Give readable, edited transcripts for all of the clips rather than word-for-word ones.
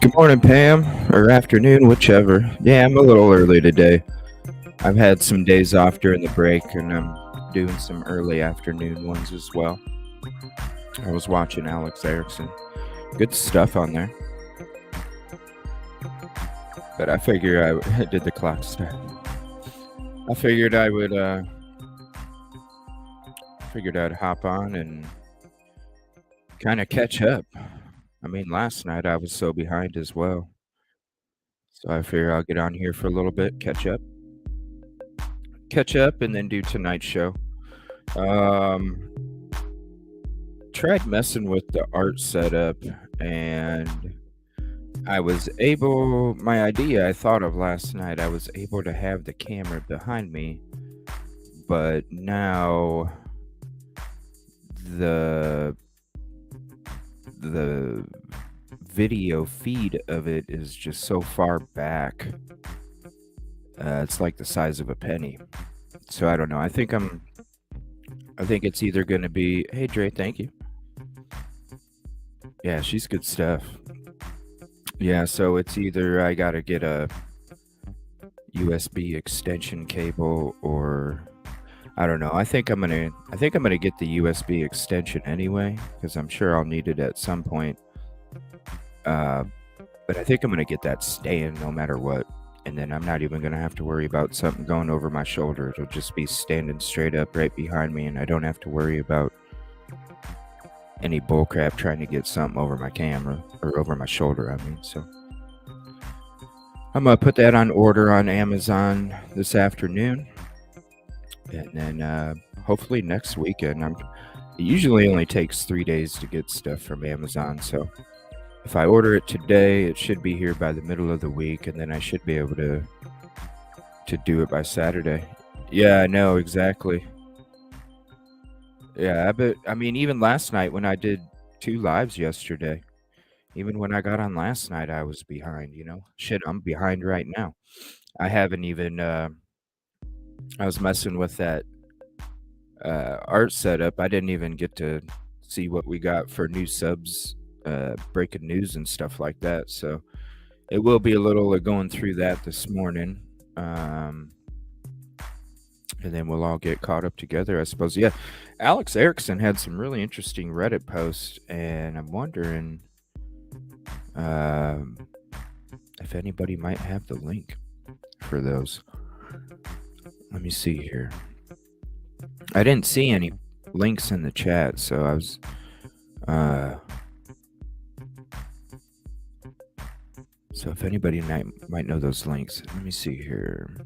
Good morning, Pam, or afternoon, whichever. Yeah, I'm a little early today. I've had some days off during the break, and I'm doing some early afternoon ones as well. I was watching Alex Erickson. Good stuff on there. But I figure I did the clock start. I figured I would, figured I'd hop on and kind of catch up. I mean, last night I was so behind as well. So I figure I'll get on here for a little bit, catch up, and then do tonight's show. Tried messing with the art setup, and I was able, my idea I thought of last night, I was able to have the camera behind me, but now the video feed of it is just so far back. It's like the size of a penny. So I don't know. I think it's either going to be, hey Dre, thank you. Yeah, she's good stuff. Yeah, so it's either I got to get a USB extension cable, or I don't know. I think I'm going to get the USB extension anyway, because I'm sure I'll need it at some point. But I think I'm going to get that staying no matter what. And then I'm not even going to have to worry about something going over my shoulder. It'll just be standing straight up right behind me, and I don't have to worry about any bullcrap trying to get something over my camera, or over my shoulder, I mean. So I'm going to put that on order on Amazon this afternoon. And then hopefully next weekend. It usually only takes 3 days to get stuff from Amazon. So if I order it today, it should be here by the middle of the week, and then I should be able to do it by Saturday. Yeah, I know, exactly. Yeah, I mean, even last night when I did 2 lives yesterday, even when I got on last night, I was behind, Shit, I'm behind right now. I haven't even, I was messing with that art setup. I didn't even get to see what we got for new subs, breaking news and stuff like that. So it will be a little going through that this morning. And then we'll all get caught up together, I suppose. Yeah, Alex Erickson had some really interesting Reddit posts, and I'm wondering if anybody might have the link for those. Let me see here. I didn't see any links in the chat, so I was so if anybody might know those links, let me see here.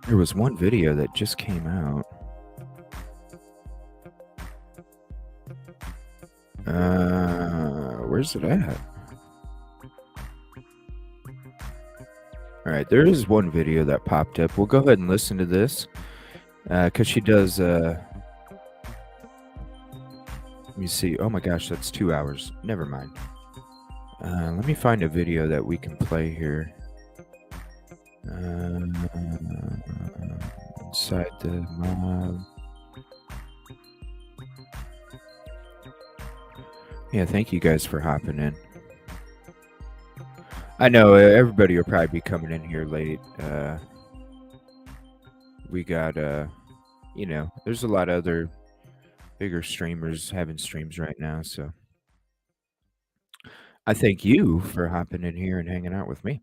There was one video that just came out. Where's it at? All right, there is one video that popped up. We'll go ahead and listen to this, because she does. Let me see. Oh my gosh, that's 2 hours. Never mind. Let me find a video that we can play here. Inside the mob. Yeah, thank you guys for hopping in. I know everybody will probably be coming in here late. We got, there's a lot of other bigger streamers having streams right now, so I thank you for hopping in here and hanging out with me.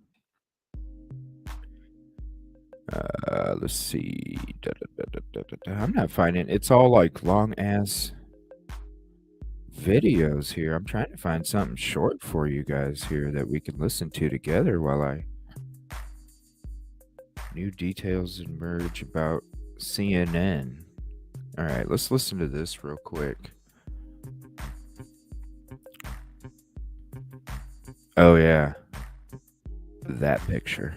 Let's see. I'm not finding it's all like long ass videos here. I'm trying to find something short for you guys here that we can listen to together while new details emerge about CNN. All right, let's listen to this real quick. Oh, yeah. That picture.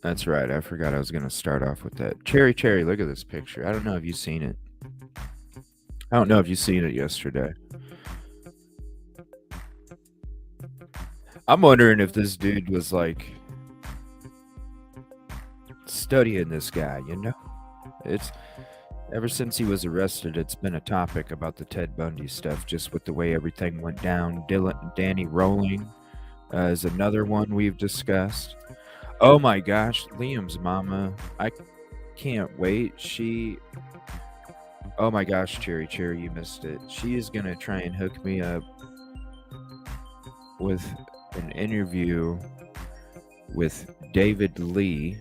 That's right. I forgot I was going to start off with that. Cherry, look at this picture. I don't know if you've seen it. I don't know if you've seen it yesterday. I'm wondering if this dude was like studying this guy, you know? It's ever since he was arrested, it's been a topic about the Ted Bundy stuff, just with the way everything went down. Danny Rolling is another one we've discussed. Oh my gosh, Liam's mama. I can't wait. Oh my gosh, Cherry, you missed it. She is going to try and hook me up with an interview with David Lee,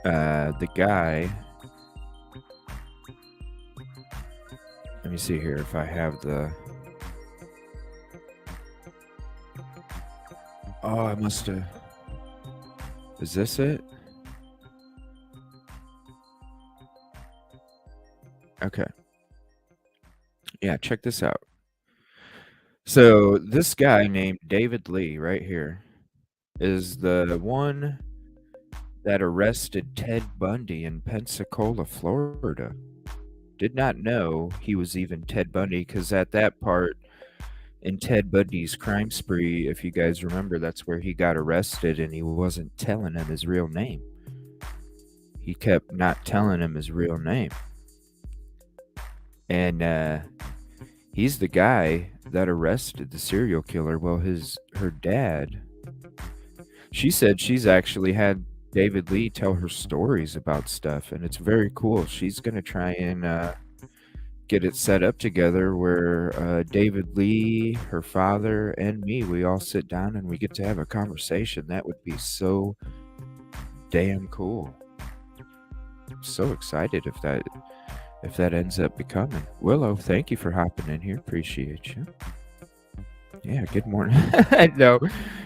the guy. Let me see here if I have the. Oh, I must have. Is this it? Okay. Yeah, check this out. So, this guy named David Lee, right here, is the one that arrested Ted Bundy in Pensacola, Florida. Did not know he was even Ted Bundy because at that part in Ted Bundy's crime spree, if you guys remember, that's where he got arrested and he wasn't telling him his real name. He kept not telling him his real name. And he's the guy that arrested the serial killer. Well, her dad, she said she's actually had David Lee tell her stories about stuff, and it's very cool. She's gonna try and get it set up together where David Lee, her father, and me, we all sit down and we get to have a conversation. That would be so damn cool. I'm so excited if that ends up becoming. Willow, thank you for hopping in here. Appreciate you. Yeah, good morning. No,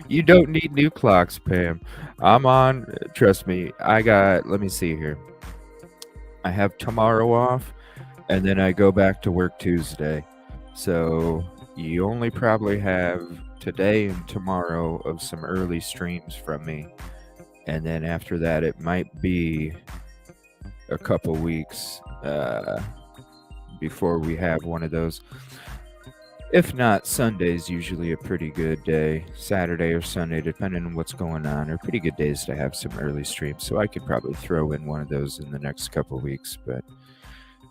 you don't need new clocks, Pam. I'm on. Trust me. Let me see here. I have tomorrow off, and then I go back to work Tuesday. So you only probably have today and tomorrow of some early streams from me. And then after that, it might be a couple weeks before we have one of those. If not, Sunday's usually a pretty good day. Saturday or Sunday, depending on what's going on, are pretty good days to have some early streams. So I could probably throw in one of those in the next couple weeks. But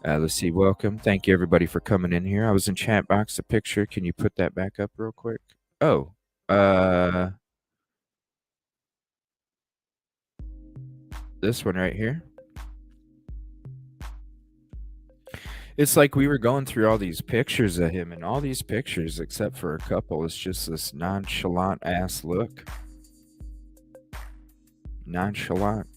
let's see. Welcome. Thank you, everybody, for coming in here. I was in chat box a picture. Can you put that back up real quick? Oh, this one right here. It's like we were going through all these pictures of him, and all these pictures, except for a couple, it's just this nonchalant ass look. Nonchalant.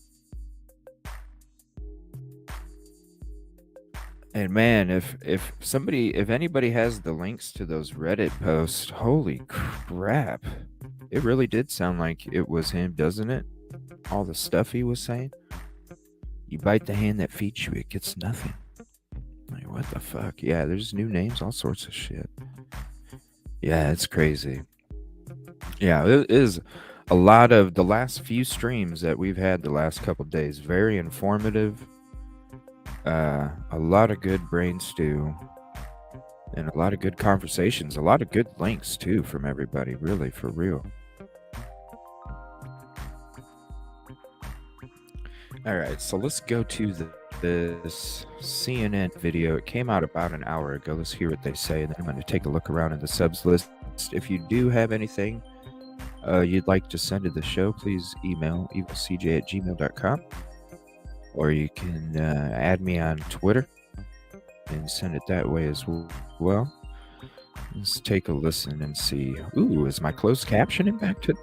And man, if anybody has the links to those Reddit posts, holy crap. It really did sound like it was him, doesn't it? All the stuff he was saying. You bite the hand that feeds you, it gets nothing. Like, what the fuck? Yeah, there's new names, all sorts of shit. Yeah, it's crazy. Yeah, it is a lot of the last few streams that we've had the last couple days. Very informative. A lot of good brain stew. And a lot of good conversations. A lot of good links, too, from everybody. Really, for real. All right, so let's go to this CNN video. It came out about an hour ago. Let's hear what they say, and then I'm going to take a look around in the subs list. If you do have anything you'd like to send to the show, please email EvilleCJ@gmail.com, or you can add me on Twitter and send it that way as well. Let's take a listen and see. Ooh, is my closed captioning back to...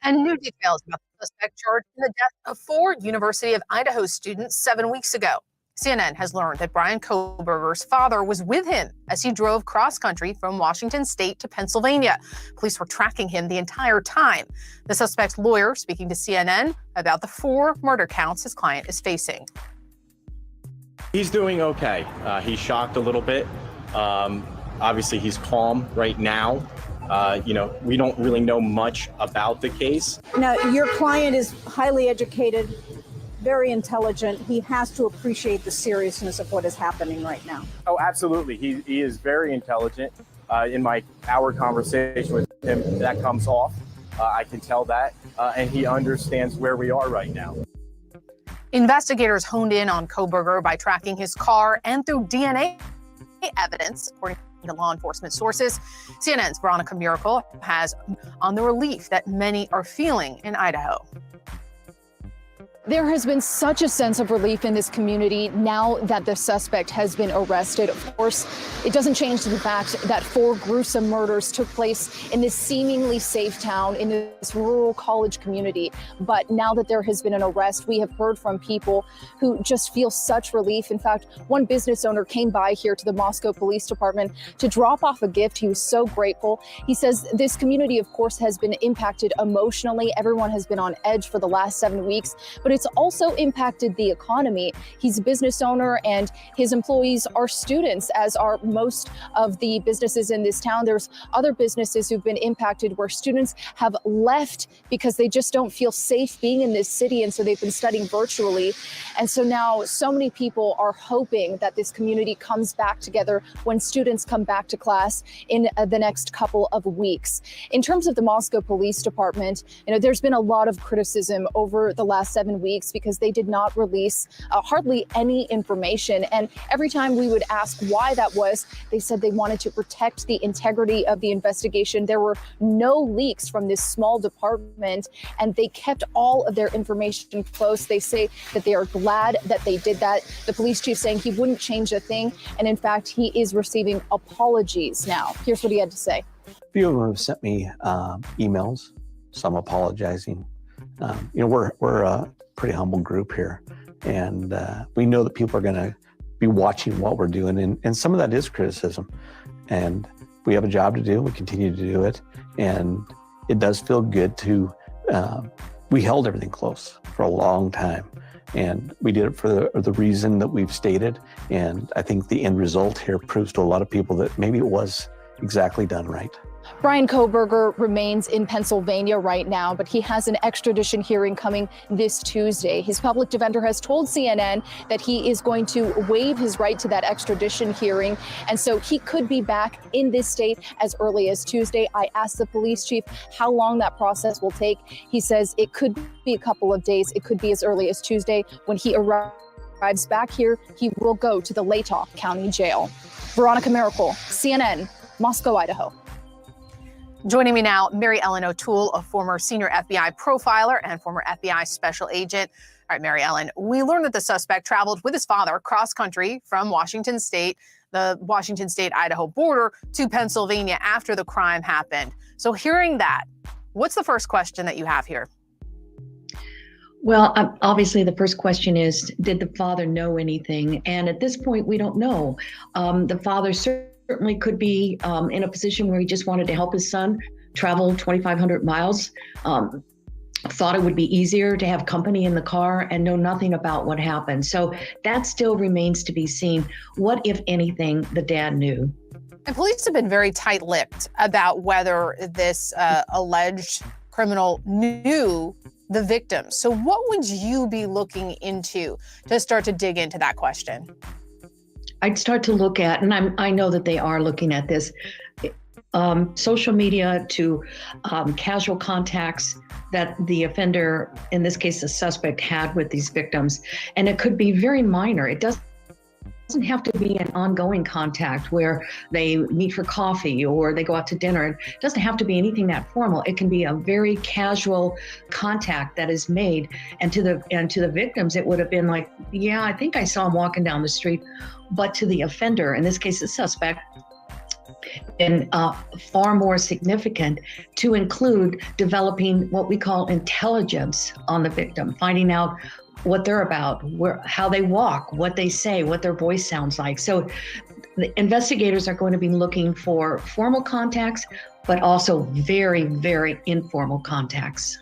And new details about Suspect charged in the death of 4 University of Idaho students 7 weeks ago. CNN has learned that Brian Kohberger's father was with him as he drove cross-country from Washington State to Pennsylvania. Police were tracking him the entire time. The suspect's lawyer speaking to CNN about the 4 murder counts his client is facing. He's doing okay. He's shocked a little bit. Obviously, he's calm right now. We don't really know much about the case. Now, your client is highly educated, very intelligent. He has to appreciate the seriousness of what is happening right now. Oh, absolutely. He is very intelligent. In my hour conversation with him, that comes off. I can tell that. And he understands where we are right now. Investigators honed in on Kohberger by tracking his car and through DNA evidence, according to law enforcement sources. CNN's Veronica Miracle has on the relief that many are feeling in Idaho. There has been such a sense of relief in this community now that the suspect has been arrested. Of course, it doesn't change the fact that 4 gruesome murders took place in this seemingly safe town, in this rural college community. But now that there has been an arrest, we have heard from people who just feel such relief. In fact, one business owner came by here to the Moscow Police Department to drop off a gift. He was so grateful. He says this community, of course, has been impacted emotionally. Everyone has been on edge for the last 7 weeks, but it's also impacted the economy. He's a business owner and his employees are students, as are most of the businesses in this town. There's other businesses who've been impacted where students have left because they just don't feel safe being in this city. And so they've been studying virtually. And so now so many people are hoping that this community comes back together when students come back to class in the next couple of weeks. In terms of the Moscow Police Department, there's been a lot of criticism over the last 7 weeks because they did not release hardly any information. And every time we would ask why that was, they said they wanted to protect the integrity of the investigation. There were no leaks from this small department, and they kept all of their information close. They say that they are glad that they did that. The police chief saying he wouldn't change a thing. And in fact, he is receiving apologies now. Here's what he had to say. A few of them have sent me emails, some apologizing. We're a pretty humble group here, and we know that people are going to be watching what we're doing, and some of that is criticism, and we have a job to do. We continue to do it, and it does feel good to we held everything close for a long time, and we did it for the reason that we've stated, and I think the end result here proves to a lot of people that maybe it was exactly done right. Brian Kohberger remains in Pennsylvania right now, but he has an extradition hearing coming this Tuesday. His public defender has told CNN that he is going to waive his right to that extradition hearing, and so he could be back in this state as early as Tuesday. I asked the police chief how long that process will take. He says it could be a couple of days. It could be as early as Tuesday. When he arrives back here, he will go to the Latah County Jail. Veronica Miracle, CNN, Moscow, Idaho. Joining me now, Mary Ellen O'Toole, a former senior FBI profiler and former FBI special agent. All right, Mary Ellen, we learned that the suspect traveled with his father cross-country from Washington State, the Washington State-Idaho border, to Pennsylvania after the crime happened. So hearing that, what's the first question that you have here? Well, obviously, the first question is, did the father know anything? And at this point, we don't know. The father certainly could be in a position where he just wanted to help his son travel 2,500 miles, thought it would be easier to have company in the car and know nothing about what happened. So that still remains to be seen. What, if anything, the dad knew? And police have been very tight-lipped about whether this alleged criminal knew the victim. So what would you be looking into to start to dig into that question? I'd start to look at, and I know that they are looking at this, social media to casual contacts that the offender, in this case the suspect, had with these victims. And it could be very minor. It doesn't have to be an ongoing contact where they meet for coffee or they go out to dinner. It doesn't have to be anything that formal. It can be a very casual contact that is made. And to the victims, it would have been like, yeah, I think I saw him walking down the street. But to the offender, in this case the suspect, and far more significant to include developing what we call intelligence on the victim, finding out what they're about, how they walk, what they say, what their voice sounds like. So the investigators are going to be looking for formal contacts, but also very, very informal contacts.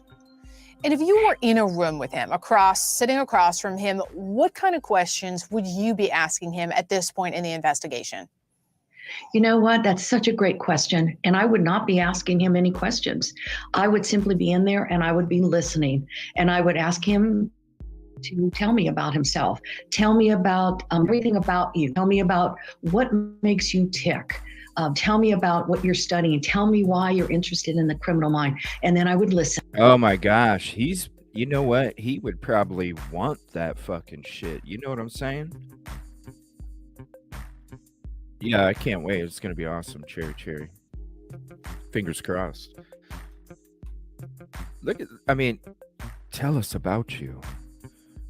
And if you were in a room with him, sitting across from him, what kind of questions would you be asking him at this point in the investigation? You know what? That's such a great question. And I would not be asking him any questions. I would simply be in there and I would be listening. And I would ask him to tell me about himself. Tell me about everything about you. Tell me about what makes you tick. Tell me about what you're studying. Tell me why you're interested in the criminal mind. And then I would listen. Oh my gosh. You know what? He would probably want that fucking shit. You know what I'm saying? Yeah, I can't wait. It's going to be awesome. Cherry. Fingers crossed. Tell us about you.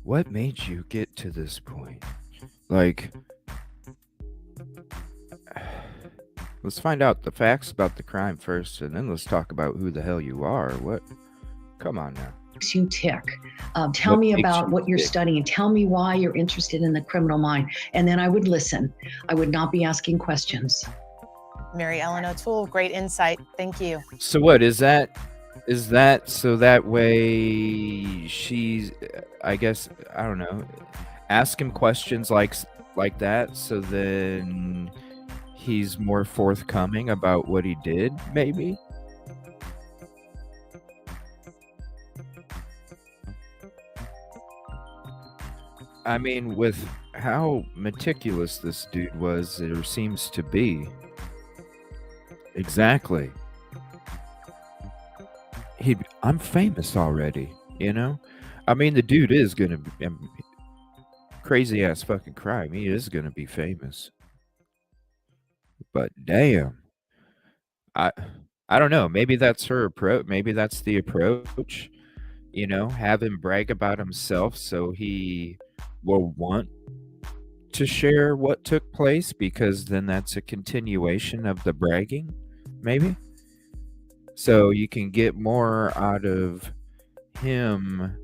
What made you get to this point? Like, let's find out the facts about the crime first, and then let's talk about who the hell you are. What? Come on now. Makes you tick. Tell me about what you're studying. Tell me why you're interested in the criminal mind. And then I would listen. I would not be asking questions. Mary Ellen O'Toole, great insight. Thank you. So what is that? Is that so that way she's, I guess, I don't know, ask him questions like that, so then he's more forthcoming about what he did, maybe? I mean, with how meticulous this dude was, there seems to be. Exactly. I'm famous already, you know? I mean, the dude is gonna be crazy ass fucking crime. He is gonna be famous. But damn. I don't know. Maybe that's her approach. Maybe that's the approach. You know, have him brag about himself so he will want to share what took place, because then that's a continuation of the bragging, maybe. So you can get more out of him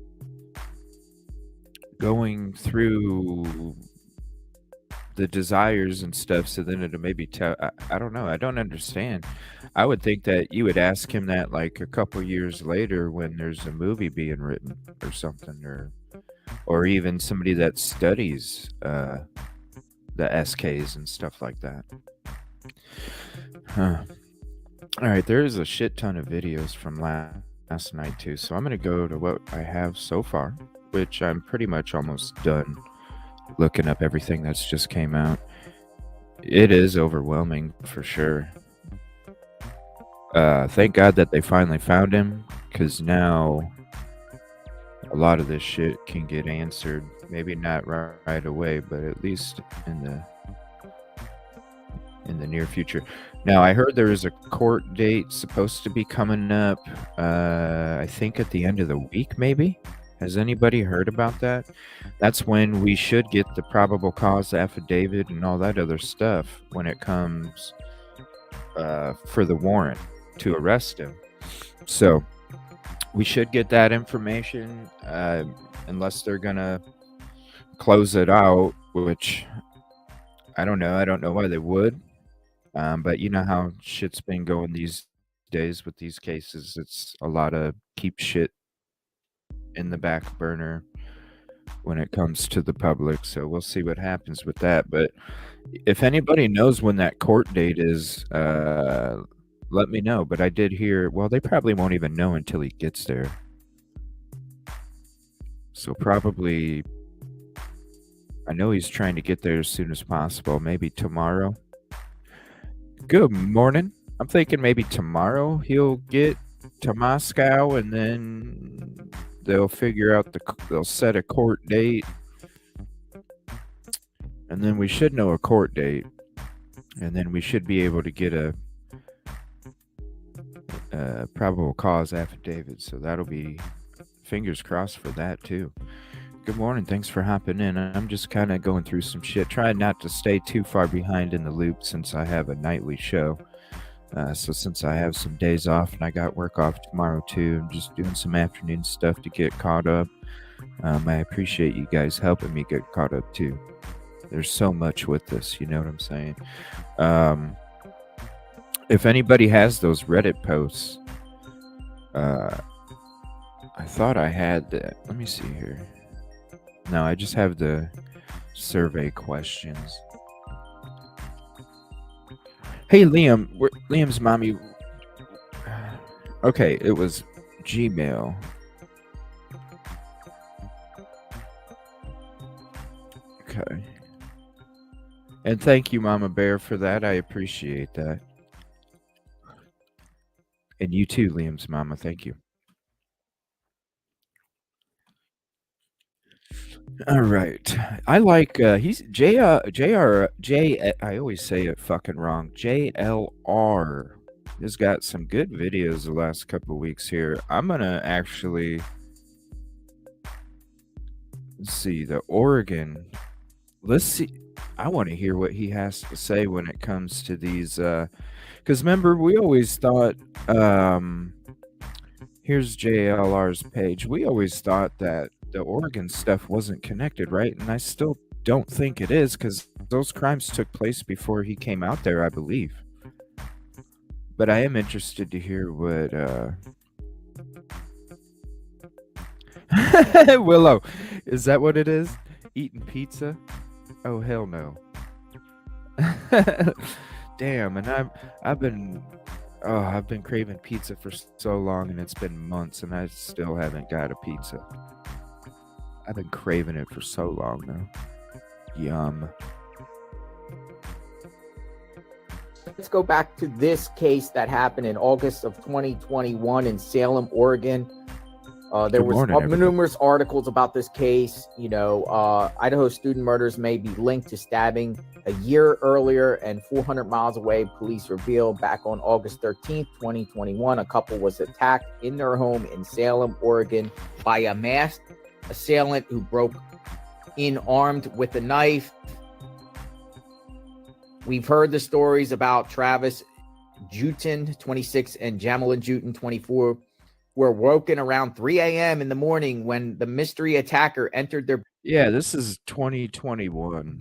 going through the desires and stuff, so then it'll maybe tell. I don't know. I don't understand. I would think that you would ask him that like a couple years later when there's a movie being written or something, or even somebody that studies the SKs and stuff like that. Huh. All right, there's a shit ton of videos from last night too, so I'm gonna go to what I have so far, which I'm pretty much almost done looking up everything that's just came out. It is overwhelming for sure. Thank God that they finally found him, because now a lot of this shit can get answered. Maybe not right away, but at least in the near future. Now, I heard there is a court date supposed to be coming up, I think at the end of the week, maybe? Has anybody heard about that? That's when we should get the probable cause affidavit and all that other stuff when it comes for the warrant to arrest him. So we should get that information, unless they're gonna close it out, which I don't know. I don't know why they would. But you know how shit's been going these days with these cases. It's a lot of keep shit in the back burner when it comes to the public. So we'll see what happens with that. But if anybody knows when that court date is, let me know. But I did hear, well, they probably won't even know until he gets there. So probably, I know he's trying to get there as soon as possible. Maybe tomorrow. Good morning. I'm thinking maybe tomorrow he'll get to Moscow, and then they'll figure out they'll set a court date, and then we should know a court date, and then we should be able to get a probable cause affidavit. So that'll be fingers crossed for that too, Good morning. Thanks for hopping in. I'm just kind of going through some shit, trying not to stay too far behind in the loop since I have a nightly show. So since I have some days off and I got work off tomorrow too, I'm just doing some afternoon stuff to get caught up. I appreciate you guys helping me get caught up too. There's so much with this, you know what I'm saying? If anybody has those Reddit posts, I thought I had that. Let me see here. No, I just have the survey questions. Hey, Liam. Liam's mommy. Okay, it was Gmail. Okay. And thank you, Mama Bear, for that. I appreciate that. And you too, Liam's mama. Thank you. All right. I like he's JRJ. I always say it fucking wrong. JLR has got some good videos the last couple weeks here. I'm gonna actually see the Oregon. Let's see. I want to hear what he has to say when it comes to these. Because remember, we always thought. Here's JLR's page. We always thought that the Oregon stuff wasn't connected, right? And I still don't think it is, because those crimes took place before he came out there, I believe. But I am interested to hear what Willow, is that what it is? Eating pizza? Oh hell no. Damn, and I've been craving pizza for so long, and it's been months, and I still haven't got a pizza. I've been craving it for so long now. Yum. Let's go back to this case that happened in August of 2021 in Salem, Oregon. There was numerous articles about this case. You know, Idaho student murders may be linked to stabbing a year earlier and 400 miles away. Police revealed back on August 13th, 2021, a couple was attacked in their home in Salem, Oregon by a masked assailant who broke in armed with a knife. We've heard the stories about Travis Jutin, 26, and Jamalin Jutin, 24, were woken around 3 a.m. in the morning when the mystery attacker entered their... Yeah, this is 2021.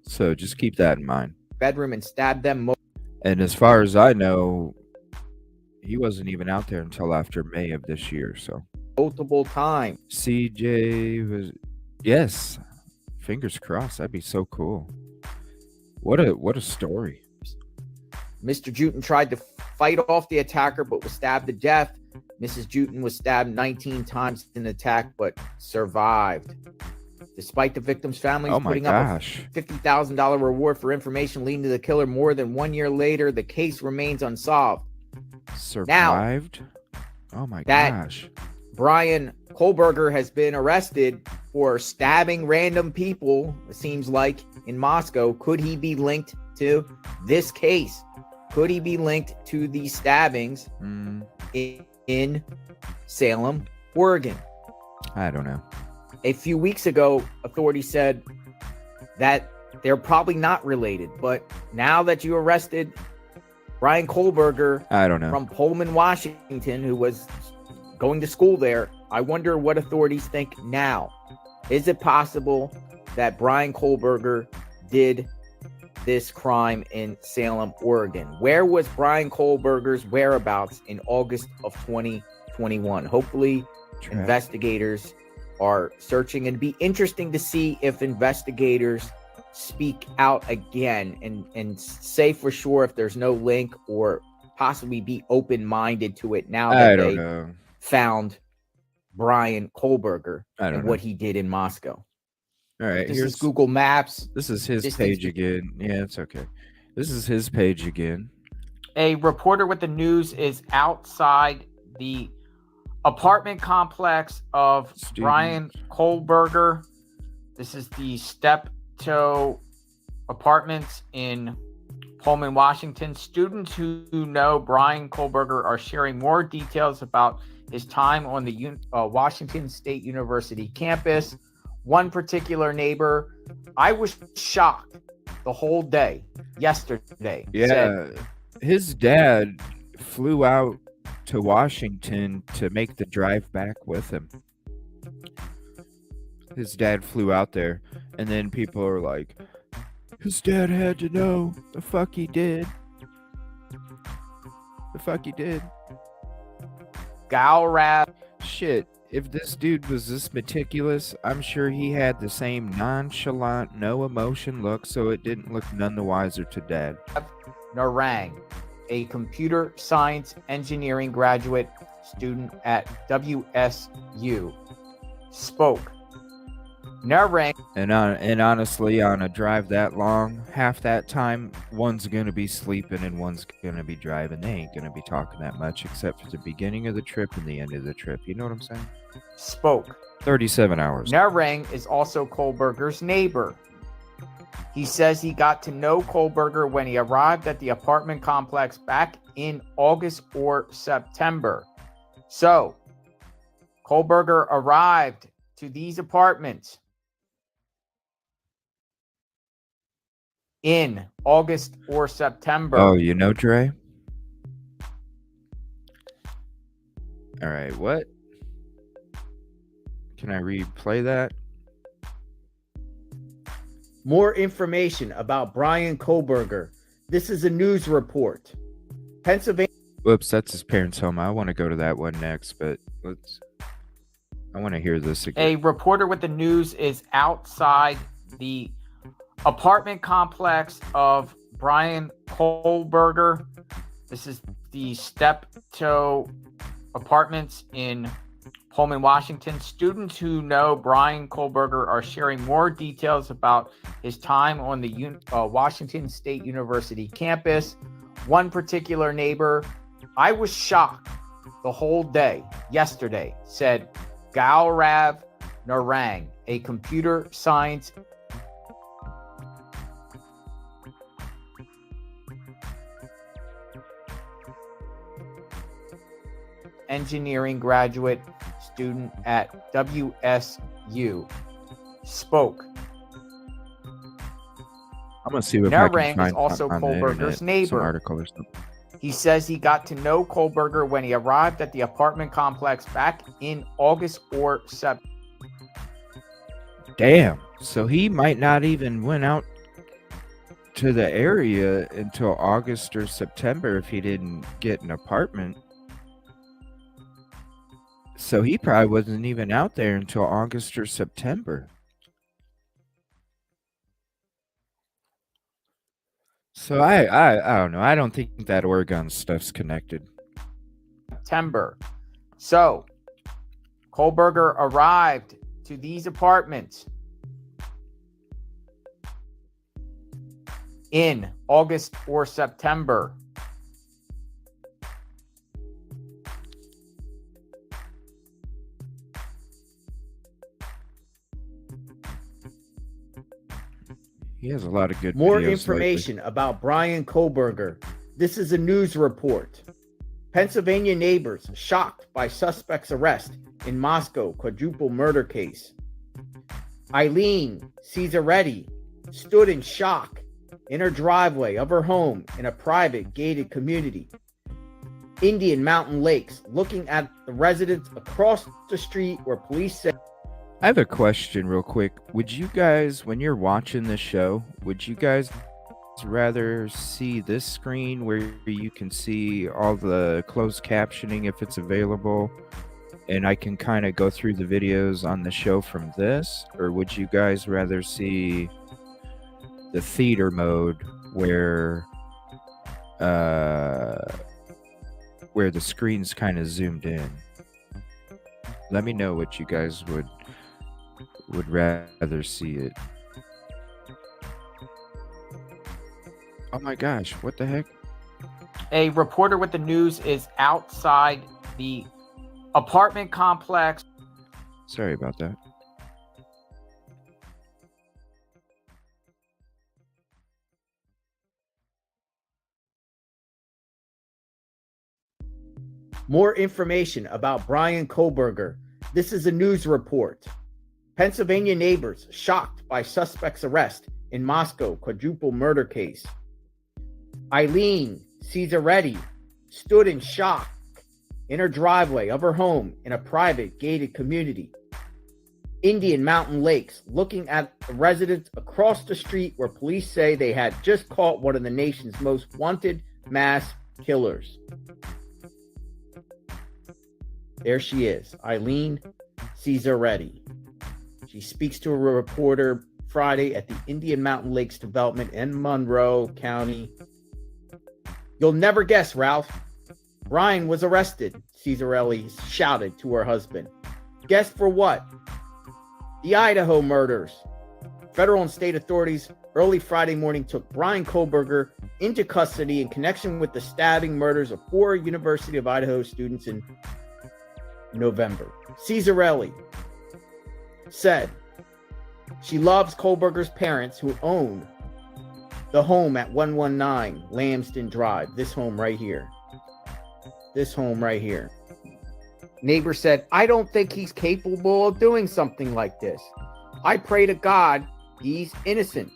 So just keep that in mind. ...bedroom and stabbed them. And as far as I know, he wasn't even out there until after May of this year, so... multiple times. CJ was... Yes. Fingers crossed. That'd be so cool. What a story. Mr. Jutin tried to fight off the attacker, but was stabbed to death. Mrs. Jutin was stabbed 19 times in the attack, but survived. Despite the victim's family putting up a $50,000 reward for information leading to the killer more than 1 year later, the case remains unsolved. Survived? Now, oh my gosh. Brian Kohlberger has been arrested for stabbing random people, it seems like, in Moscow. Could he be linked to this case? Could he be linked to these stabbings in Salem, Oregon? I don't know. A few weeks ago, authorities said that they're probably not related. But now that you arrested Brian Kohlberger, I don't know, from Pullman, Washington, who was going to school there, I wonder what authorities think now. Is it possible that Brian Kohlberger did this crime in Salem, Oregon? Where was Brian Kohlberger's whereabouts in August of 2021? Hopefully, investigators are searching, and it'd be interesting to see if investigators speak out again and say for sure if there's no link, or possibly be open-minded to it now that they found Brian Kohlberger and what he did in Moscow. All right, here's Google Maps. This is his page again. Yeah, it's okay. This is his page again. A reporter with the news is outside the apartment complex of Brian Kohlberger. This is the Steptoe Apartments in Pullman, Washington. Students who know Brian Kohlberger are sharing more details about his time on the Washington State University campus. One particular neighbor, I was shocked the whole day yesterday. Yeah, said, his dad flew out to Washington to make the drive back with him. His dad flew out there, and then people are like, his dad had to know. The fuck he did. The fuck he did. Galrab. Shit, if this dude was this meticulous, I'm sure he had the same nonchalant, no emotion look, so it didn't look none the wiser to dad. Narang, a computer science engineering graduate student at WSU, spoke. Narang. And honestly, on a drive that long, half that time, one's gonna be sleeping and one's gonna be driving. They ain't gonna be talking that much, except for the beginning of the trip and the end of the trip. You know what I'm saying? Spoke. 37 hours. Narang is also Kohlberger's neighbor. He says he got to know Kohlberger when he arrived at the apartment complex back in August or September. So, Kohlberger arrived to these apartments in August or September. Oh, you know Dre? All right, what? Can I replay that? More information about Brian Kohlberger. This is a news report. Pennsylvania. Whoops, that's his parents' home. I want to go to that one next, but I want to hear this again. A reporter with the news is outside the apartment complex of Brian Kohlberger. This is the Steptoe Apartments in Pullman, Washington. Students who know Brian Kohlberger are sharing more details about his time on the Washington State University campus. One particular neighbor, I was shocked the whole day yesterday, said Gaurav Narang, a computer science engineering graduate student at WSU, spoke. I'm gonna see if I can Narang find is also on the Kohlberger's internet some neighbor. article or something. He says he got to know Kohlberger when he arrived at the apartment complex back in August or September. Damn. So he might not even went out to the area until August or September if he didn't get an apartment. So he probably wasn't even out there until August or September. So I don't know. I don't think that Oregon stuff's connected. September. So Kohlberger arrived to these apartments in August or September. He has a lot of good More videos information lately. about Brian Kohlberger. This is a news report. Pennsylvania neighbors shocked by suspect's arrest in Moscow quadruple murder case. Eileen Cesaretti stood in shock in her driveway of her home in a private gated community, Indian Mountain Lakes, looking at the residents across the street where police said. I have a question real quick. Would you guys, when you're watching this show, would you guys rather see this screen where you can see all the closed captioning if it's available and I can kind of go through the videos on the show from this? Or would you guys rather see the theater mode where the screen's kind of zoomed in? Let me know what you guys would rather see it. Oh my gosh, what the heck? A reporter with the news is outside the apartment complex. Sorry about that. More information about Brian Kohlberger. This is a news report. Pennsylvania neighbors shocked by suspect's arrest in Moscow quadruple murder case. Eileen Cesaretti stood in shock in her driveway of her home in a private gated community. Indian Mountain Lakes, looking at the residents across the street where police say they had just caught one of the nation's most wanted mass killers. There she is, Eileen Cesaretti. She speaks to a reporter Friday at the Indian Mountain Lakes Development in Monroe County. You'll never guess, Ralph. Brian was arrested, Cesaretti shouted to her husband. Guess for what? The Idaho murders. Federal and state authorities early Friday morning took Brian Kohlberger into custody in connection with the stabbing murders of 4 University of Idaho students in November. Cesaretti said she loves Kohlberger's parents who own the home at 119 Lambston Drive. This home right here. This home right here. Neighbor said, I don't think he's capable of doing something like this. I pray to God he's innocent.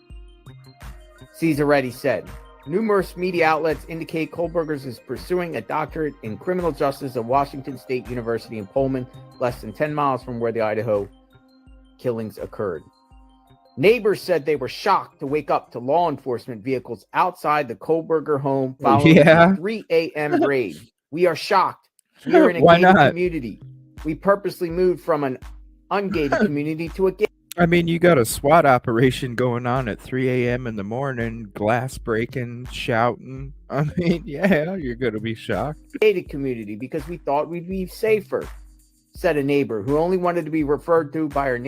Cesaretti said. Numerous media outlets indicate Kohlberger is pursuing a doctorate in criminal justice at Washington State University in Pullman, less than 10 miles from where the Idaho killings occurred. Neighbors said they were shocked to wake up to law enforcement vehicles outside the Kohlberger home following a 3 a.m. raid. We are shocked. We are in a gated community. We purposely moved from an ungated community to a gated. I mean, you got a SWAT operation going on at 3 a.m. in the morning, glass breaking, shouting. I mean, yeah, you're going to be shocked. Gated community because we thought we'd be safer, said a neighbor who only wanted to be referred to by her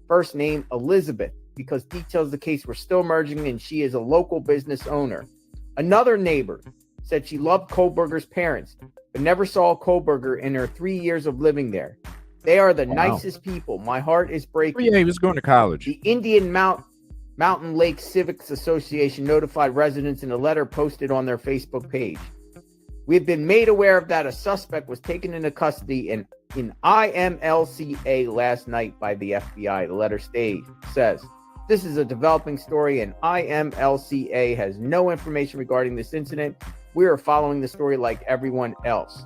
first name, Elizabeth, because details of the case were still emerging and she is a local business owner. Another neighbor said she loved Kohlberger's parents, but never saw Kohlberger in her 3 years of living there. They are the nicest people. My heart is breaking. Oh, yeah, he was going to college. The Indian Mountain Lake Civics Association notified residents in a letter posted on their Facebook page. We have been made aware of that a suspect was taken into custody in IMLCA last night by the FBI. The letter says, this is a developing story and IMLCA has no information regarding this incident. We are following the story like everyone else.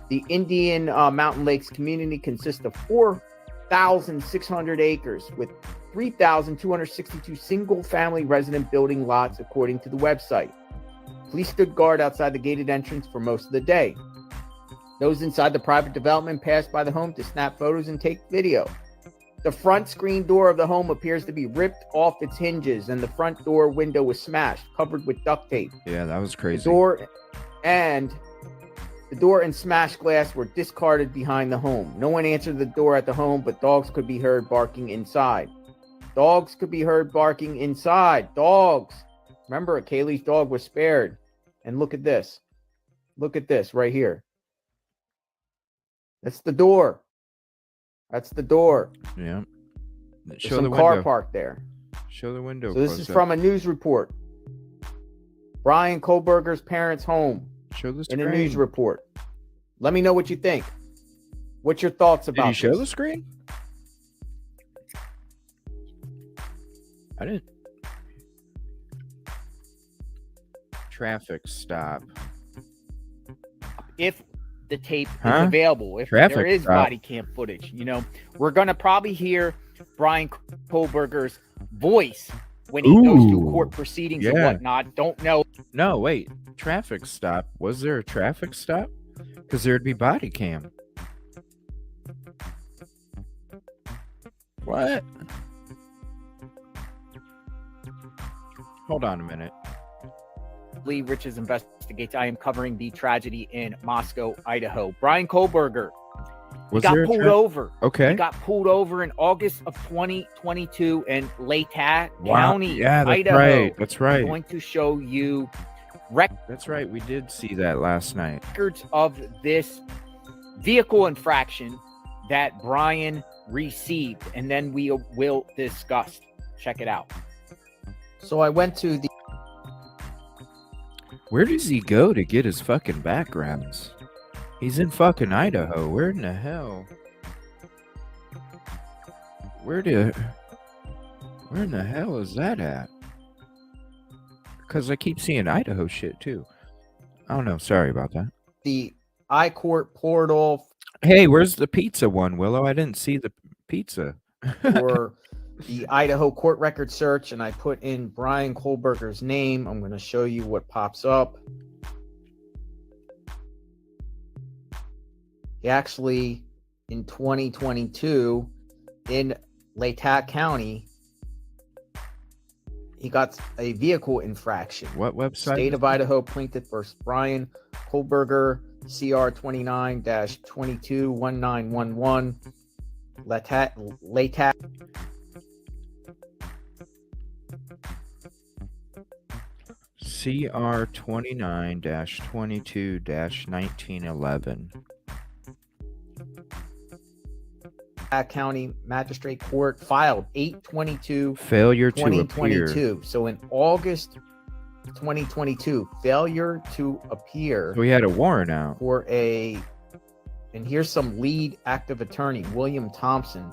The Indian Mountain Lakes community consists of 4,600 acres with 3,262 single-family resident building lots, according to the website. Police stood guard outside the gated entrance for most of the day. Those inside the private development passed by the home to snap photos and take video. The front screen door of the home appears to be ripped off its hinges, and the front door window was smashed, covered with duct tape. Yeah, that was crazy. The door and smashed glass were discarded behind the home. No one answered the door at the home, but dogs could be heard barking inside. Dogs. Remember, Kaylee's dog was spared. And look at this. Look at this right here. That's the door. Yeah. There's some car parked there. Show the window. So this is from a news report. Brian Kohlberger's parents' home. Show the screen. In a news report. Let me know what you think. What's your thoughts about Did you show this? the screen? I didn't. Traffic stop. If the tape is available, if Traffic there is stop. body cam footage, we're going to probably hear Brian Kohlberger's voice when he goes through court proceedings and whatnot. Don't know. No, wait. Traffic stop. Was there a traffic stop? Because there'd be body cam. What? Hold on a minute. Lee Riches investigates. I am covering the tragedy in Moscow, Idaho. Brian Kohlberger got pulled over. Okay. He got pulled over in August of 2022 in Laytat County, yeah, that's Idaho. right. That's right. I'm going to show you That's right. We did see that last night. records of this vehicle infraction that Brian received, and then we will discuss. Check it out. So I went to the Where does he go to get his fucking backgrounds? He's in fucking Idaho. Where in the hell? Where in the hell is that at? Because I keep seeing Idaho shit too. I don't know. Sorry about that. The iCourt portal Hey, where's the pizza one, Willow? I didn't see the pizza. for the Idaho court record search, and I put in Brian Kohlberger's name. I'm going to show you what pops up. He actually, in 2022, in Latah County, he got a vehicle infraction. What website? State of Idaho plaintiff versus Brian Kohlberger, CR 29-221911. Latah. CR 29-22-1911. County Magistrate Court filed 8/22 Failure to appear. 2022. So in August 2022, failure to appear So we had a warrant out. for and here's some lead active attorney, William Thompson,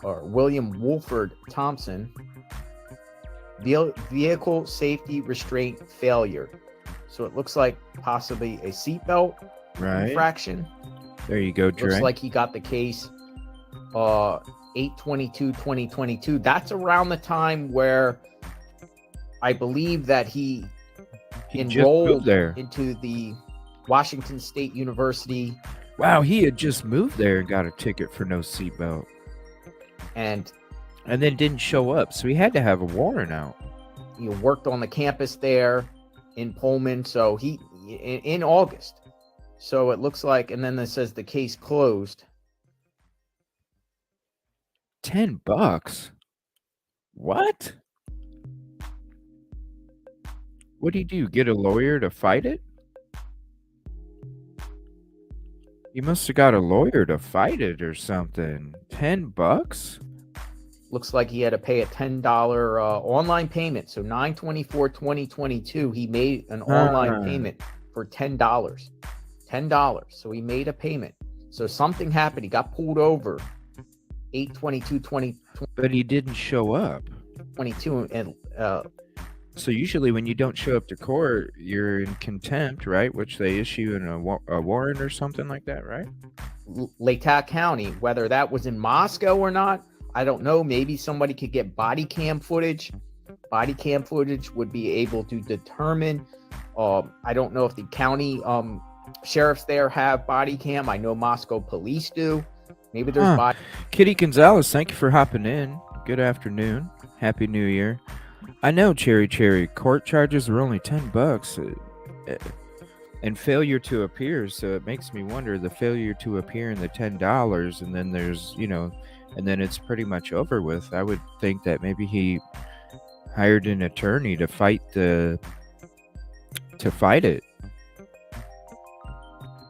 or William Wolford Thompson. Vehicle safety restraint failure. So it looks like possibly a seatbelt Right. infraction. There you go, Dre. Looks like he got the case 8/22/2022. That's around the time where I believe that he just enrolled moved there. into the Washington State University, Wow, he had just moved there and got a ticket for no seatbelt. and And then didn't show up. So he had to have a warrant out. he worked on the campus there in Pullman. So he in August. So it looks like, and then it says the case closed. $10. What? What do you do? Get a lawyer to fight it? You must have got a lawyer to fight it or something. $10? Looks like he had to pay a $10 online payment. So 9/24/2022, he made an online payment for $10. $10. So he made a payment. So something happened. He got pulled over 8/22/2022, But he didn't show up. and So usually when you don't show up to court, you're in contempt, right? Which they issue in a warrant or something like that, right? Latah County, whether that was in Moscow or not, I don't know. Maybe somebody could get body cam footage. Body cam footage would be able to determine. I don't know if the county sheriffs there have body cam. I know Moscow police do. Maybe there's body. Kitty Gonzalez, thank you for hopping in. Good afternoon. Happy New Year. I know, Cherry. Court charges were only $10, and failure to appear. So it makes me wonder the failure to appear and the $10, and then there's, and then it's pretty much over with. I would think that maybe he hired an attorney to fight it.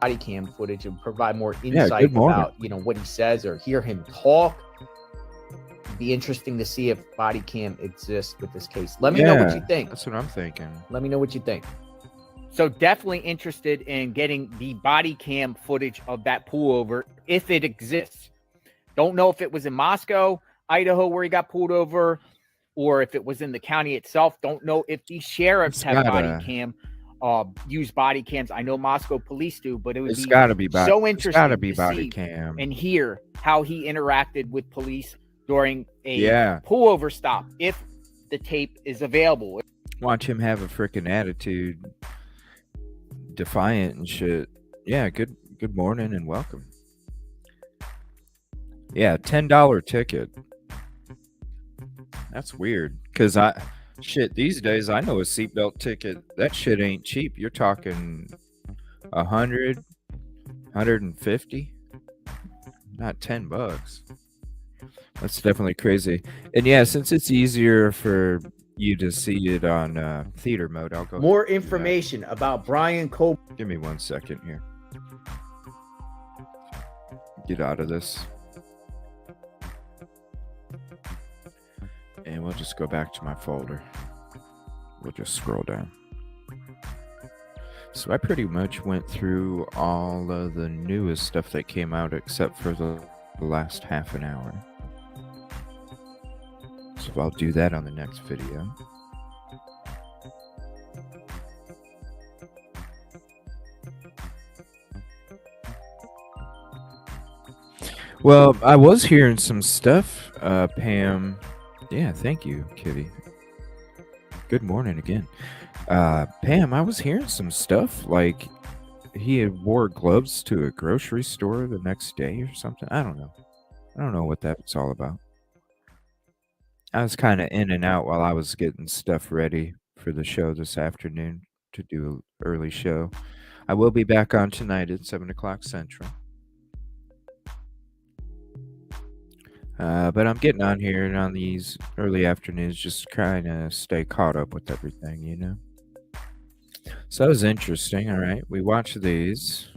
Body cam footage and provide more insight about what he says or hear him talk. It'd be interesting to see if body cam exists with this case. Let me know what you think. That's what I'm thinking. Let me know what you think. So definitely interested in getting the body cam footage of that pullover if it exists. Don't know if it was in Moscow, Idaho, where he got pulled over, or if it was in the county itself. Don't know if the sheriffs have body cam, use body cams. I know Moscow police do, but it would be so interesting to see cam and hear how he interacted with police during a pullover stop, if the tape is available. Watch him have a freaking attitude, defiant and shit. Yeah, good morning and welcome. Yeah, $10 ticket. That's weird. Cause these days I know a seatbelt ticket. That shit ain't cheap. You're talking 100, 150, not $10. That's definitely crazy. And yeah, since it's easier for you to see it on theater mode, I'll go. More information about Brian Cole. Give me 1 second here. Get out of this. And we'll just go back to my folder. We'll just scroll down. So I pretty much went through all of the newest stuff that came out except for the last half an hour. So I'll do that on the next video. Well, I was hearing some stuff, Pam. Yeah, thank you, Kitty. Good morning again. Pam, I was hearing some stuff like he had wore gloves to a grocery store the next day or something. I don't know what that's all about. I was kind of in and out while I was getting stuff ready for the show this afternoon to do an early show. I will be back on tonight at 7 o'clock Central. But I'm getting on here and on these early afternoons just trying to stay caught up with everything, you know? So it was interesting. All right, we watched these.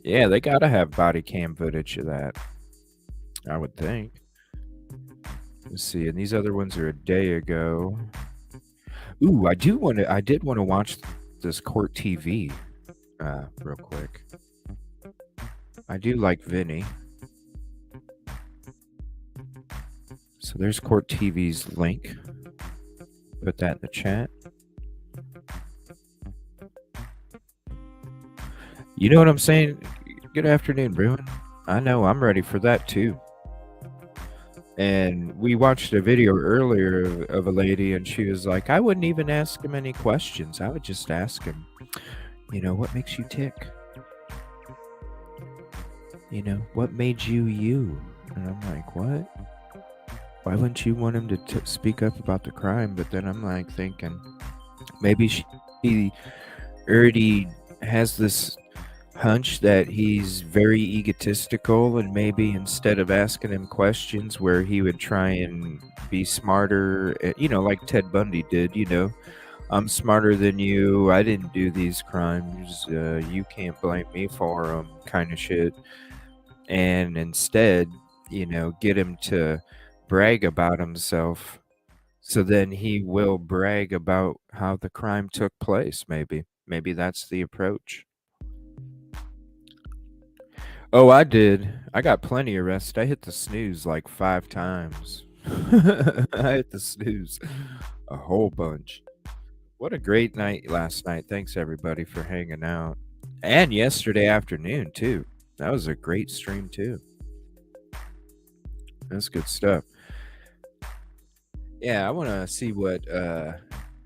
Yeah, they gotta have body cam footage of that, I would think. Let's see, and these other ones are a day ago. Ooh, I did want to watch this Court TV real quick. I do like Vinny. So there's Court TV's link. Put that in the chat. You know what I'm saying? Good afternoon, Bruin. I know, I'm ready for that too. And we watched a video earlier of a lady, and she was like, I wouldn't even ask him any questions. I would just ask him, you know, what makes you tick? You know, what made you you? And I'm like, what? Why wouldn't you want him to speak up about the crime? But then I'm like thinking, maybe he already has this hunch that he's very egotistical, and maybe instead of asking him questions where he would try and be smarter, you know, like Ted Bundy did, you know, I'm smarter than you, I didn't do these crimes, you can't blame me for them, kind of shit. And instead, you know, get him to brag about himself, so then he will brag about how the crime took place. Maybe that's the approach. Oh, I did. I got plenty of rest. I hit the snooze like 5 times. I hit the snooze a whole bunch. What a great night last night. Thanks everybody for hanging out. And yesterday afternoon too. That was a great stream too. That's good stuff. Yeah, I want to see what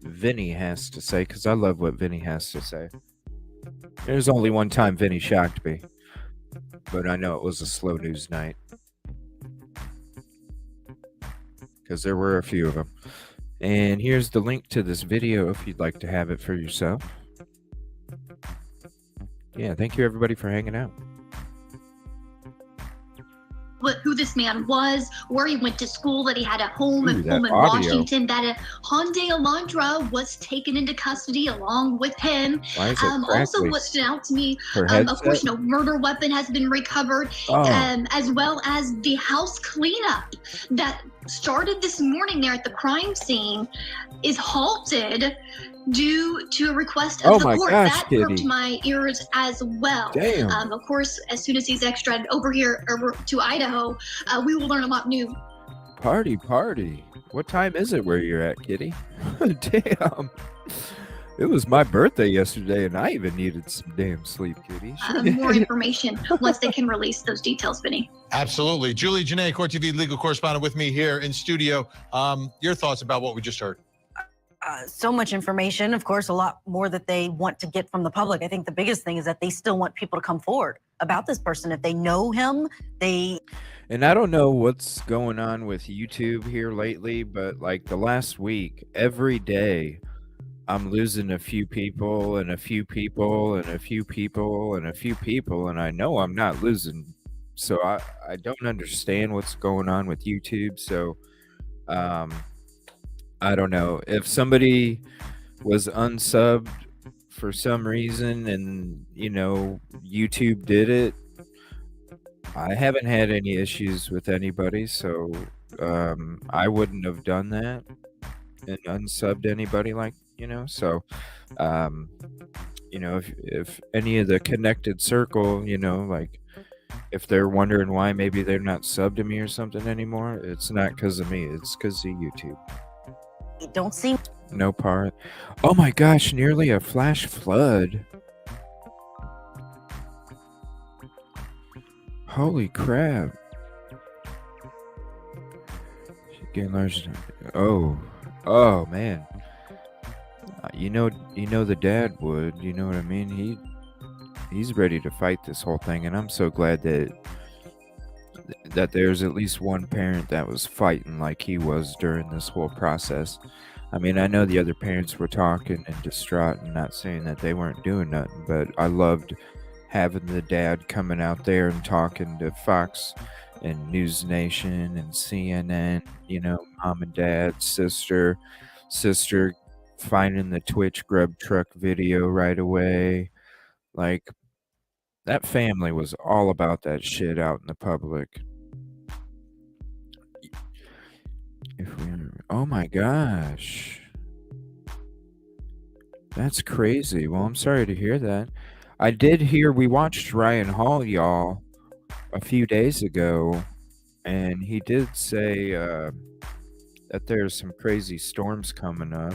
Vinny has to say, because I love what Vinny has to say. There's only one time Vinny shocked me, but I know it was a slow news night, because there were a few of them. And here's the link to this video if you'd like to have it for yourself. Yeah, thank you everybody for hanging out. Who this man was, where he went to school, that he had a home in audio. Washington, that a Hyundai Elantra was taken into custody along with him. Why is it Also, crackly? what stood out to me, Her of headset? course, you know, murder weapon has been recovered, as well as the house cleanup that started this morning there at the crime scene is halted due to a request of the court. Gosh, that Kitty. broke my ears as well. Damn. Of course, as soon as he's extradited over to Idaho, we will learn a lot new. Party. What time is it where you're at, Kitty? Damn. It was my birthday yesterday, and I even needed some damn sleep, Kitty. More information once they can release those details, Vinny. Absolutely. Julie Janae, Court TV legal correspondent with me here in studio. Your thoughts about what we just heard? So much information, of course, a lot more that they want to get from the public. I think the biggest thing is that they still want people to come forward about this person. If they know him, And I don't know what's going on with YouTube here lately, but like the last week, every day, I'm losing a few people and a few people and a few people and a few people, and I know I'm not losing. So I don't understand what's going on with YouTube. So I don't know. If somebody was unsubbed for some reason and, you know, YouTube did it, I haven't had any issues with anybody, so I wouldn't have done that and unsubbed anybody like So, if any of the connected circle, like if they're wondering why maybe they're not subbed to me or something anymore, it's not because of me. It's because of YouTube. Don't see. No part. Oh my gosh, nearly a flash flood. Holy crap. Getting large. Oh man. You know the dad would. You know what I mean? He's ready to fight this whole thing, and I'm so glad that there's at least one parent that was fighting like he was during this whole process. I mean, I know the other parents were talking and distraught and not saying that they weren't doing nothing, but I loved having the dad coming out there and talking to Fox and News Nation and CNN, mom and dad, sister finding the Twitch grub truck video right away. Like, that family was all about that shit out in the public. Oh my gosh. That's crazy. Well, I'm sorry to hear that. I did hear we watched Ryan Hall, y'all, a few days ago, and he did say that there's some crazy storms coming up.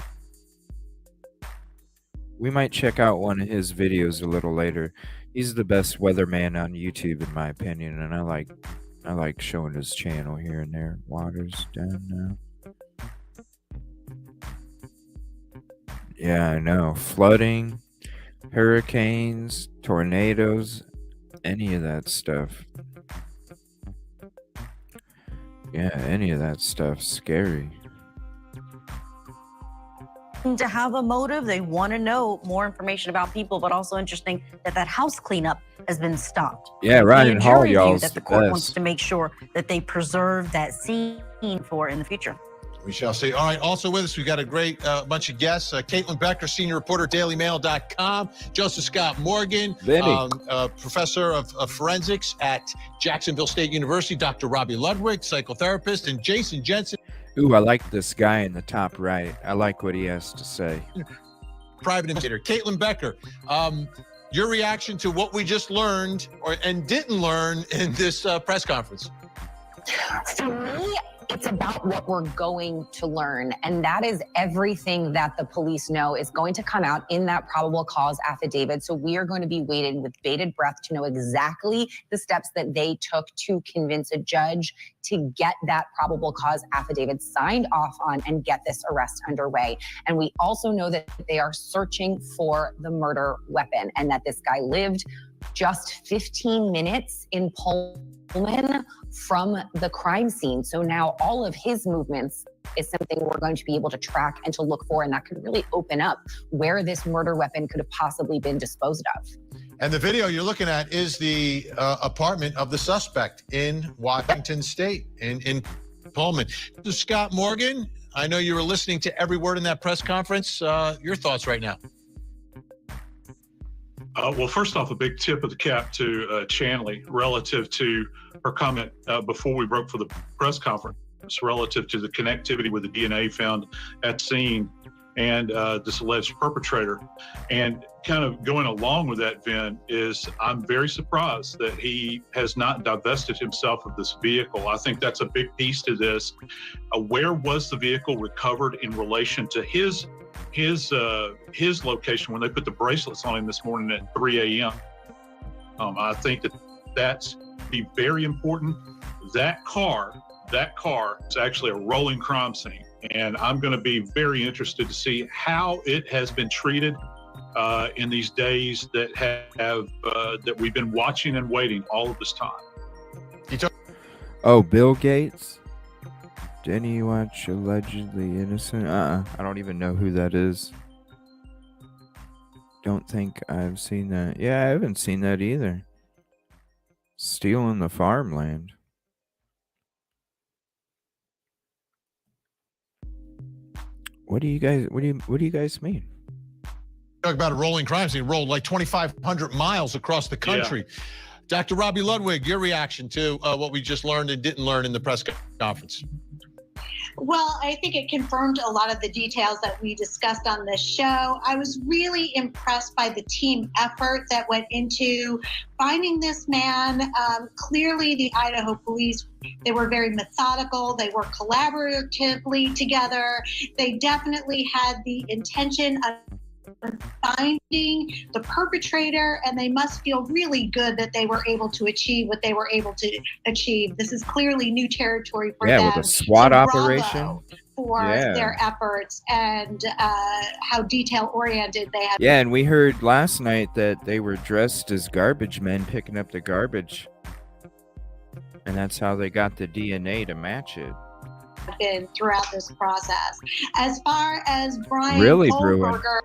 We might check out one of his videos a little later. He's the best weatherman on YouTube, in my opinion, and I like showing his channel here and there. Water's down now. Yeah, I know. Flooding, hurricanes, tornadoes, any of that stuff. Yeah, any of that stuff's scary. To have a motive, they want to know more information about people, but also interesting that house cleanup has been stopped. Yeah, Ryan Hall, y'all, that the court wants to make sure that they preserve that scene for in the future. We shall see. All right. Also with us, we've got a great bunch of guests. Caitlin Becker, senior reporter, dailymail.com. Joseph Scott Morgan, professor of forensics at Jacksonville State University. Dr. Robbie Ludwig, psychotherapist, and Jason Jensen. Ooh, I like this guy in the top right. I like what he has to say. Private investigator. Caitlin Becker, your reaction to what we just learned and didn't learn in this press conference? For me, it's about what we're going to learn. And that is everything that the police know is going to come out in that probable cause affidavit. So we are going to be waiting with bated breath to know exactly the steps that they took to convince a judge to get that probable cause affidavit signed off on and get this arrest underway. And we also know that they are searching for the murder weapon and that this guy lived just 15 minutes in Pullman from the crime scene. So now all of his movements is something we're going to be able to track and to look for, and that could really open up where this murder weapon could have possibly been disposed of. And the video you're looking at is the apartment of the suspect in Washington State, in Pullman. Scott Morgan, I know you were listening to every word in that press conference. Your thoughts right now? Well, first off, a big tip of the cap to Chanley relative to her comment before we broke for the press conference relative to the connectivity with the DNA found at scene and this alleged perpetrator. And kind of going along with that, Vin, is I'm very surprised that he has not divested himself of this vehicle. I think that's a big piece to this. Where was the vehicle recovered in relation to his location when they put the bracelets on him this morning at 3 a.m. I think that's be very important. That car is actually a rolling crime scene, and I'm going to be very interested to see how it has been treated in these days that have that we've been watching and waiting all of this time. Oh, Bill Gates. Denny Watch allegedly innocent. I don't even know who that is. Don't think I've seen that. Yeah, I haven't seen that either. Stealing the farmland. What do you guys mean? Talk about a rolling crime scene. Rolled like 2,500 miles across the country. Yeah. Dr. Robbie Ludwig, your reaction to what we just learned and didn't learn in the press conference? Well, I think it confirmed a lot of the details that we discussed on this show. I was really impressed by the team effort that went into finding this man. Clearly, the Idaho police, they were very methodical. They worked collaboratively together. They definitely had the intention of finding the perpetrator, and they must feel really good that they were able to achieve what they were able to achieve. This is clearly new territory for them. With a SWAT So operation. bravo for their efforts and how detail oriented they have. Yeah, and we heard last night that they were dressed as garbage men picking up the garbage, and that's how they got the DNA to match it. Been throughout this process. As far as Brian Really, Kohlberger,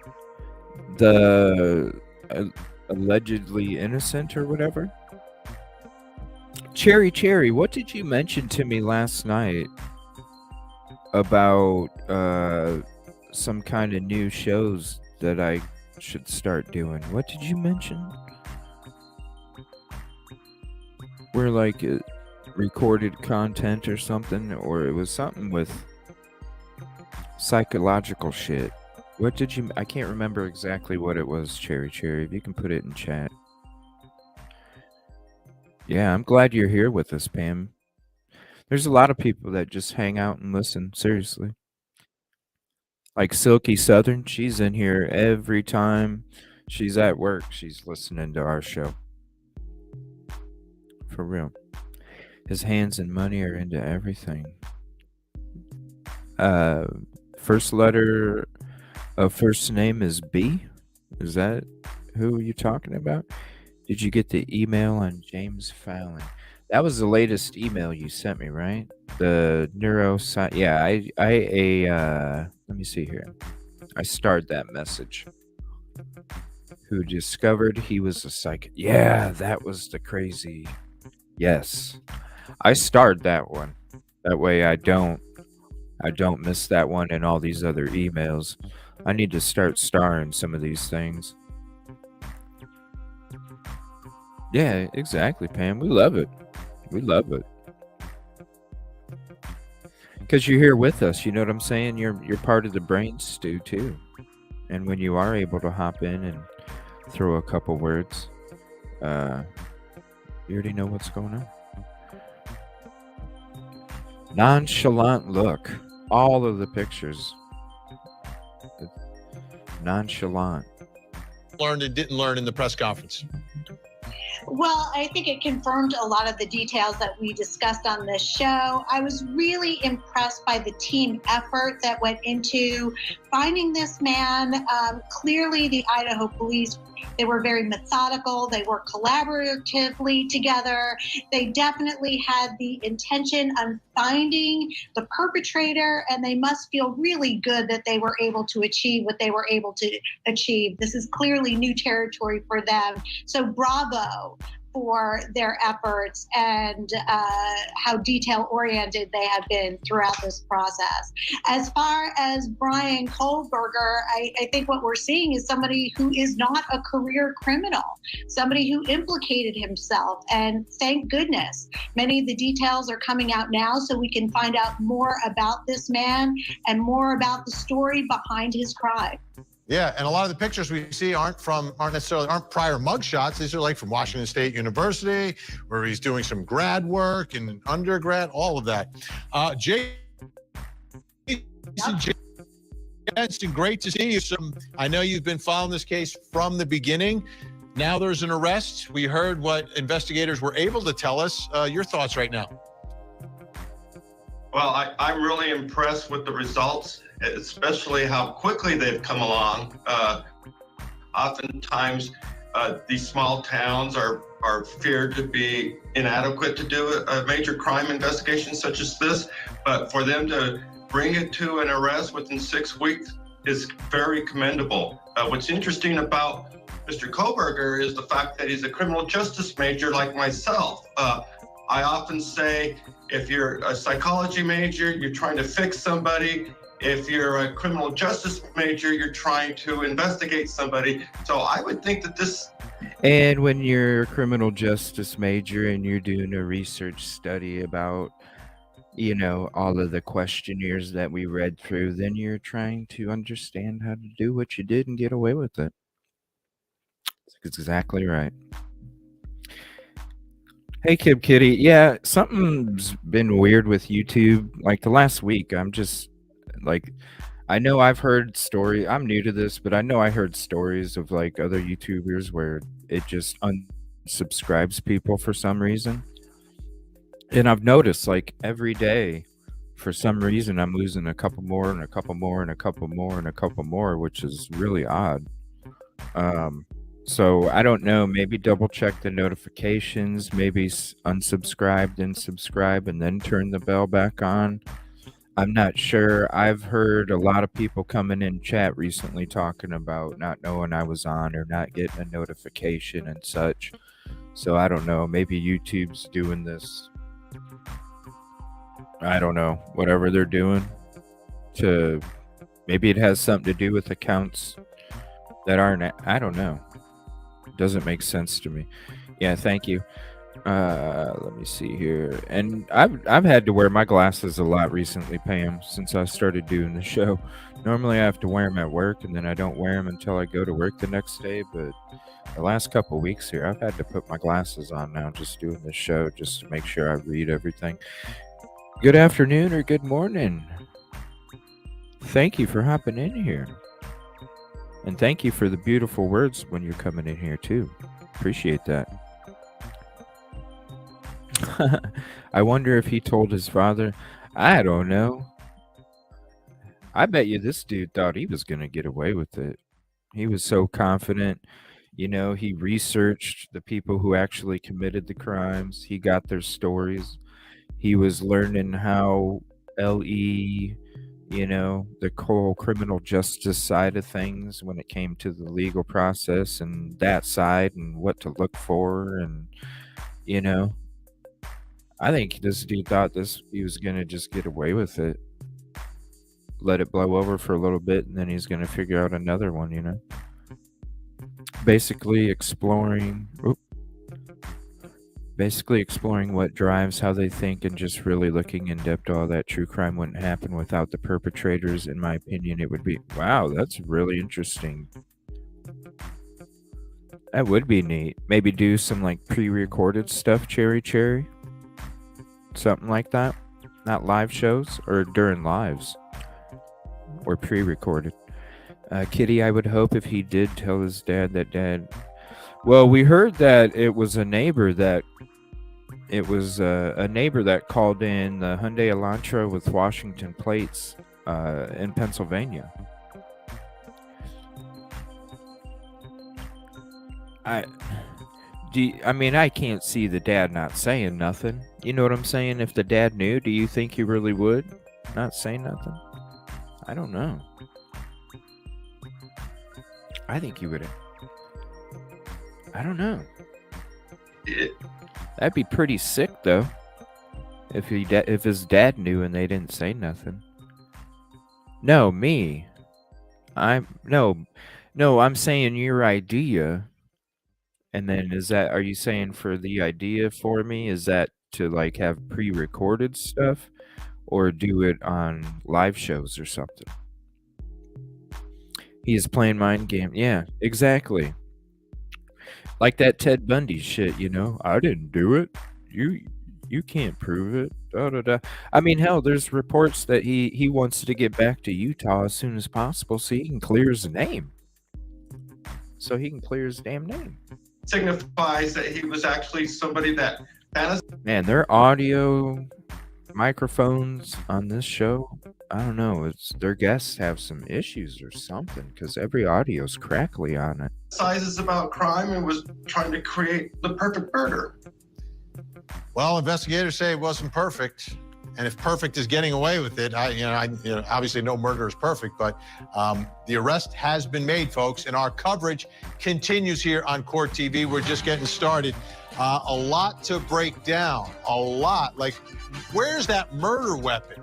the allegedly innocent or whatever. Cherry, what did you mention to me last night about some kind of new shows that I should start doing? What did you mention? We're like recorded content or something, or it was something with psychological shit. What did you... I can't remember exactly what it was, Cherry. If you can put it in chat. Yeah, I'm glad you're here with us, Pam. There's a lot of people that just hang out and listen, seriously. Like Silky Southern, she's in here every time she's at work. She's listening to our show. For real. His hands and money are into everything. First letter of first name is B. Is that who you're talking about? Did you get the email on James Fallon? That was the latest email you sent me, right? The neuroscience. Yeah, let me see here. I starred that message. Who discovered he was a psychic? Yeah, that was the crazy. Yes, I starred that one. That way I don't miss that one and all these other emails. I need to start starring some of these things. Yeah, exactly, Pam. We love it. We love it. Because you're here with us, you know what I'm saying? You're part of the brain stew too. And when you are able to hop in and throw a couple words, you already know what's going on. Nonchalant look. All of the pictures. Nonchalant. Learned and didn't learn in the press conference. well, I think it confirmed a lot of the details that we discussed on this show. I was really impressed by the team effort that went into finding this man. Clearly, the Idaho police, they were very methodical. They worked collaboratively together. They definitely had the intention of finding the perpetrator, and they must feel really good that they were able to achieve what they were able to achieve. This is clearly new territory for them. So bravo for their efforts and how detail-oriented they have been throughout this process. As far as Brian Kohlberger, I think what we're seeing is somebody who is not a career criminal, somebody who implicated himself, and thank goodness many of the details are coming out now so we can find out more about this man and more about the story behind his crime. Yeah, and a lot of the pictures we see aren't necessarily prior mugshots. These are like from Washington State University, where he's doing some grad work and undergrad, all of that. Jensen, great to see you. I know you've been following this case from the beginning. Now there's an arrest. We heard what investigators were able to tell us. Your thoughts right now? Well, I'm really impressed with the results, especially how quickly they've come along. Oftentimes, these small towns are feared to be inadequate to do a major crime investigation such as this, but for them to bring it to an arrest within 6 weeks is very commendable. What's interesting about Mr. Kohlberger is the fact that he's a criminal justice major like myself. I often say, if you're a psychology major, you're trying to fix somebody. If you're a criminal justice major, you're trying to investigate somebody. So I would think that this... And when you're a criminal justice major and you're doing a research study about, you know, all of the questionnaires that we read through, then you're trying to understand how to do what you did and get away with it. That's exactly right. Hey, Kid Kitty. Yeah, something's been weird with YouTube. Like the last week, I'm just like, I know I've heard story. I'm new to this, but I know I heard stories of like other YouTubers where it just unsubscribes people for some reason. And I've noticed like every day, for some reason, I'm losing a couple more and a couple more and a couple more and a couple more, which is really odd. So I don't know, maybe double check the notifications, maybe unsubscribe, then subscribe, and then turn the bell back on. I'm not sure. I've heard a lot of people coming in chat recently talking about not knowing I was on or not getting a notification and such. So I don't know, maybe YouTube's doing this. I don't know, whatever they're doing to, maybe it has something to do with accounts that aren't, I don't know. Doesn't make sense to me. Yeah, thank you. Let me see here. And I've had to wear my glasses a lot recently, Pam, since I started doing the show. Normally I have to wear them at work, and then I don't wear them until I go to work the next day. But the last couple weeks here, I've had to put my glasses on now, just doing the show, just to make sure I read everything. Good afternoon or good morning. Thank you for hopping in here. And thank you for the beautiful words when you're coming in here, too. Appreciate that. I wonder if he told his father. I don't know. I bet you this dude thought he was going to get away with it. He was so confident. You know, he researched the people who actually committed the crimes. He got their stories. He was learning how LE, you know, the whole criminal justice side of things when it came to the legal process and that side and what to look for. And, you know, I think this dude thought he was going to just get away with it. Let it blow over for a little bit, and then he's going to figure out another one, you know. Basically exploring what drives how they think, and just really looking in depth. All that true crime wouldn't happen without the perpetrators. In my opinion, it would be, wow, that's really interesting. That would be neat. Maybe do some like pre-recorded stuff, Cherry. Something like that. Not live shows, or during lives. Or pre-recorded. Kitty, I would hope if he did tell his dad that dad... Well, we heard that it was a neighbor that... It was a neighbor that called in the Hyundai Elantra with Washington plates in Pennsylvania. I mean, I can't see the dad not saying nothing. You know what I'm saying? If the dad knew, do you think he really would not say nothing? I don't know. I think he would. I don't know. That'd be pretty sick, though. If his dad knew and they didn't say nothing. No, me. No, I'm saying your idea. And then are you saying for the idea for me, is that to like have pre-recorded stuff or do it on live shows or something? He is playing mind game. Yeah, exactly. Like that Ted Bundy shit, you know. I didn't do it. You can't prove it. Da, da, da. I mean, hell, there's reports that he wants to get back to Utah as soon as possible so he can clear his name. So he can clear his damn name. Signifies that he was actually somebody that Man, their audio microphones on this show, I don't know, their guests have some issues or something, because every audio's crackly on it. fantasizes about crime and was trying to create the perfect murder. Well, investigators say it wasn't perfect. And if perfect is getting away with it, obviously no murder is perfect, but the arrest has been made, folks, and our coverage continues here on Court TV. We're just getting started. A lot to break down, a lot. Like, where's that murder weapon?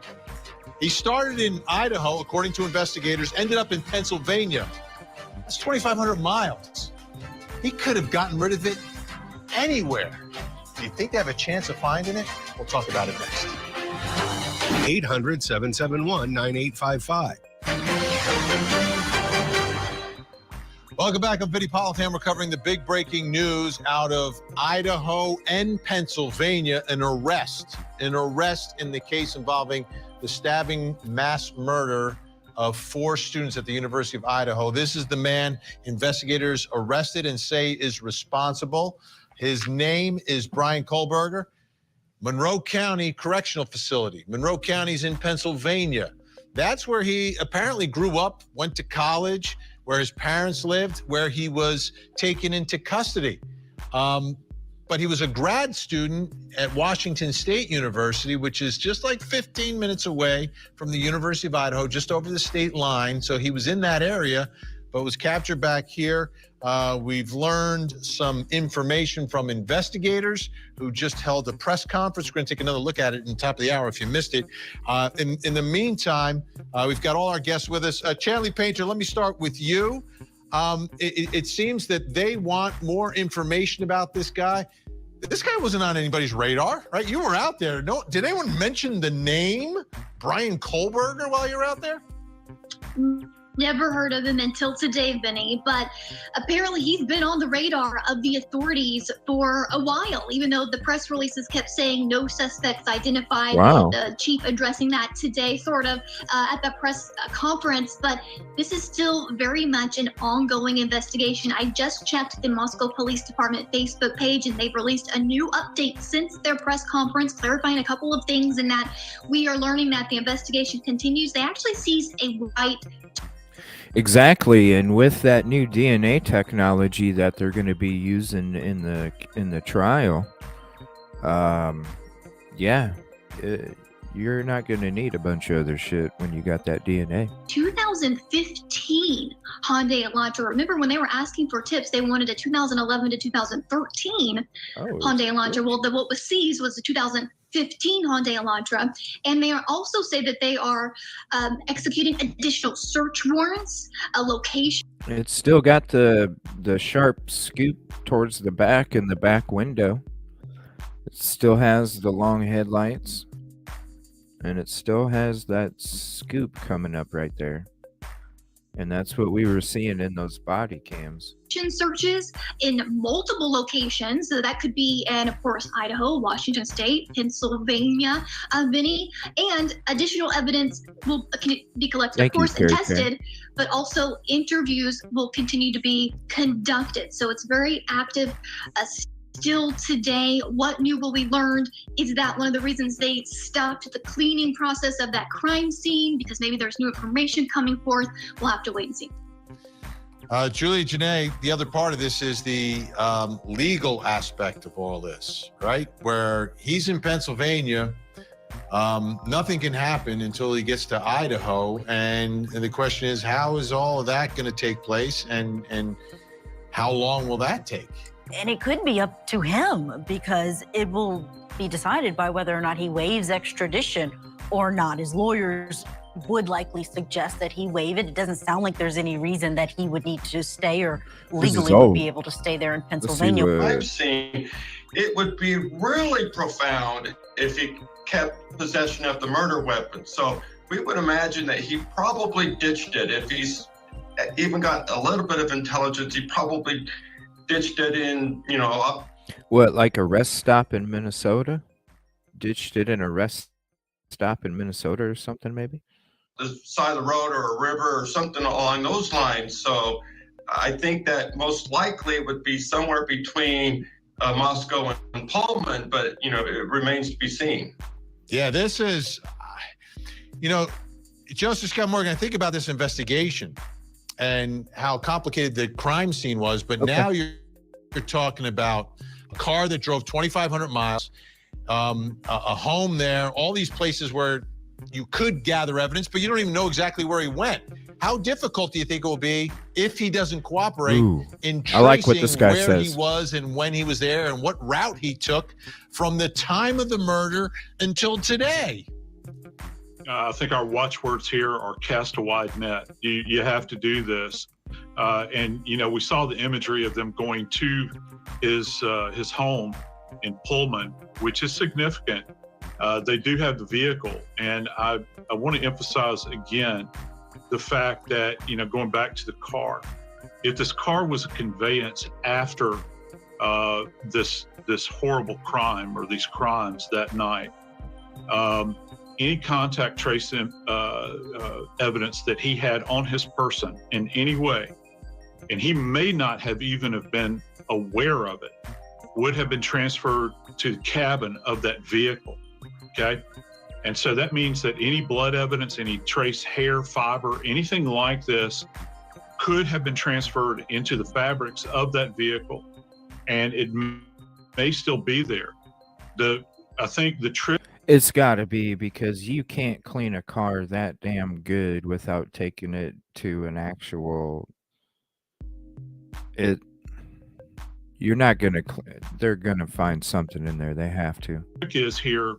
He started in Idaho, according to investigators, ended up in Pennsylvania. That's 2,500 miles. He could have gotten rid of it anywhere. Do you think they have a chance of finding it? We'll talk about it next. 800-771-9855. Welcome back. I'm Vinny Politan. We're covering the big breaking news out of Idaho and Pennsylvania. An arrest in the case involving the stabbing mass murder of 4 students at the University of Idaho. This is the man investigators arrested and say is responsible. His name is Bryan Kohberger. Monroe County Correctional Facility. Monroe County's in Pennsylvania. That's where he apparently grew up, went to college, where his parents lived, where he was taken into custody. But he was a grad student at Washington State University, which is just like 15 minutes away from the University of Idaho, just over the state line. So he was in that area, but was captured back here. We've learned some information from investigators who just held a press conference. We're going to take another look at it in the top of the hour if you missed it. In the meantime, we've got all our guests with us. Chanley Painter, let me start with you. It seems that they want more information about this guy. This guy wasn't on anybody's radar, right? You were out there. No, did anyone mention the name Bryan Kohberger while you were out there? Never heard of him until today, Vinny, but apparently he's been on the radar of the authorities for a while, even though the press releases kept saying no suspects identified. Wow. The chief addressing that today, sort of, at the press conference, but this is still very much an ongoing investigation. I just checked the Moscow Police Department Facebook page, and they've released a new update since their press conference, clarifying a couple of things, and that we are learning that the investigation continues. They actually seized a white. Exactly, and with that new DNA technology that they're going to be using in the trial, you're not going to need a bunch of other shit when you got that DNA. 2015 Hyundai Elantra. Remember when they were asking for tips, they wanted a 2011 to 2013 Hyundai Elantra. Well, what was seized was the 2015 Hyundai Elantra, and they are also say that they are executing additional search warrants, a location. It's still got the sharp scoop towards the back and the back window. It still has the long headlights, and it still has that scoop coming up right there. And that's what we were seeing in those body cams. Searches in multiple locations. So that could be in, of course, Idaho, Washington State, Pennsylvania, Vinny, and additional evidence will be collected, of course, and tested, but also interviews will continue to be conducted. So it's very active. Still today, what new will we learn is that one of the reasons they stopped the cleaning process of that crime scene, because maybe there's new information coming forth. We'll have to wait and see. Julia Janae, the other part of this is the legal aspect of all this, right? Where he's in Pennsylvania, nothing can happen until he gets to Idaho. And the question is, how is all of that going to take place? And how long will that take? And it could be up to him, because it will be decided by whether or not he waives extradition or not. His lawyers would likely suggest that he waive it. It doesn't sound like there's any reason that he would need to stay or legally would be able to stay there in Pennsylvania. I've seen it would be really profound if he kept possession of the murder weapon. So we would imagine that he probably ditched it. If he's even got a little bit of intelligence, he probably ditched it in, What, like a rest stop in Minnesota? Ditched it in a rest stop in Minnesota or something, maybe? the side of the road or a river or something along those lines. So I think that most likely it would be somewhere between Moscow and Pullman, but, you know, it remains to be seen. Yeah, this is, you know, Joseph Scott Morgan, I think about this investigation and how complicated the crime scene was, but now you're talking about a car that drove 2,500 miles, a home there, all these places where you could gather evidence, but you don't even know exactly where he went. How difficult do you think it will be if he doesn't cooperate in tracing I like what this guy where says. he was and when he was there and what route he took from the time of the murder until today? I think our watchwords here are cast a wide net. You have to do this. And, you know, we saw the imagery of them going to his home in Pullman, which is significant. They do have the vehicle, and I want to emphasize again the fact that, going back to the car, if this car was a conveyance after this horrible crime or these crimes that night, any contact tracing evidence that he had on his person in any way, and he may not have even have been aware of it, would have been transferred to the cabin of that vehicle. Okay. And so that means that any blood evidence, any trace hair, fiber, anything like this could have been transferred into the fabrics of that vehicle, and it may still be there. I think the trick. It's got to be, because you can't clean a car that damn good without taking it to an actual. You're not gonna. They're gonna find something in there. They have to. Is here.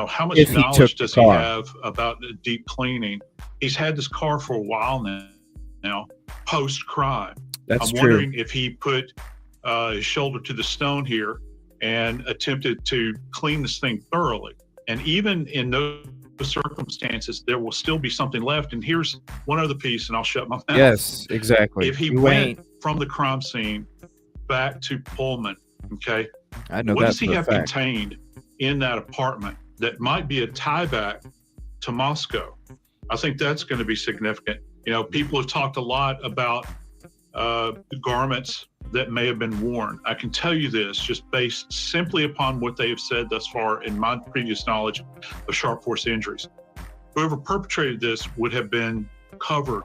How much If he knowledge took the does he car. have about the deep cleaning? He's had this car for a while now, post-crime. That's I'm true. wondering if he put his shoulder to the stone here and attempted to clean this thing thoroughly. And even in those circumstances, there will still be something left. And here's one other piece, and I'll shut my mouth. Yes, exactly. If he You went ain't- from the crime scene back to Pullman, okay, I know what that does he for a have fact. contained in that apartment that might be a tie back to Moscow? I think that's going to be significant. People have talked a lot about garments that may have been worn. I can tell you this, just based simply upon what they have said thus far in my previous knowledge of sharp force injuries. Whoever perpetrated this would have been covered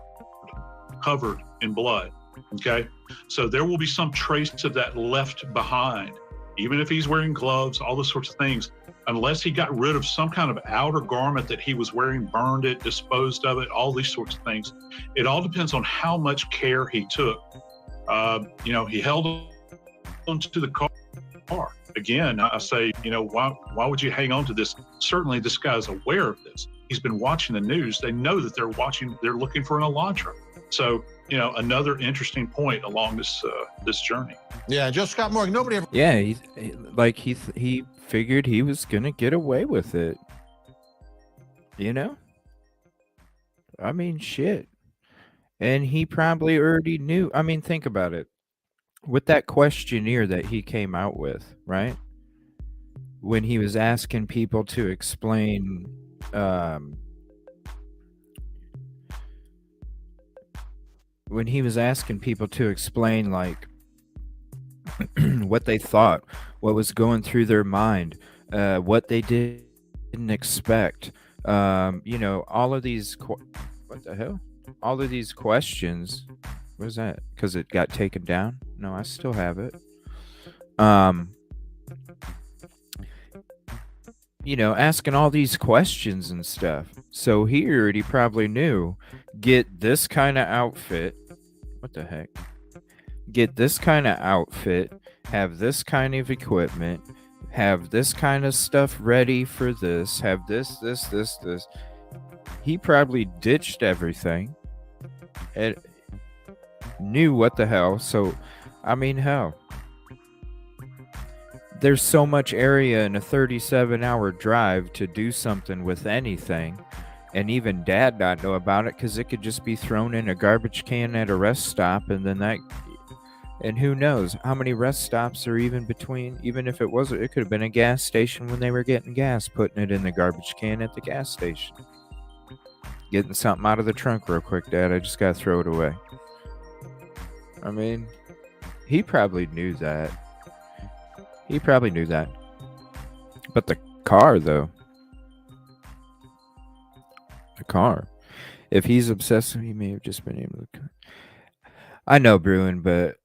in blood. Okay. So there will be some trace of that left behind, even if he's wearing gloves, all those sorts of things, unless he got rid of some kind of outer garment that he was wearing, burned it, disposed of it, all these sorts of things. It all depends on how much care he took. He held on to the car. Again, I say, why would you hang on to this? Certainly this guy's aware of this. He's been watching the news. They know that they're looking for an Elantra. So, another interesting point along this journey. Yeah, Joe Scott Morgan. Nobody ever. Yeah, he figured he was gonna get away with it. I mean, shit. And he probably already knew. I mean, think about it. With that questionnaire that he came out with, right? When he was asking people to explain like what they thought, what was going through their mind, what they didn't expect, all of these what the hell, all of these questions. What is that? Because it got taken down? No, I still have it. Asking all these questions and stuff. So he already probably knew, get this kind of outfit. What the heck? Get this kind of outfit, have this kind of equipment, have this kind of stuff ready for this, have this. He probably ditched everything and knew what the hell. So, I mean, hell, there's so much area in a 37-hour drive to do something with anything, and even Dad not know about it because it could just be thrown in a garbage can at a rest stop, and who knows how many rest stops are even between. Even if it could have been a gas station when they were getting gas, putting it in the garbage can at the gas station. Getting something out of the trunk real quick, Dad. I just gotta throw it away. I mean, he probably knew that. But the car, though. The car. If he's obsessed, he may have just been able to. I know, Bruin, but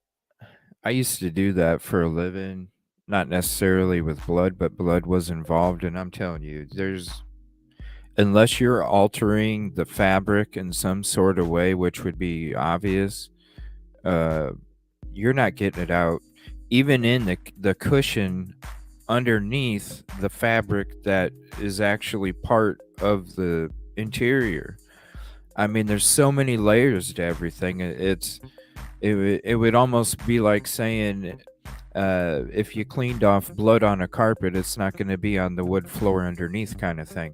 I used to do that for a living. Not necessarily with blood, but blood was involved. And I'm telling you, unless you're altering the fabric in some sort of way, which would be obvious, you're not getting it out. Even in the cushion underneath the fabric that is actually part of the interior. I mean, there's so many layers to everything. It would almost be like saying If you cleaned off blood on a carpet, it's not going to be on the wood floor underneath, kind of thing.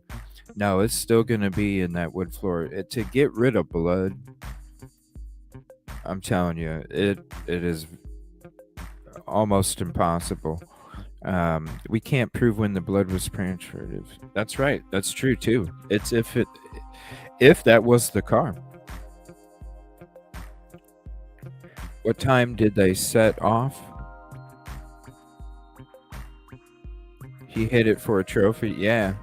No, it's still going to be in that wood floor. To get rid of blood, I'm telling you, it is almost impossible. We can't prove when the blood was transferred. That's right. That's true too. It's if that was the car. What time did they set off? He hid it for a trophy. Yeah.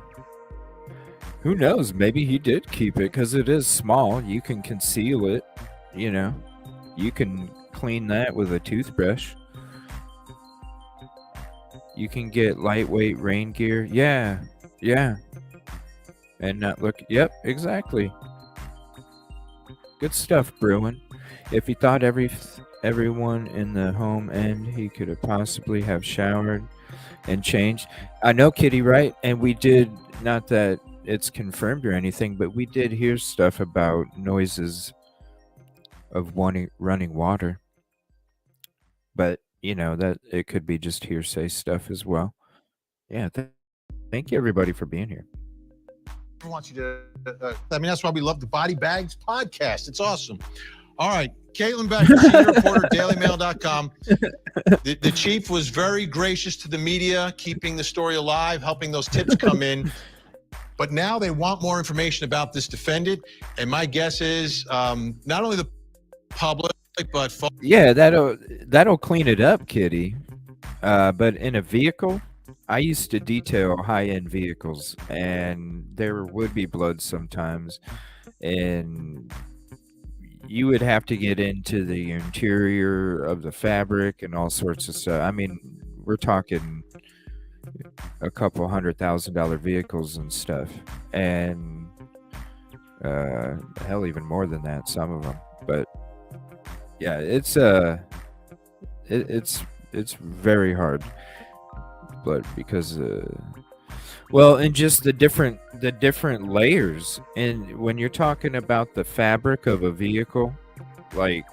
Who knows? Maybe he did keep it because it is small. You can conceal it. You know, you can clean that with a toothbrush. You can get lightweight rain gear. Yeah. Yeah. And not look. Yep, exactly. Good stuff, Bruin. If he thought everyone in the home end he could have possibly have showered and changed. I know, Kitty, right? And we did, not that it's confirmed or anything, but we did hear stuff about noises of running water. But, you know, that it could be just hearsay stuff as well. Yeah, thank you, everybody, for being here. I want you to, I mean, that's why we love the Body Bags podcast. It's awesome. All right. Caitlin Becker, senior reporter, dailymail.com. The chief was very gracious to the media, keeping the story alive, helping those tips come in. But now they want more information about this defendant. And my guess is not only the public, but yeah, that'll clean it up, Kitty. But in a vehicle, I used to detail high-end vehicles, and there would be blood sometimes, and you would have to get into the interior of the fabric and all sorts of stuff. I mean, we're talking a couple $100,000 vehicles and stuff, and hell, even more than that, some of them. But yeah, it's very hard. But because well, and just the different layers, and when you're talking about the fabric of a vehicle, like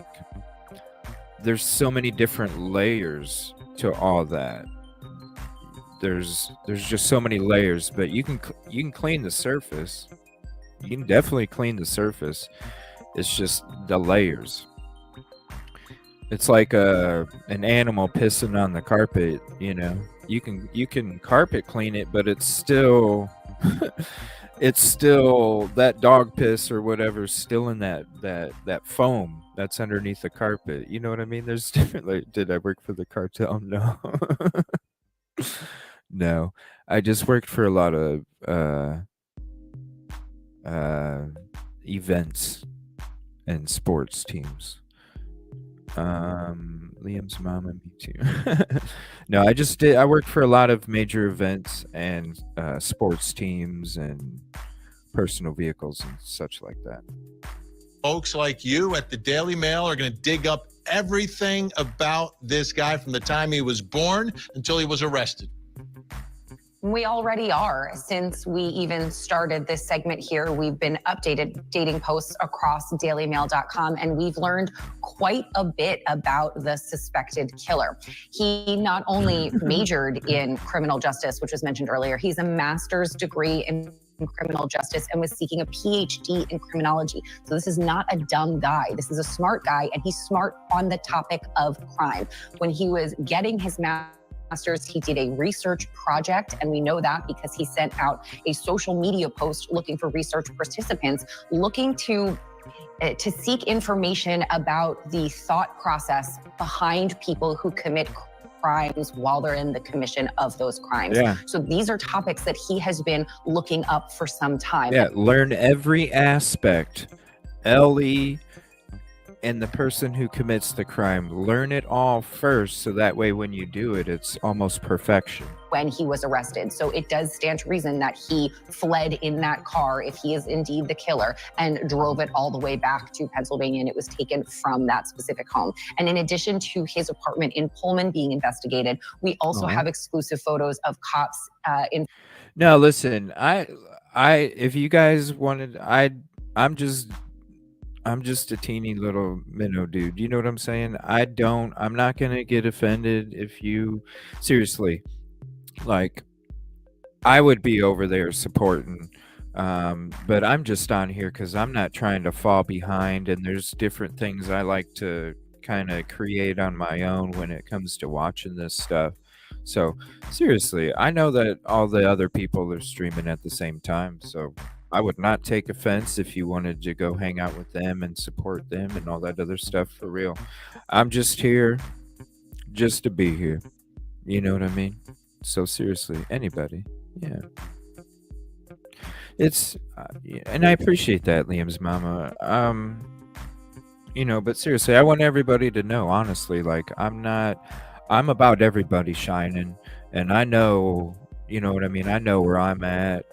there's so many different layers to all that. There's just so many layers, but you can clean the surface. You can definitely clean the surface. It's just the layers. It's like an animal pissing on the carpet, you know. You can carpet clean it, but it's still it's still that dog piss or whatever's still in that foam that's underneath the carpet. You know what I mean? There's different. Like, did I work for the cartel? No. No. I just worked for a lot of events and sports teams. Liam's mama, me too. No, I worked for a lot of major events and sports teams and personal vehicles and such like that. Folks like you at the Daily Mail are going to dig up everything about this guy from the time he was born until he was arrested. We already are. Since we even started this segment here, we've been updating posts across dailymail.com, and we've learned quite a bit about the suspected killer. He not only majored in criminal justice, which was mentioned earlier, he's a master's degree in criminal justice and was seeking a PhD in criminology. So this is not a dumb guy. This is a smart guy, and he's smart on the topic of crime. When he was getting his master's, he did a research project, and we know that because he sent out a social media post looking for research participants, looking to seek information about the thought process behind people who commit crimes while they're in the commission of those crimes. Yeah. So these are topics that he has been looking up for some time. Yeah, learn every aspect. LE and the person who commits the crime, learn it all first, so that way when you do it, it's almost perfection. When he was arrested. So it does stand to reason that he fled in that car, if he is indeed the killer, and drove it all the way back to Pennsylvania, and it was taken from that specific home. And in addition to his apartment in Pullman being investigated, we also have exclusive photos of cops in. No, listen, I if you guys wanted, I'm just I'm just a teeny little minnow dude. You know what I'm saying? I'm not gonna get offended if you seriously, like, I would be over there supporting, but I'm just on here because I'm not trying to fall behind, and there's different things I like to kind of create on my own when it comes to watching this stuff. So seriously, I know that all the other people are streaming at the same time, so I would not take offense if you wanted to go hang out with them and support them and all that other stuff for real. I'm just here just to be here. You know what I mean? So seriously, anybody. Yeah. It's yeah, and I appreciate that, Liam's mama. But seriously, I want everybody to know, honestly, like I'm about everybody shining, and I know, you know what I mean? I know where I'm at.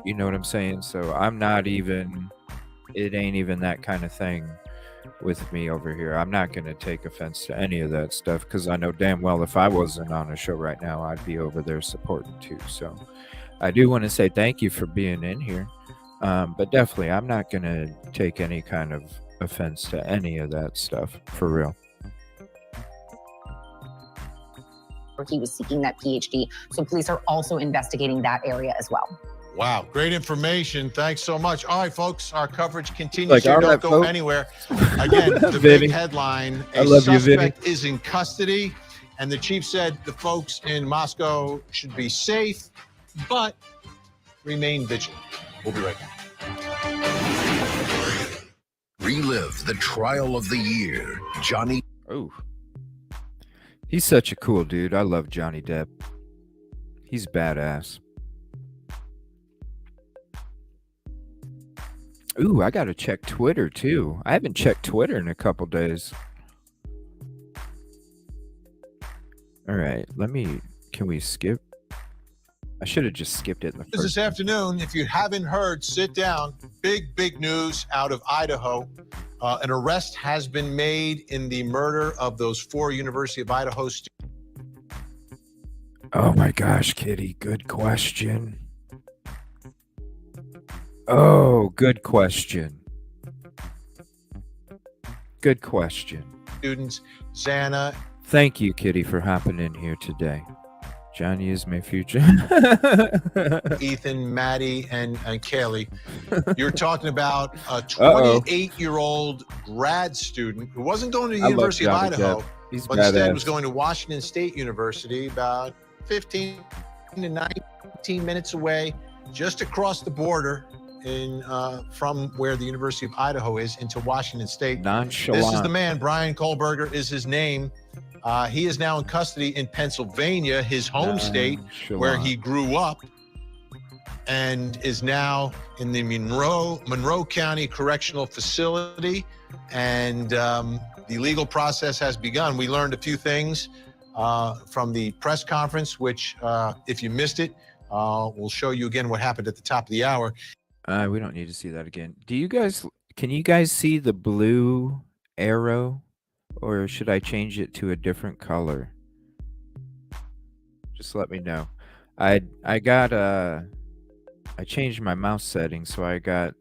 You know what I'm saying? So I'm not even it ain't even that kind of thing with me over here. I'm not going to take offense to any of that stuff because I know damn well if I wasn't on a show right now, I'd be over there supporting too. So I do want to say thank you for being in here. But definitely, I'm not going to take any kind of offense to any of that stuff for real. He was seeking that PhD. So police are also investigating that area as well. Wow, great information. Thanks so much. All right, folks, our coverage continues Like, here. all Don't right, go folks. anywhere. Again, the Vinny. big headline, I a love you, Vinny. suspect is in custody, and the chief said the folks in Moscow should be safe, but remain vigilant. We'll be right back. Relive the trial of the year. Johnny. Oh. He's such a cool dude. I love Johnny Depp. He's badass. Ooh, I gotta check Twitter too. I haven't checked Twitter in a couple days. All right, can we skip? I should have just skipped it in the first. This afternoon, if you haven't heard, sit down. Big news out of Idaho. An arrest has been made in the murder of those 4 University of Idaho students. Oh my gosh, Kitty, good question. Oh, good question. Good question. Students, Xana. Thank you, Kitty, for hopping in here today. Johnny is my future. Ethan, Maddie, and Kaylee. You're talking about a 28-year-old grad student who wasn't going to the I love University of Johnny Idaho, Depp. He's but instead badass. was going to Washington State University, about 15 to 19 minutes away, just across the border from where the University of Idaho is into Washington State. Nonchalant. This is the man. Brian Kohlberger is his name. He is now in custody in Pennsylvania, his home state, where he grew up, and is now in the Monroe County Correctional Facility. And the legal process has begun. We learned a few things from the press conference, which, if you missed it, we'll show you again what happened at the top of the hour. We don't need to see that again. Can you guys see the blue arrow? Or should I change it to a different color? Just let me know. I changed my mouse settings, so I got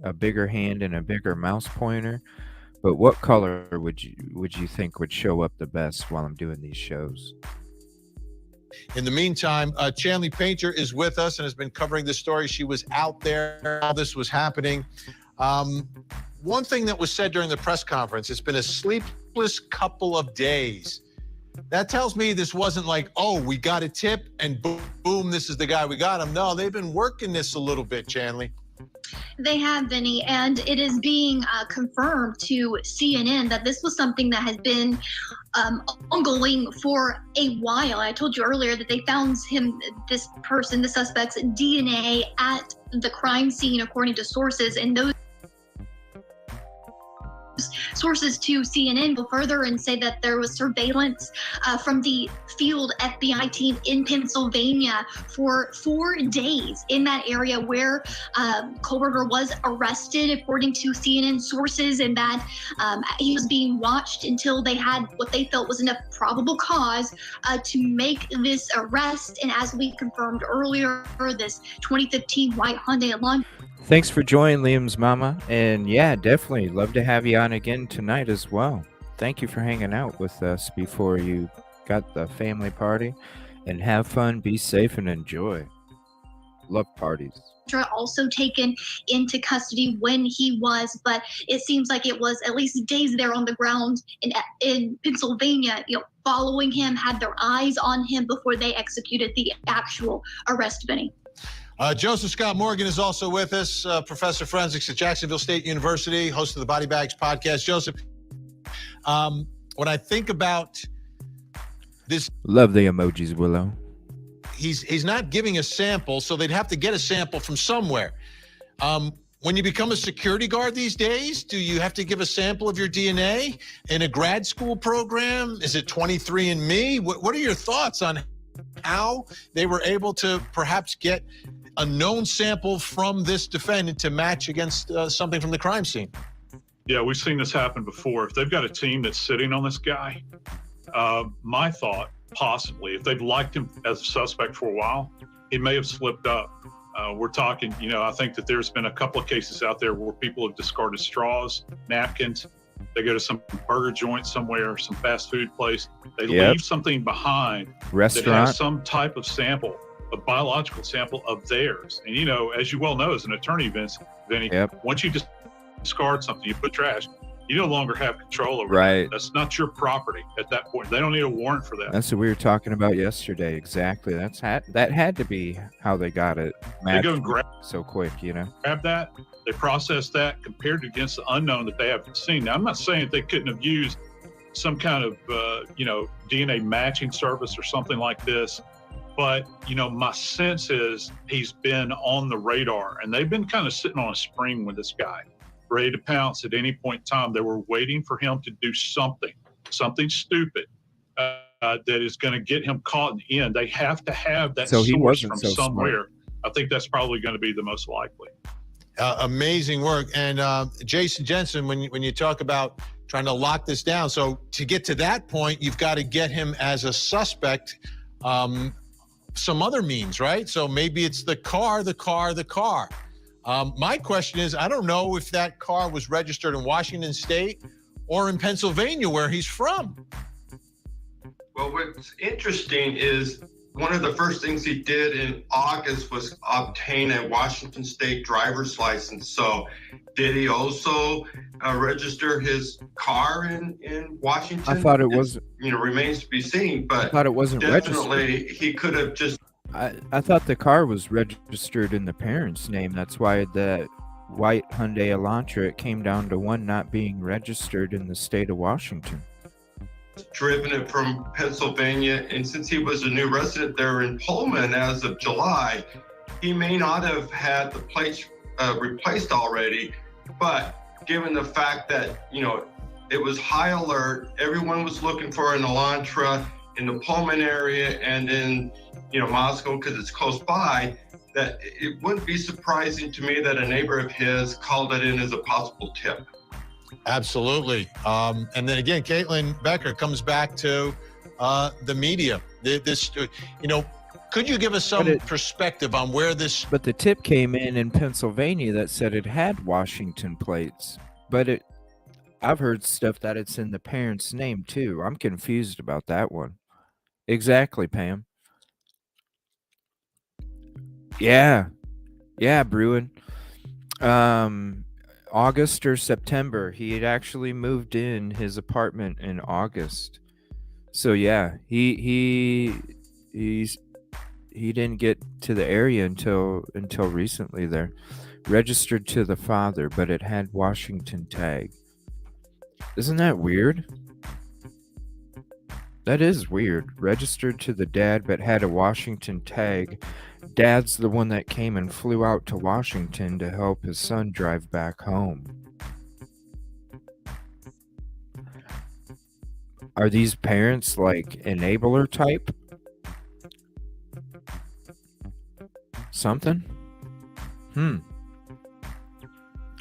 a bigger hand and a bigger mouse pointer. But what color would you think would show up the best while I'm doing these shows? In the meantime, Chanley Painter is with us and has been covering this story. She was out there while this was happening. One thing that was said during the press conference, it's been a sleepless couple of days. That tells me this wasn't like, oh, we got a tip and boom, this is the guy, we got him. No, they've been working this a little bit, Chanley. They have, Vinny, and it is being confirmed to CNN that this was something that has been ongoing for a while. I told you earlier that they found this suspect's DNA at the crime scene, according to sources, and those sources to CNN go further and say that there was surveillance from the field FBI team in Pennsylvania for 4 days in that area where Kohlberger was arrested, according to CNN sources, and that he was being watched until they had what they felt was enough probable cause to make this arrest. And as we confirmed earlier, this 2015 white Hyundai Elantra. Thanks for joining, Liam's mama. And yeah, definitely love to have you on again tonight as well. Thank you for hanging out with us before you got the family party. And have fun, be safe, and enjoy. Love parties. Also taken into custody when he was, but it seems like it was at least days there on the ground in Pennsylvania, following him, had their eyes on him before they executed the actual arrest, Benny. Joseph Scott Morgan is also with us, professor of forensics at Jacksonville State University, host of the Body Bags podcast. Joseph, when I think about this, love the emojis, Willow. He's not giving a sample, so they'd have to get a sample from somewhere. When you become a security guard these days, do you have to give a sample of your DNA in a grad school program? Is it 23andMe? What are your thoughts on how they were able to perhaps get a known sample from this defendant to match against something from the crime scene? Yeah, we've seen this happen before. If they've got a team that's sitting on this guy, my thought, possibly, if they've liked him as a suspect for a while, he may have slipped up. We're talking, I think that there's been a couple of cases out there where people have discarded straws, napkins. They go to some burger joint somewhere, some fast food place. They leave something behind Restaurant. that has some type of sample, a biological sample of theirs. And, as you well know, as an attorney, Vinny, once you discard something, you put trash, you no longer have control over it. That's not your property at that point. They don't need a warrant for that. That's what we were talking about yesterday. Exactly. That had to be how they got it. They go and grab so quick, grab that. They process that compared against the unknown that they haven't seen. Now, I'm not saying that they couldn't have used some kind of, DNA matching service or something like this. But, my sense is he's been on the radar, and they've been kind of sitting on a spring with this guy, ready to pounce at any point in time. They were waiting for him to do something stupid that is going to get him caught in the end. They have to have that source from somewhere. Smart. I think that's probably going to be the most likely. Amazing work. And Jason Jensen, when you talk about trying to lock this down, so to get to that point, you've got to get him as a suspect some other means, right? So maybe it's the car. My question is, I don't know if that car was registered in Washington State or in Pennsylvania, where he's from. Well, what's interesting is one of the first things he did in August was obtain a Washington State driver's license. So did he also register his car in Washington? I thought it was. Remains to be seen, but I thought it wasn't definitely registered. He could have just. I thought the car was registered in the parents' name. That's why the white Hyundai Elantra, it came down to one not being registered in the state of Washington. Driven it from Pennsylvania, and since he was a new resident there in Pullman as of July, he may not have had the plates replaced already. But given the fact that it was high alert, everyone was looking for an Elantra in the Pullman area and in Moscow because it's close by, that it wouldn't be surprising to me that a neighbor of his called it in as a possible tip. Absolutely. And then again, Caitlin Becker comes back to the media. Could you give us some perspective on where this... But the tip came in Pennsylvania that said it had Washington plates. But I've heard stuff that it's in the parents' name too. I'm confused about that one. Exactly, Pam. Yeah, Bruin. August or September. He had actually moved in his apartment in August. So yeah, he didn't get to the area until recently there. Registered to the father, but it had Washington tag. Isn't that weird? That is weird. Registered to the dad, but had a Washington tag. Dad's the one that came and flew out to Washington to help his son drive back home. Are these parents like enabler type? Something?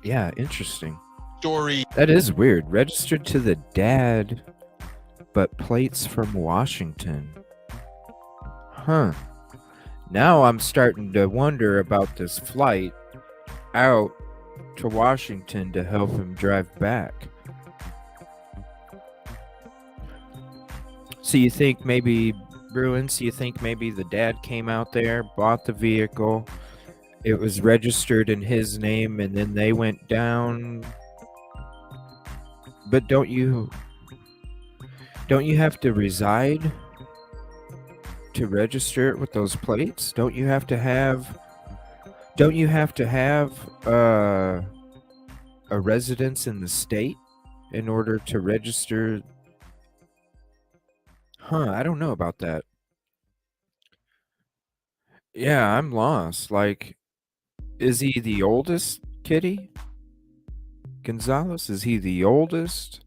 Yeah, interesting. Story. That is weird. Registered to the dad, but plates from Washington. Huh. Now I'm starting to wonder about this flight. out to Washington to help him drive back. So you think maybe, Bruin, so you think maybe the dad came out there, bought the vehicle, it was registered in his name, and then they went down. But don't you have to reside to register it with those plates? Don't you have to have a residence in the state in order to register? I don't know about that. Yeah, I'm lost. Like, is he the oldest, Kitty? Gonzalez? Is he the oldest?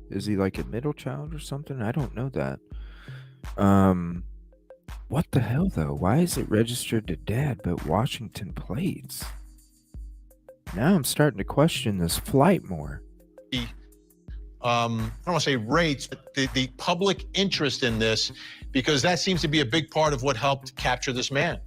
Is he like a middle child or something? I don't know that. What the hell though? Why is it registered to dad but Washington plates? Now I'm starting to question this flight more. I don't want to say rates, but the public interest in this, because that seems to be a big part of what helped capture this man.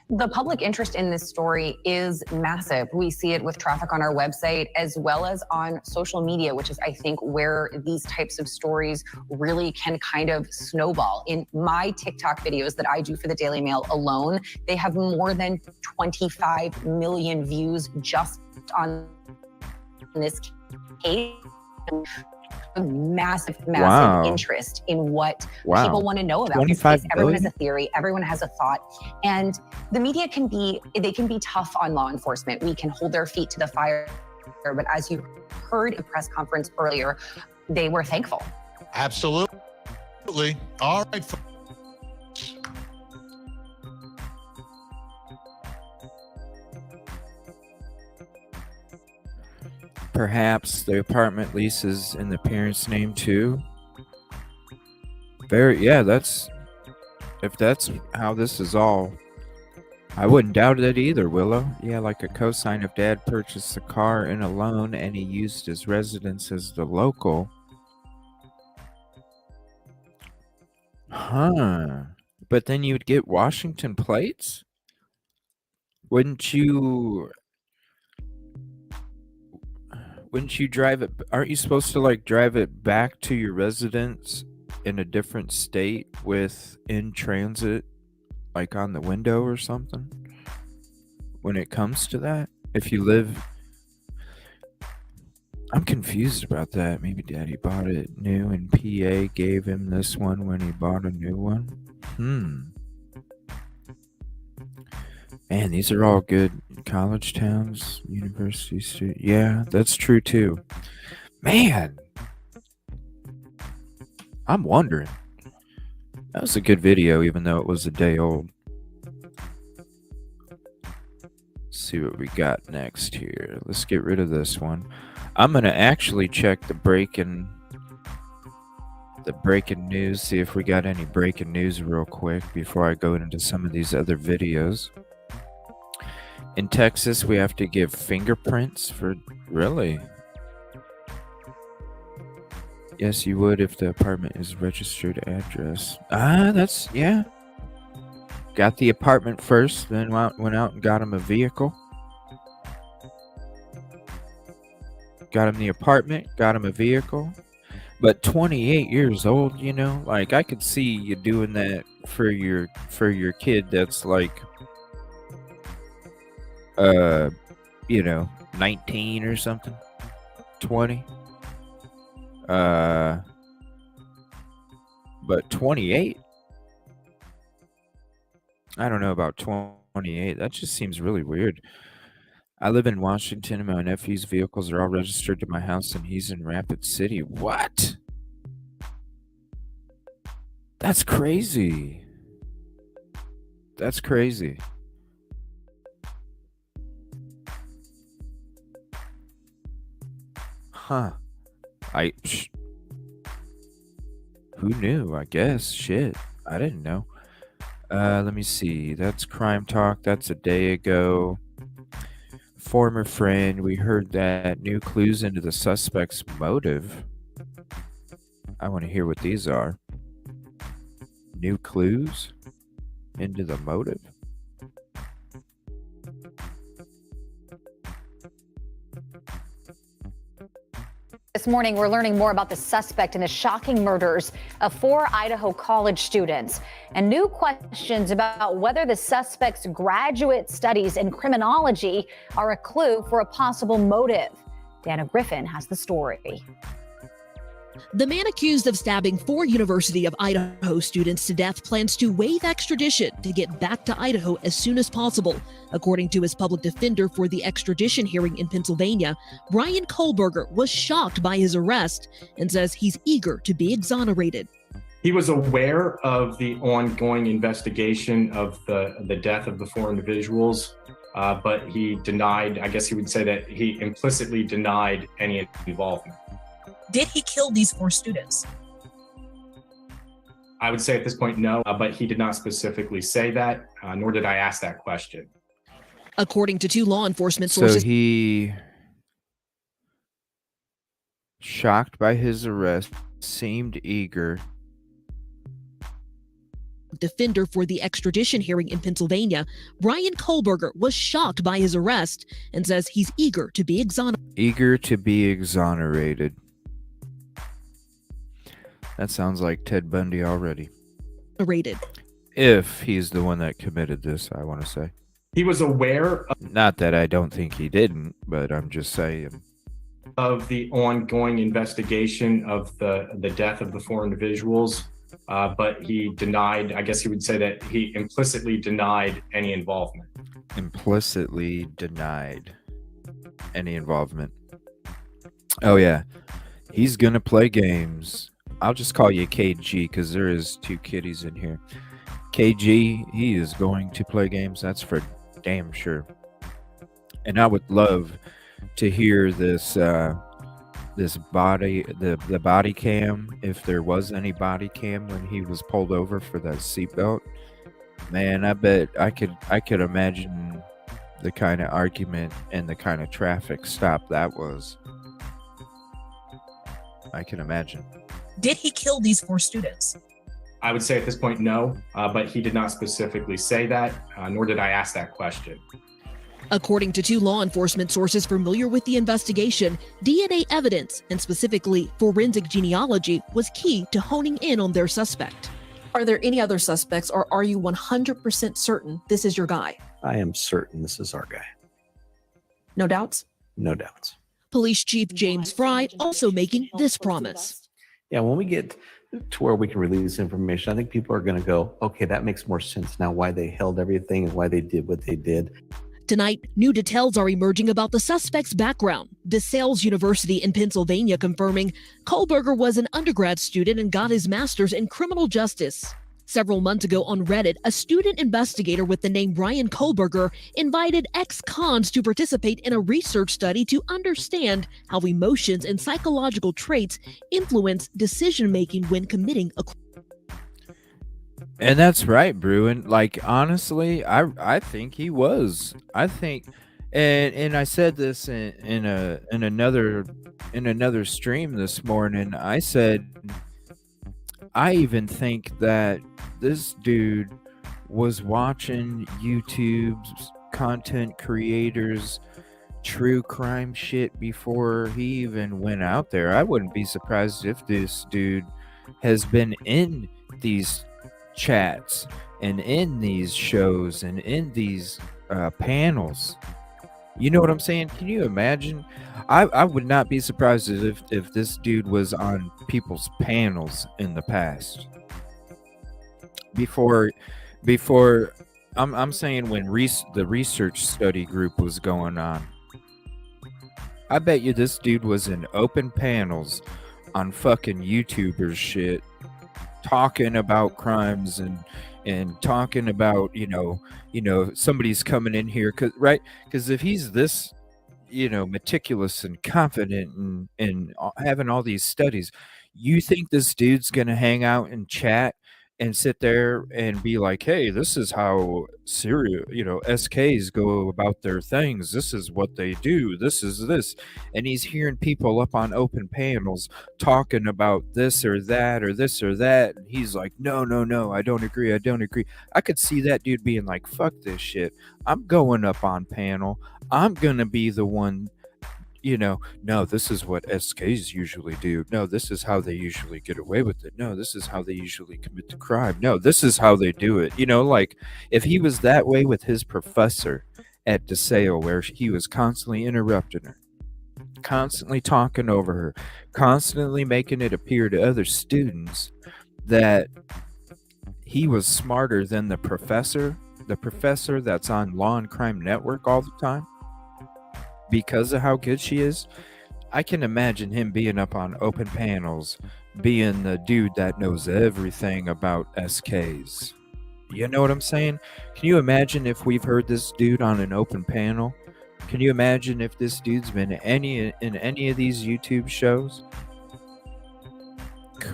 The public interest in this story is massive. We see it with traffic on our website as well as on social media, which is, I think, where these types of stories really can kind of snowball. In my TikTok videos that I do for the Daily Mail alone, they have more than 25 million views just on this case. Massive Wow. interest in what Wow. people want to know about this 25 case. Everyone has billion? a theory, everyone has a thought, and the media can be tough on law enforcement. We can hold their feet to the fire, but as you heard in press conference earlier, they were thankful. Absolutely. All right. Perhaps the apartment lease is in the parents' name too. Yeah, if that's how this is all, I wouldn't doubt it either, Willow. Yeah, like a cosign if dad purchased the car in a loan and he used his residence as the local. But then you'd get Washington plates? Wouldn't you drive it? Aren't you supposed to like drive it back to your residence in a different state with in transit, like on the window or something? When it comes to that, if you live, I'm confused about that. Maybe daddy bought it new and PA gave him this one when he bought a new one. Man, these are all good college towns, university student. Yeah, that's true too. Man, I'm wondering. That was a good video, even though it was a day old. Let's see what we got next here. Let's get rid of this one. I'm gonna actually check the breaking news, see if we got any breaking news real quick before I go into some of these other videos. In Texas, we have to give fingerprints for... Really? Yes, you would if the apartment is registered address. That's... Yeah. Got the apartment first, then went out and got him a vehicle. Got him the apartment, got him a vehicle. But 28 years old, you know? Like, I could see you doing that for your kid that's like... 19 or something, 20. But 28? I don't know about 28. That just seems really weird. I live in Washington and my nephew's vehicles are all registered to my house and he's in Rapid City. What? That's crazy. That's crazy. Huh. Who knew? I guess. Shit. I didn't know. Let me see. That's Crime Talk. That's a day ago. Former friend. We heard that. New clues into the suspect's motive. I want to hear what these are. New clues into the motive. This morning, we're learning more about the suspect in the shocking murders of 4 Idaho college students and new questions about whether the suspect's graduate studies in criminology are a clue for a possible motive. Dana Griffin has the story. The man accused of stabbing 4 University of Idaho students to death plans to waive extradition to get back to Idaho as soon as possible. According to his public defender for the extradition hearing in Pennsylvania, Brian Kohlberger was shocked by his arrest and says he's eager to be exonerated. He was aware of the ongoing investigation of the death of the 4 individuals, but he denied, I guess he would say that he implicitly denied any involvement. Did he kill these 4 students? I would say at this point, no, but he did not specifically say that, nor did I ask that question. According to 2 law enforcement sources. So he, shocked by his arrest, seemed eager. Defender for the extradition hearing in Pennsylvania, Brian Kohlberger was shocked by his arrest and says he's eager to be exonerated. Eager to be exonerated. That sounds like Ted Bundy already. If he's the one that committed this, I want to say. He was aware of, not that I don't think he didn't, but I'm just saying, of the ongoing investigation of the death of the 4 individuals, but he denied, I guess he would say that he implicitly denied any involvement. Implicitly denied any involvement. Oh yeah, he's gonna play games. I'll just call you KG because there is 2 kiddies in here. KG, he is going to play games. That's for damn sure. And I would love to hear this this body, the body cam, if there was any body cam when he was pulled over for that seatbelt. Man, I bet I could imagine the kind of argument and the kind of traffic stop that was. I can imagine. Did he kill these 4 students? I would say at this point, no, but he did not specifically say that, nor did I ask that question. According to 2 law enforcement sources familiar with the investigation, DNA evidence, and specifically forensic genealogy, was key to honing in on their suspect. Are there any other suspects, or are you 100% certain this is your guy? I am certain this is our guy. No doubts? No doubts. Police Chief James Fry also making this promise. Yeah, when we get to where we can release information, I think people are going to go, okay, that makes more sense now why they held everything and why they did what they did. Tonight, new details are emerging about the suspect's background. DeSales University in Pennsylvania confirming Kohlberger was an undergrad student and got his master's in criminal justice. Several months ago on Reddit, a student investigator with the name Brian Kohlberger invited ex-cons to participate in a research study to understand how emotions and psychological traits influence decision-making when committing a crime. And that's right, Bruin. Like, honestly, I think he was. I think, and I said this in another stream this morning. I said, I even think that this dude was watching YouTube's content creators true crime shit before he even went out there. I wouldn't be surprised if this dude has been in these chats and in these shows and in these panels. You know what I'm saying? Can you imagine? I would not be surprised if this dude was on people's panels in the past. Before I'm saying when the research study group was going on. I bet you this dude was in open panels on fucking YouTubers shit, talking about crimes and talking about, you know, somebody's coming in here, because if he's this, meticulous and confident and having all these studies, you think this dude's gonna hang out and chat and sit there and be like, hey, this is how SKs go about their things. This is what they do. This is this. And he's hearing people up on open panels talking about this or that or this or that. And he's like, no, I don't agree. I could see that dude being like, fuck this shit. I'm going up on panel. I'm going to be the one, no, this is what SKs usually do. No, this is how they usually get away with it. No, this is how they usually commit the crime. No, this is how they do it. Like if he was that way with his professor at DeSale, where he was constantly interrupting her, constantly talking over her, constantly making it appear to other students that he was smarter than the professor that's on Law and Crime Network all the time because of how good she is. I can imagine him being up on open panels, being the dude that knows everything about SKs. You know what I'm saying? Can you imagine if we've heard this dude on an open panel? Can you imagine if this dude's been in any of these YouTube shows?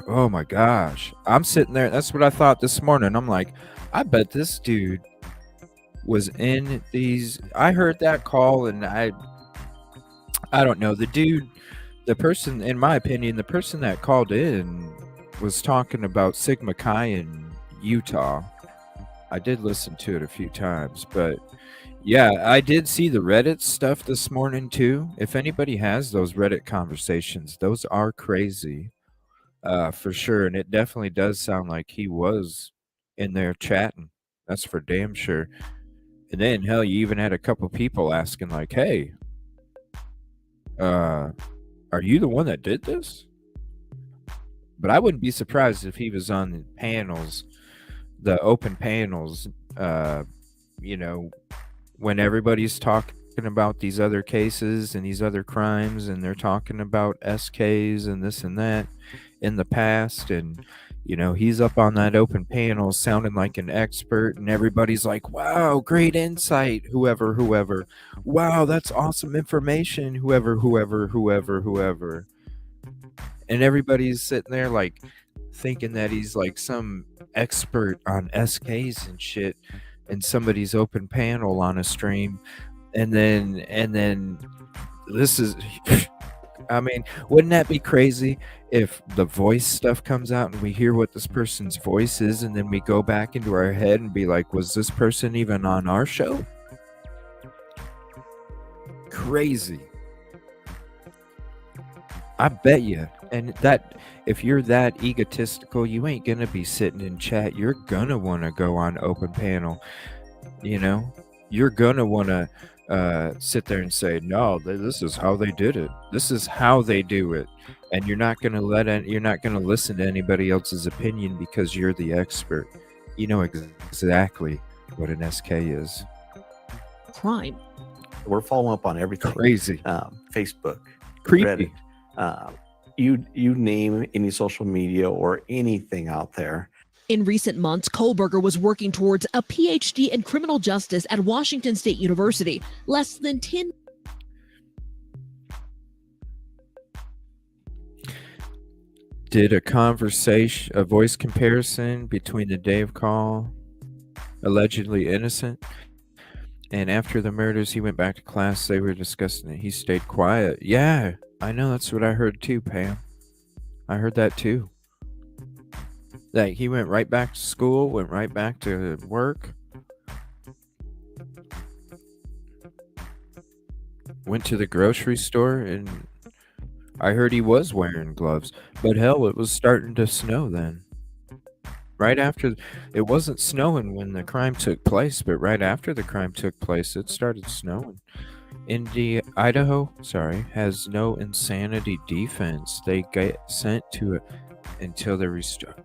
Oh my gosh. I'm sitting there. That's what I thought this morning. I'm like, I bet this dude was in these. I heard that call and I don't know. The person, in my opinion, the person that called in was talking about Sigma Chi in Utah. I did listen to it a few times, but yeah, I did see the Reddit stuff this morning too. If anybody has those Reddit conversations, those are crazy, for sure. And it definitely does sound like he was in there chatting. That's for damn sure. And then hell, you even had a couple people asking like, "Hey, are you the one that did this?" But I wouldn't be surprised if he was on the panels, the open panels, when everybody's talking about these other cases and these other crimes, and they're talking about SKs and this and that in the past, and he's up on that open panel sounding like an expert, and everybody's like, "Wow, great insight, whoever, wow, that's awesome information, whoever," and everybody's sitting there like thinking that he's like some expert on SKs and shit in somebody's open panel on a stream. And then this is I mean, wouldn't that be crazy if the voice stuff comes out and we hear what this person's voice is, and then we go back into our head and be like, was this person even on our show? Crazy. I bet you. And that if you're that egotistical, you ain't gonna be sitting in chat. You're gonna want to go on open panel. You're gonna want to sit there and say, "No, this is how they did it. This is how they do it," and you're not gonna listen to anybody else's opinion because you're the expert. You know exactly what an SK is. Crime. We're following up on everything. Crazy. Facebook, creepy. Reddit, you name any social media or anything out there. In recent months, Kohlberger was working towards a PhD in criminal justice at Washington State University. Less than 10. Did a voice comparison between the day of call, allegedly innocent, and after the murders, he went back to class. They were discussing it. He stayed quiet. Yeah, I know. That's what I heard too, Pam. I heard that too. Like he went right back to school, went right back to work, went to the grocery store, and I heard he was wearing gloves. But hell, it was starting to snow then. Right after, it wasn't snowing when the crime took place, but right after the crime took place, it started snowing. Idaho, has no insanity defense. They get sent to it until they're restored.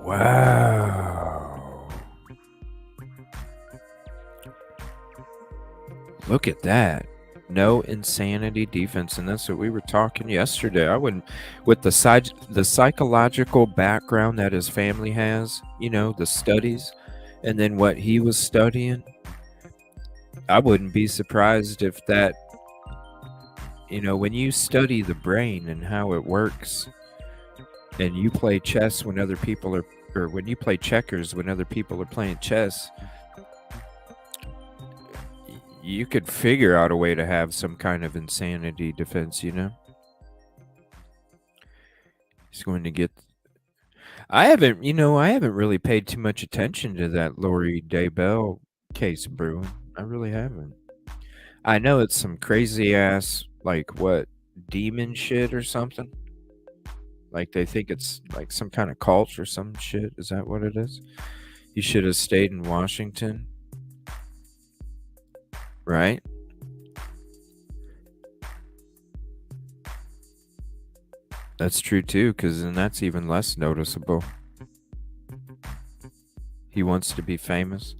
Wow. Look at that. No insanity defense. And that's what we were talking yesterday. I wouldn't, with the psychological background that his family has, the studies, and then what he was studying, I wouldn't be surprised if that, when you study the brain and how it works, and you play chess when other people are, or when you play checkers when other people are playing chess, you could figure out a way to have some kind of insanity defense, He's going to get... I haven't really paid too much attention to that Lori Daybell case brewing. I really haven't. I know it's some crazy ass, like, what, demon shit or something? Like, they think it's like some kind of cult or some shit. Is that what it is? You should have stayed in Washington. Right? That's true too, because then that's even less noticeable. He wants to be famous.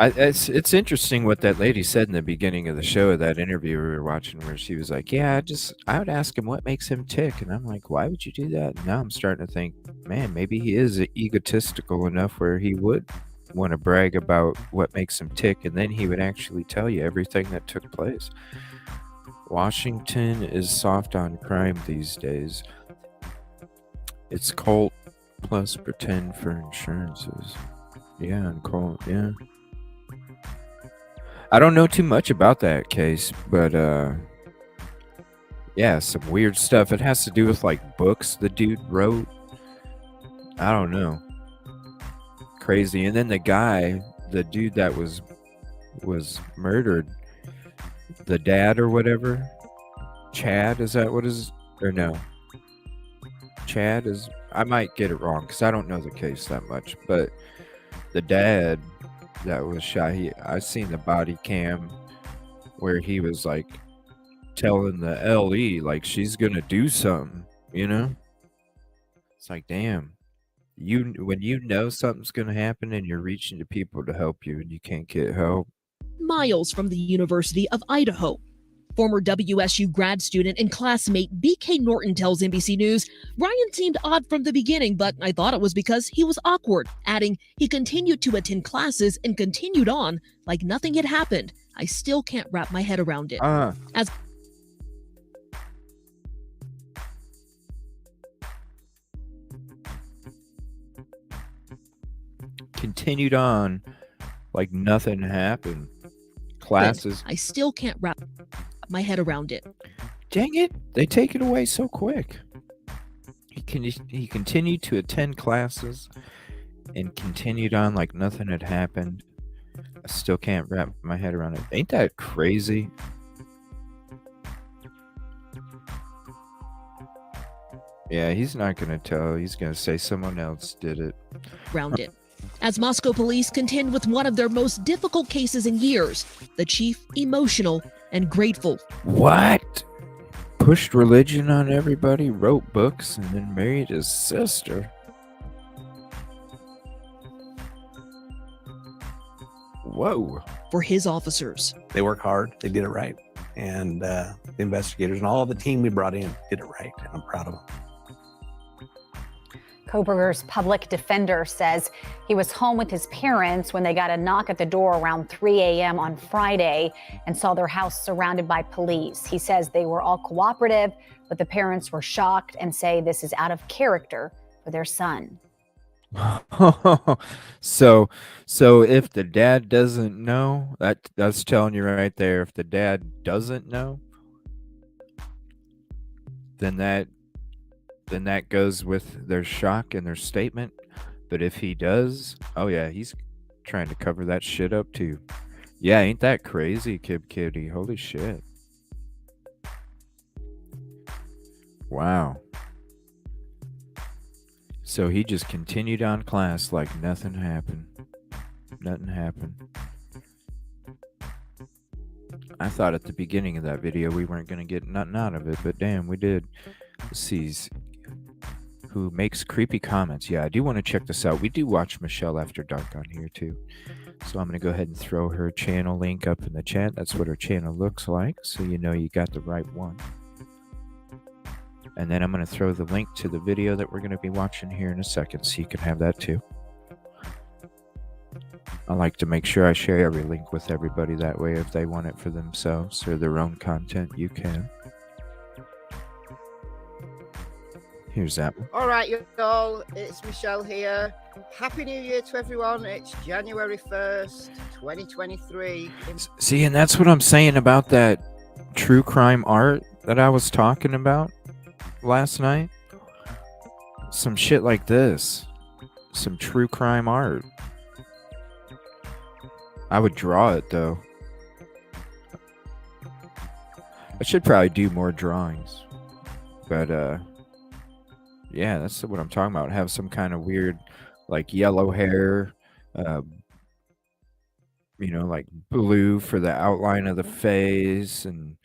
It's interesting what that lady said in the beginning of the show, that interview we were watching, where she was like, yeah, I would ask him what makes him tick. And I'm like, why would you do that? And now I'm starting to think, man, maybe he is egotistical enough where he would want to brag about what makes him tick, and then he would actually tell you everything that took place. Washington is soft on crime these days. It's cult plus pretend for insurances. Yeah, and cult, yeah. I don't know too much about that case, but yeah, some weird stuff. It has to do with like books the dude wrote. I don't know. Crazy. And then the dude that was murdered, the dad or whatever, Chad, is that what is, or no? Chad is, I might get it wrong because I don't know the case that much, but the dad that was shot, I've seen the body cam where he was like telling the LE like she's gonna do something, you know? It's like, damn, when you know something's gonna happen and you're reaching to people to help you and you can't get help. Miles from the University of Idaho. Former WSU grad student and classmate BK Norton tells NBC News, Ryan seemed odd from the beginning, but I thought it was because he was awkward, adding he continued to attend classes and continued on like nothing had happened. I still can't wrap my head around it. As continued on like nothing happened. Classes. I still can't wrap my head around it. Dang it, they take it away so quick. He continued to attend classes and continued on like nothing had happened. I still can't wrap my head around it. Ain't that crazy? Yeah, he's not gonna tell. He's gonna say someone else did it. Around it. As Moscow police contend with one of their most difficult cases in years, the chief emotional and grateful. What? Pushed religion on everybody, wrote books, and then married his sister. Whoa. For his officers. They work hard. They did it right. And the investigators and all the team we brought in did it right. I'm proud of them. Kohberger's public defender says he was home with his parents when they got a knock at the door around 3 a.m. on Friday and saw their house surrounded by police. He says they were all cooperative, but the parents were shocked and say this is out of character for their son. So if the dad doesn't know, that's telling you right there, if the dad doesn't know, then that goes with their shock and their statement. But if he does, oh yeah, he's trying to cover that shit up too. Yeah, ain't that crazy, Kib Kitty? Holy shit. Wow. So he just continued on class like nothing happened. Nothing happened. I thought at the beginning of that video we weren't going to get nothing out of it, but damn, we did. Let's see. Who makes creepy comments. Yeah, I do want to check this out. We do watch Michelle After Dark on here too. So I'm going to go ahead and throw her channel link up in the chat. That's what her channel looks like. So you know you got the right one. And then I'm going to throw the link to the video that we're going to be watching here in a second so you can have that too. I like to make sure I share every link with everybody. That way if they want it for themselves or their own content, you can. Here's that one. All right, y'all, it's Michelle here. Happy New Year to everyone. It's January 1st, 2023. See, and that's what I'm saying about that true crime art that I was talking about last night. Some shit like this. Some true crime art. I would draw it though. I should probably do more drawings. But yeah, that's what I'm talking about. Have some kind of weird like yellow hair, like blue for the outline of the face and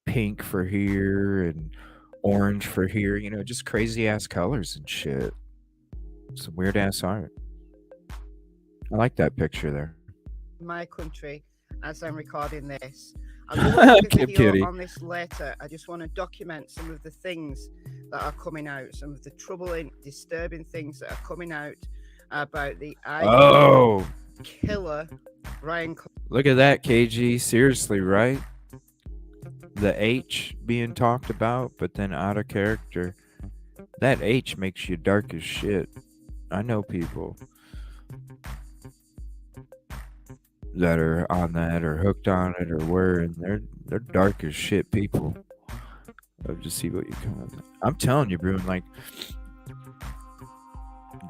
pink for here and orange for here, just crazy ass colors and shit. Some weird ass art. I like that picture there. My country, as I'm recording this. I'm going to make a video Kitty. on this later. I just want to document some of the things that are coming out, some of the troubling, disturbing things that are coming out about the Oh, killer Brian. Look at that, KG. Seriously, right? The H being talked about, but then out of character. That H makes you dark as shit. I know people that are on that or hooked on it or were, and they're dark as shit people. I'll just see what you come up with. I'm telling you, Bruin, like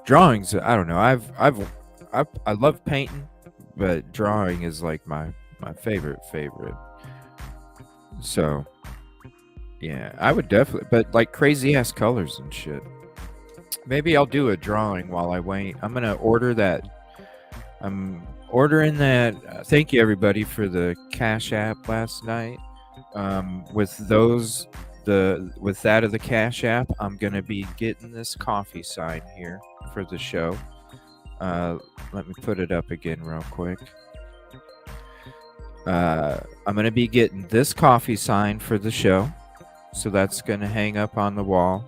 drawings, I don't know. I love painting, but drawing is like my favorite. So yeah, I would definitely, but like crazy ass colors and shit. Maybe I'll do a drawing while I wait. I'm gonna order that. I'm ordering that. Thank you everybody for the Cash App last night. With that of the Cash App, I'm gonna be getting this coffee sign here for the show. Let me put it up again real quick. I'm gonna be getting this coffee sign for the show, so that's gonna hang up on the wall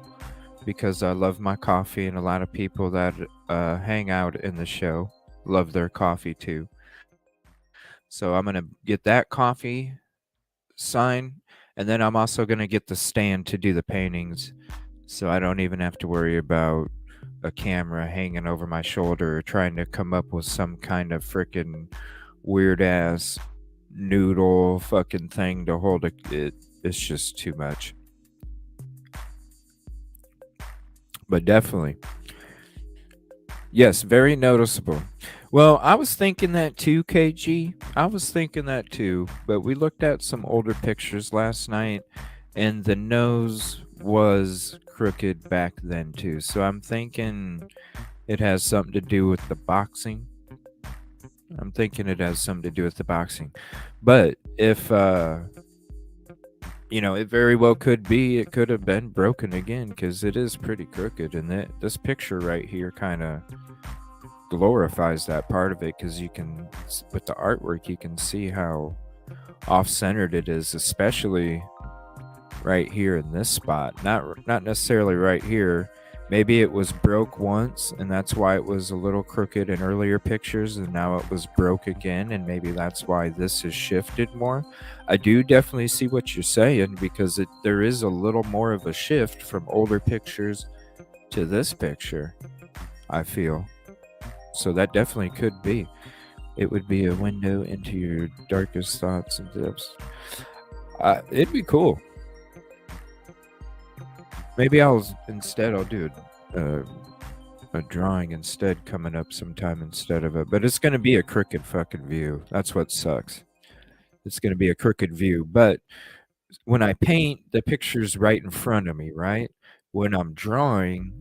because I love my coffee, and a lot of people that hang out in the show love their coffee too. So I'm gonna get that coffee sign, and then I'm also gonna get the stand to do the paintings, so I don't even have to worry about a camera hanging over my shoulder or trying to come up with some kind of freaking weird ass noodle fucking thing to hold it. It's just too much. But definitely, yes, very noticeable. Well, I was thinking that too, KG. I was thinking that too, but we looked at some older pictures last night, and the nose was crooked back then too. So I'm thinking it has something to do with the boxing. But if it very well could be, it could have been broken again because it is pretty crooked, and this picture right here kind of glorifies that part of it because you can, with the artwork, you can see how off-centered it is, especially right here in this spot. Not necessarily right here. Maybe it was broke once, and that's why it was a little crooked in earlier pictures, and now it was broke again, and maybe that's why this is shifted more. I do definitely see what you're saying because there is a little more of a shift from older pictures to this picture, I feel. So that definitely could be. It would be a window into your darkest thoughts and depths. It'd be cool. Maybe I'll do a drawing instead coming up sometime instead of it. But it's going to be a crooked fucking view. That's what sucks. It's going to be a crooked view. But when I paint, the picture's right in front of me, right? When I'm drawing,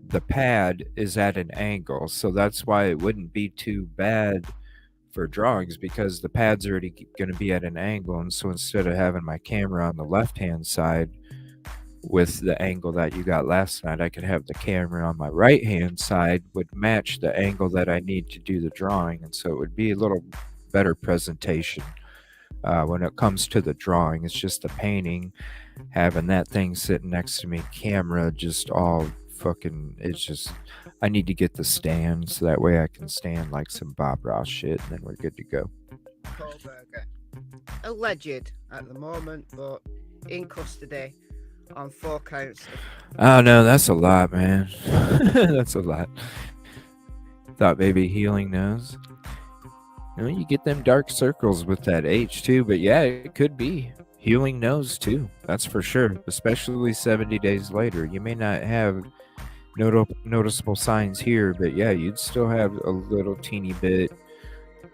the pad is at an angle. So that's why it wouldn't be too bad for drawings because the pad's already going to be at an angle. And so instead of having my camera on the left-hand side, with the angle that you got last night, I could have the camera on my right hand side would match the angle that I need to do the drawing, and so it would be a little better presentation when it comes to the drawing. It's just the painting, having that thing sitting next to me, camera just all fucking, it's just, I need to get the stand so that way I can stand like some Bob Ross shit, and then we're good to go. Kohlberger, alleged at the moment, but in custody on 4 counts. Oh no, that's a lot, man. That's a lot. Thought maybe healing nose. You get them dark circles with that H too, but yeah, it could be healing nose too. That's for sure. Especially 70 days later. You may not have noticeable signs here, but yeah, you'd still have a little teeny bit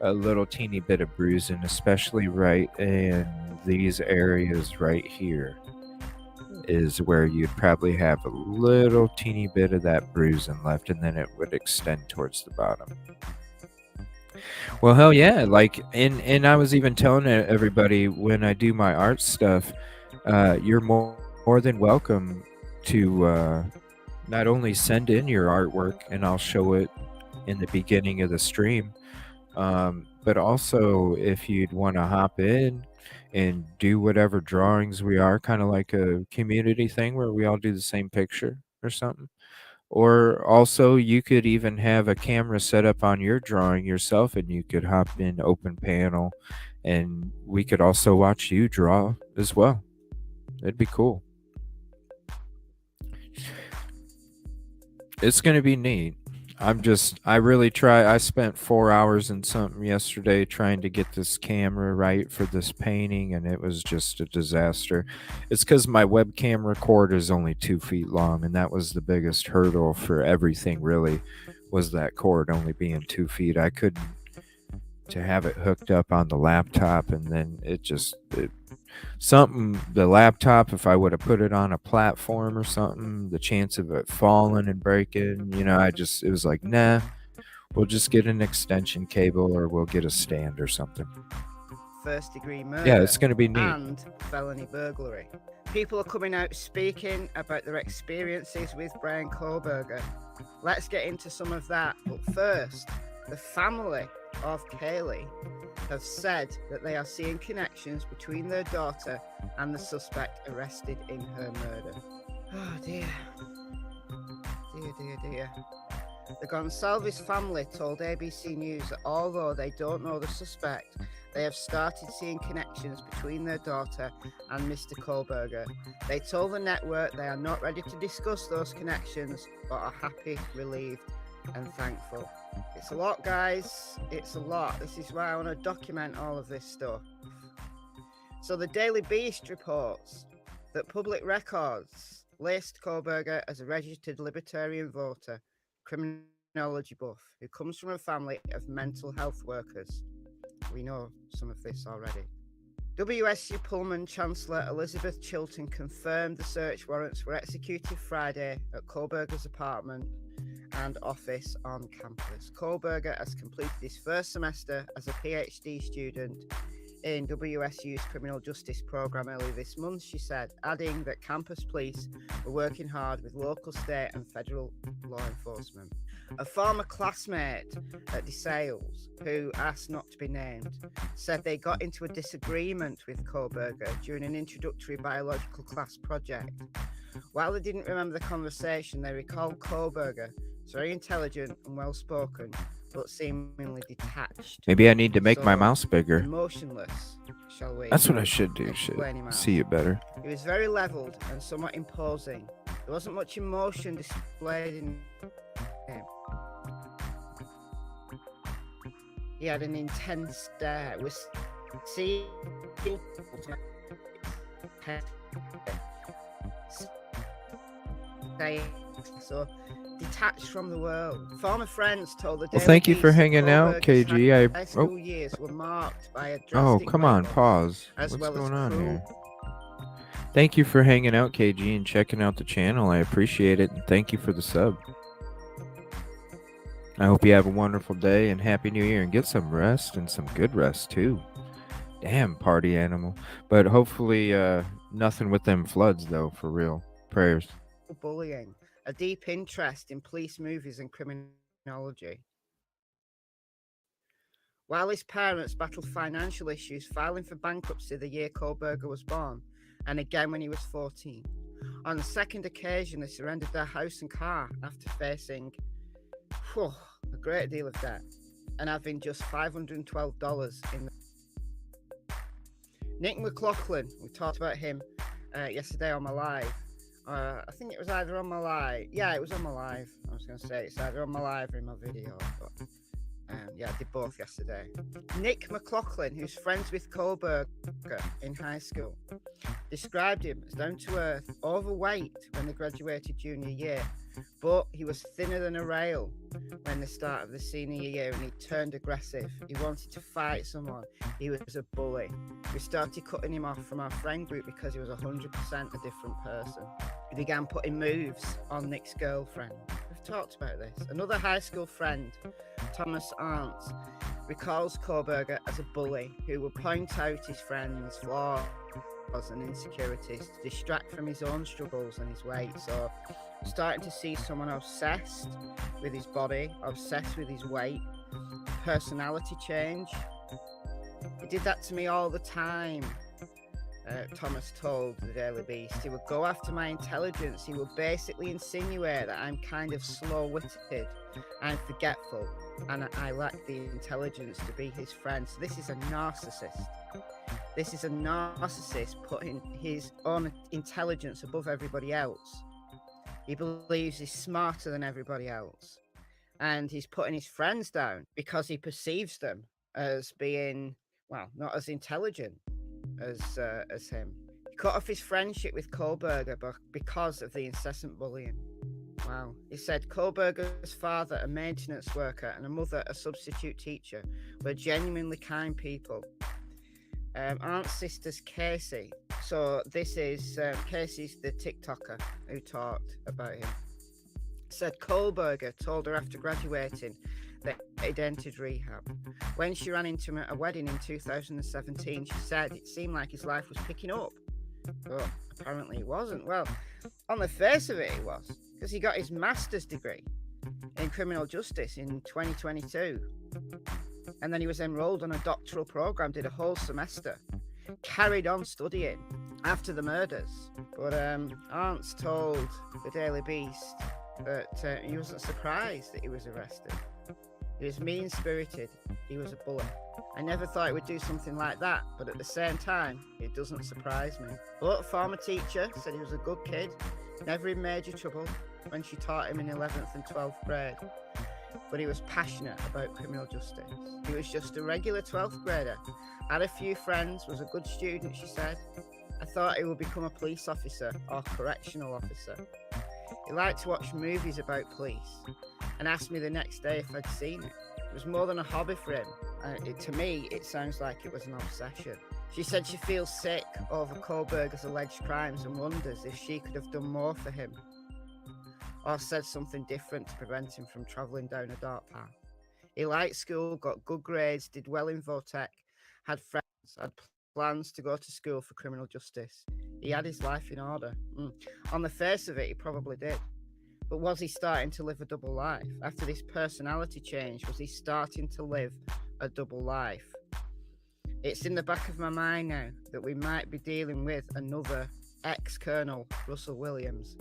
a little teeny bit of bruising, especially right in these areas right here, is where you'd probably have a little teeny bit of that bruising left, and then it would extend towards the bottom. Well, hell yeah! Like, and I was even telling everybody when I do my art stuff, you're more than welcome to not only send in your artwork, and I'll show it in the beginning of the stream, but also if you'd want to hop in and do whatever drawings we are, kind of like a community thing where we all do the same picture or something. Or also, you could even have a camera set up on your drawing yourself, and you could hop in open panel, and we could also watch you draw as well. It'd be cool. It's going to be neat. I really try. I spent 4 hours and something yesterday trying to get this camera right for this painting, and it was just a disaster. It's because my webcam cord is only 2 feet long, and that was the biggest hurdle for everything, really, was that cord only being 2 feet. I couldn't to have it hooked up on the laptop, and then the laptop, if I would have put it on a platform or something, the chance of it falling and breaking, it was like, nah, we'll just get an extension cable, or we'll get a stand or something. First-degree murder. Yeah, it's going to be neat. And felony burglary. People are coming out speaking about their experiences with Brian Kohlberger. Let's get into some of that. But first, the family of Kaylee have said that they are seeing connections between their daughter and the suspect arrested in her murder. Oh dear. Dear. The Gonsalves family told ABC News that although they don't know the suspect, they have started seeing connections between their daughter and Mr. Kohlberger. They told the network they are not ready to discuss those connections, but are happy, relieved, and thankful. It's a lot, guys. It's a lot. This is why I want to document all of this stuff. So the Daily Beast reports that Public Records list Kohlberger as a registered libertarian voter, criminology buff, who comes from a family of mental health workers. We know some of this already. WSU Pullman Chancellor Elizabeth Chilton confirmed the search warrants were executed Friday at Kohlberger's apartment and office on campus. Kohlberger has completed his first semester as a PhD student in WSU's criminal justice program earlier this month, she said, adding that campus police were working hard with local, state and federal law enforcement. A former classmate at DeSales, who asked not to be named, said they got into a disagreement with Kohlberger during an introductory biological class project. While they didn't remember the conversation, they recalled Kohlberger as very intelligent and well-spoken, but seemingly detached. Maybe I need to make my mouse bigger. Emotionless, shall we? That's what I should do. Should see it better. He was very leveled and somewhat imposing. There wasn't much emotion displayed in him. He had an intense stare. So detached from the world. Former friends told the Daily Thank you for Beast hanging out, KG. high school years were marked by a Oh, drastic come on, weight loss, pause. as What's well as going on cruel. here? Thank you for hanging out, KG, and checking out the channel. I appreciate it, and thank you for the sub. I hope you have a wonderful day and Happy New Year, and get some rest, and some good rest too. Damn, party animal. But hopefully nothing with them floods, though, for real. Prayers. Bullying, a deep interest in police movies and criminology. While his parents battled financial issues, filing for bankruptcy the year Kohlberger was born, and again when he was 14. On the second occasion, they surrendered their house and car after facing a great deal of debt and having just $512 in the... Nick McLaughlin, we talked about him yesterday on my live. I think it was either on my live. Yeah, it was on my live. I was going to say it's either on my live or in my video. But Yeah, I did both yesterday. Nick McLaughlin, who's friends with Kohlberger in high school, described him as down to earth, overweight when they graduated junior year, but he was thinner than a rail when the start of the senior year, and he turned aggressive. He wanted to fight someone. He was a bully. We started cutting him off from our friend group because he was 100% a different person. He began putting moves on Nick's girlfriend. We've talked about this. Another high school friend, Thomas Arndt, recalls Kohlberger as a bully who would point out his friends' flaws and insecurities to distract from his own struggles and his weight. So starting to see someone obsessed with his body, obsessed with his weight, personality change. He did that to me all the time, Thomas told the Daily Beast. He would go after my intelligence. He would basically insinuate that I'm kind of slow-witted, I'm forgetful, and I lack the intelligence to be his friend. So this is a narcissist. This is a narcissist putting his own intelligence above everybody else. He believes he's smarter than everybody else. And he's putting his friends down because he perceives them as being, well, not as intelligent as him. He cut off his friendship with Kohlberger because of the incessant bullying. Wow. He said Kohlberger's father, a maintenance worker, and a mother, a substitute teacher, were genuinely kind people. Aunt's sister's Casey. So this is Casey's the TikToker who talked about him. Said Kohlberger told her after graduating that he'd entered rehab. When she ran into him at a wedding in 2017, she said it seemed like his life was picking up. But apparently it wasn't. Well, on the face of it, it was, because he got his master's degree in criminal justice in 2022. And then he was enrolled on a doctoral program, did a whole semester, carried on studying after the murders. But Arntz told the Daily Beast that he wasn't surprised that he was arrested. He was mean-spirited. He was a bully. I never thought he would do something like that, but at the same time, it doesn't surprise me. But a former teacher said he was a good kid, never in major trouble when she taught him in 11th and 12th grade. But he was passionate about criminal justice. He was just a regular 12th grader. Had a few friends, was a good student, she said. I thought he would become a police officer or correctional officer. He liked to watch movies about police and asked me the next day if I'd seen it. It was more than a hobby for him. To me, it sounds like it was an obsession. She said she feels sick over Kohlberger's alleged crimes and wonders if she could have done more for him or said something different to prevent him from travelling down a dark path. He liked school, got good grades, did well in Votech, had friends, had plans to go to school for criminal justice. He had his life in order. On the face of it, he probably did. But was he starting to live a double life? After this personality change, was he starting to live a double life? It's in the back of my mind now that we might be dealing with another ex-Colonel Russell Williams.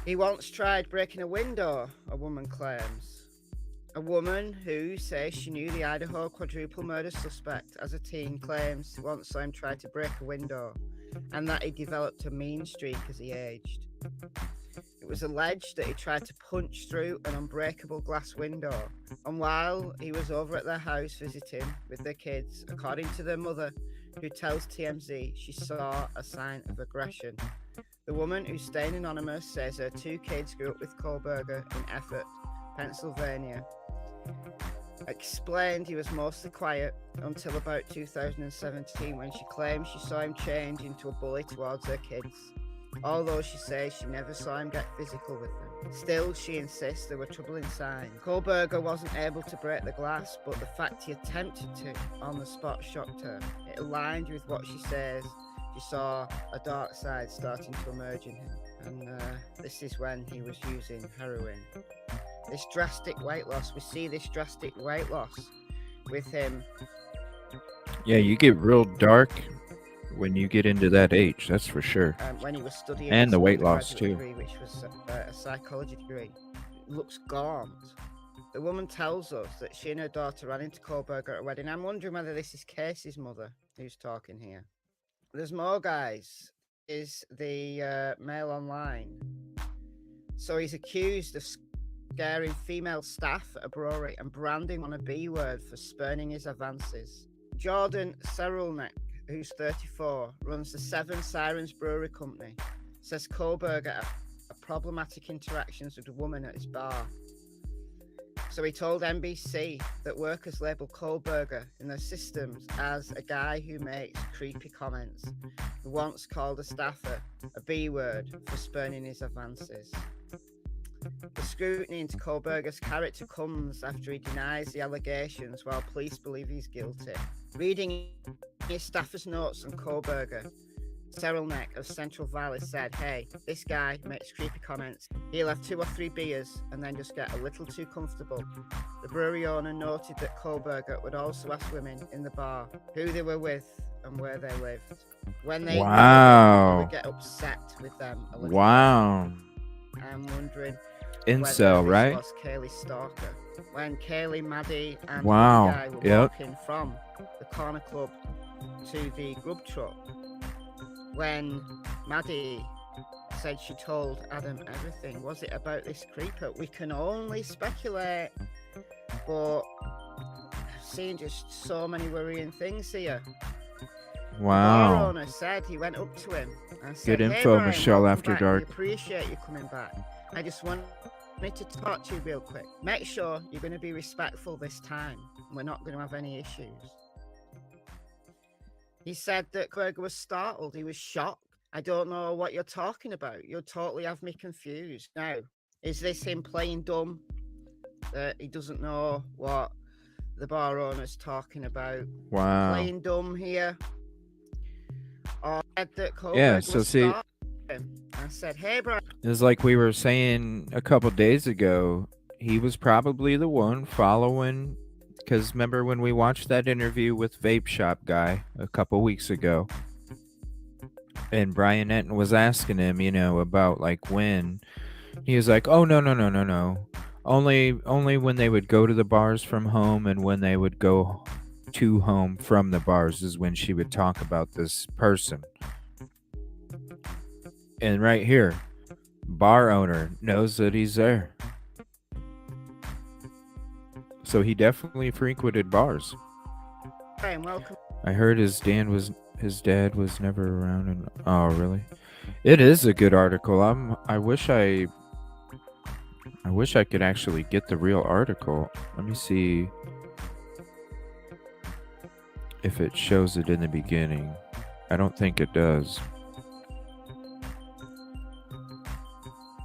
He once tried breaking a window, a woman claims. A woman who says she knew the Idaho quadruple murder suspect as a teen claims she once saw him try to break a window and that he developed a mean streak as he aged. It was alleged that he tried to punch through an unbreakable glass window, and while he was over at their house visiting with their kids, according to their mother, who tells TMZ she saw a sign of aggression. The woman, who's staying anonymous, says her two kids grew up with Kohlberger in Effort, Pennsylvania. Explained he was mostly quiet until about 2017 when she claimed she saw him change into a bully towards her kids. Although she says she never saw him get physical with them. Still, she insists there were troubling signs. Kohlberger wasn't able to break the glass, but the fact he attempted to on the spot shocked her. It aligned with what she says. She saw a dark side starting to emerge in him. And this is when he was using heroin. This drastic weight loss, we see this drastic weight loss with him. Yeah, you get real dark when you get into that age, that's for sure. When he was studying, and the weight loss too, degree, which was a psychology degree, looks gaunt. The woman tells us that she and her daughter ran into Kohlberger at a wedding. I'm wondering whether this is Casey's mother who's talking here. There's more, guys. Is the Mail Online. So he's accused of scaring female staff at a brewery and branding on a B word for spurning his advances. Jordan Serulnik, who's 34, runs the Seven Sirens Brewery Company, says Kohlberger had problematic interactions with a woman at his bar. So he told NBC that workers label Kohlberger in their systems as a guy who makes creepy comments, who once called a staffer a B word for spurning his advances. The scrutiny into Kohlberger's character comes after he denies the allegations while police believe he's guilty. Reading his staffer's notes on Kohlberger, Serulnik of Central Valley said, "Hey, this guy makes creepy comments. He'll have 2 or 3 beers and then just get a little too comfortable." The brewery owner noted that Kohlberger would also ask women in the bar who they were with and where they lived. When they would get upset with them a little. Wow. I'm wondering Incel, whether right? this was Kaylee's stalker. When Kaylee, Maddie, and Wow. the guy were Yep. walking from the corner club to the grub truck, when Maddie said she told Adam everything, was it about this creeper? We can only speculate, but I've seen just so many worrying things here. The bar Wow. owner said he went up to him and said, Good "Hey, info, Brian, Michelle welcome After back. Dark. We appreciate you coming back. I just wanted to talk to you real quick. Make sure you're going to be respectful this time. We're not going to have any issues." He said that Kohlberger was startled. He was shocked. "I don't know what you're talking about. You'll totally have me confused." Now, is this him playing dumb? That he doesn't know what the bar owner's talking about? Wow. Playing dumb here? Or said that Kohlberger Yeah, so was see, startled? I said, "Hey, bro." it's like we were saying a couple days ago, he was probably the one following, because remember when we watched that interview with Vape Shop Guy a couple weeks ago, and Brian Enton was asking him, about like when, he was like, "Oh, no. Only when they would go to the bars from home and when they would go to home from the bars is when she would talk about this person." And right here, bar owner knows that he's there. So he definitely frequented bars. Hey, and welcome. I heard his dad was never around. And oh, really? It is a good article. I wish I could actually get the real article. Let me see if it shows it in the beginning. I don't think it does.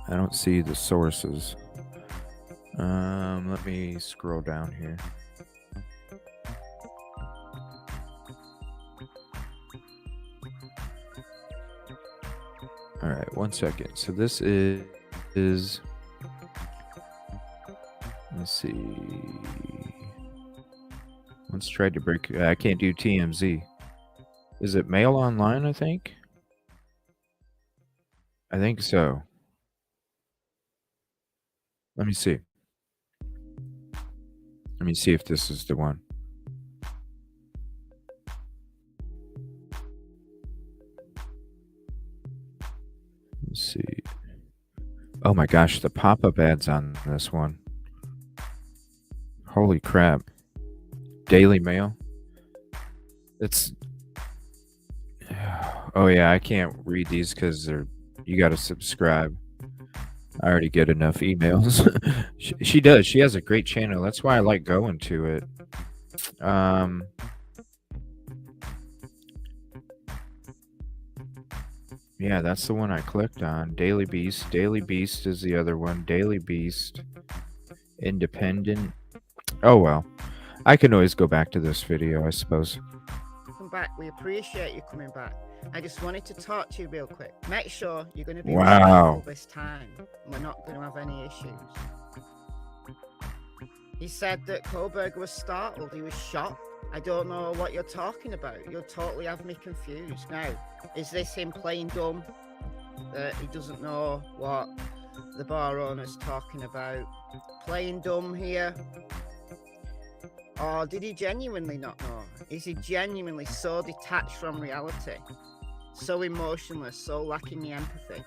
I don't see the sources. Let me scroll down here. All right, 1 second. So this is let's see. Once tried to break. I can't do TMZ. Is it Mail Online? I think so. Let me see. Let me see if this is the one. Let's see. Oh my gosh, the pop-up ads on this one. Holy crap. Daily Mail. It's... Oh yeah, I can't read these because you got to subscribe. I already get enough emails. She does. She has a great channel. That's why I like going to it. Yeah, that's the one I clicked on. Daily Beast. Daily Beast is the other one. Daily Beast. Independent. Oh well. I can always go back to this video, I suppose. Welcome back. We appreciate you coming back. I just wanted to talk to you real quick. Make sure you're going to be Wow. respectful this time. We're not going to have any issues. He said that Kohlberger was startled. He was shocked. "I don't know what you're talking about. You'll totally have me confused." Now, is this him playing dumb? That he doesn't know what the bar owner's talking about? Playing dumb here? Or did he genuinely not know? Is he genuinely so detached from reality? So emotionless, so lacking the empathy?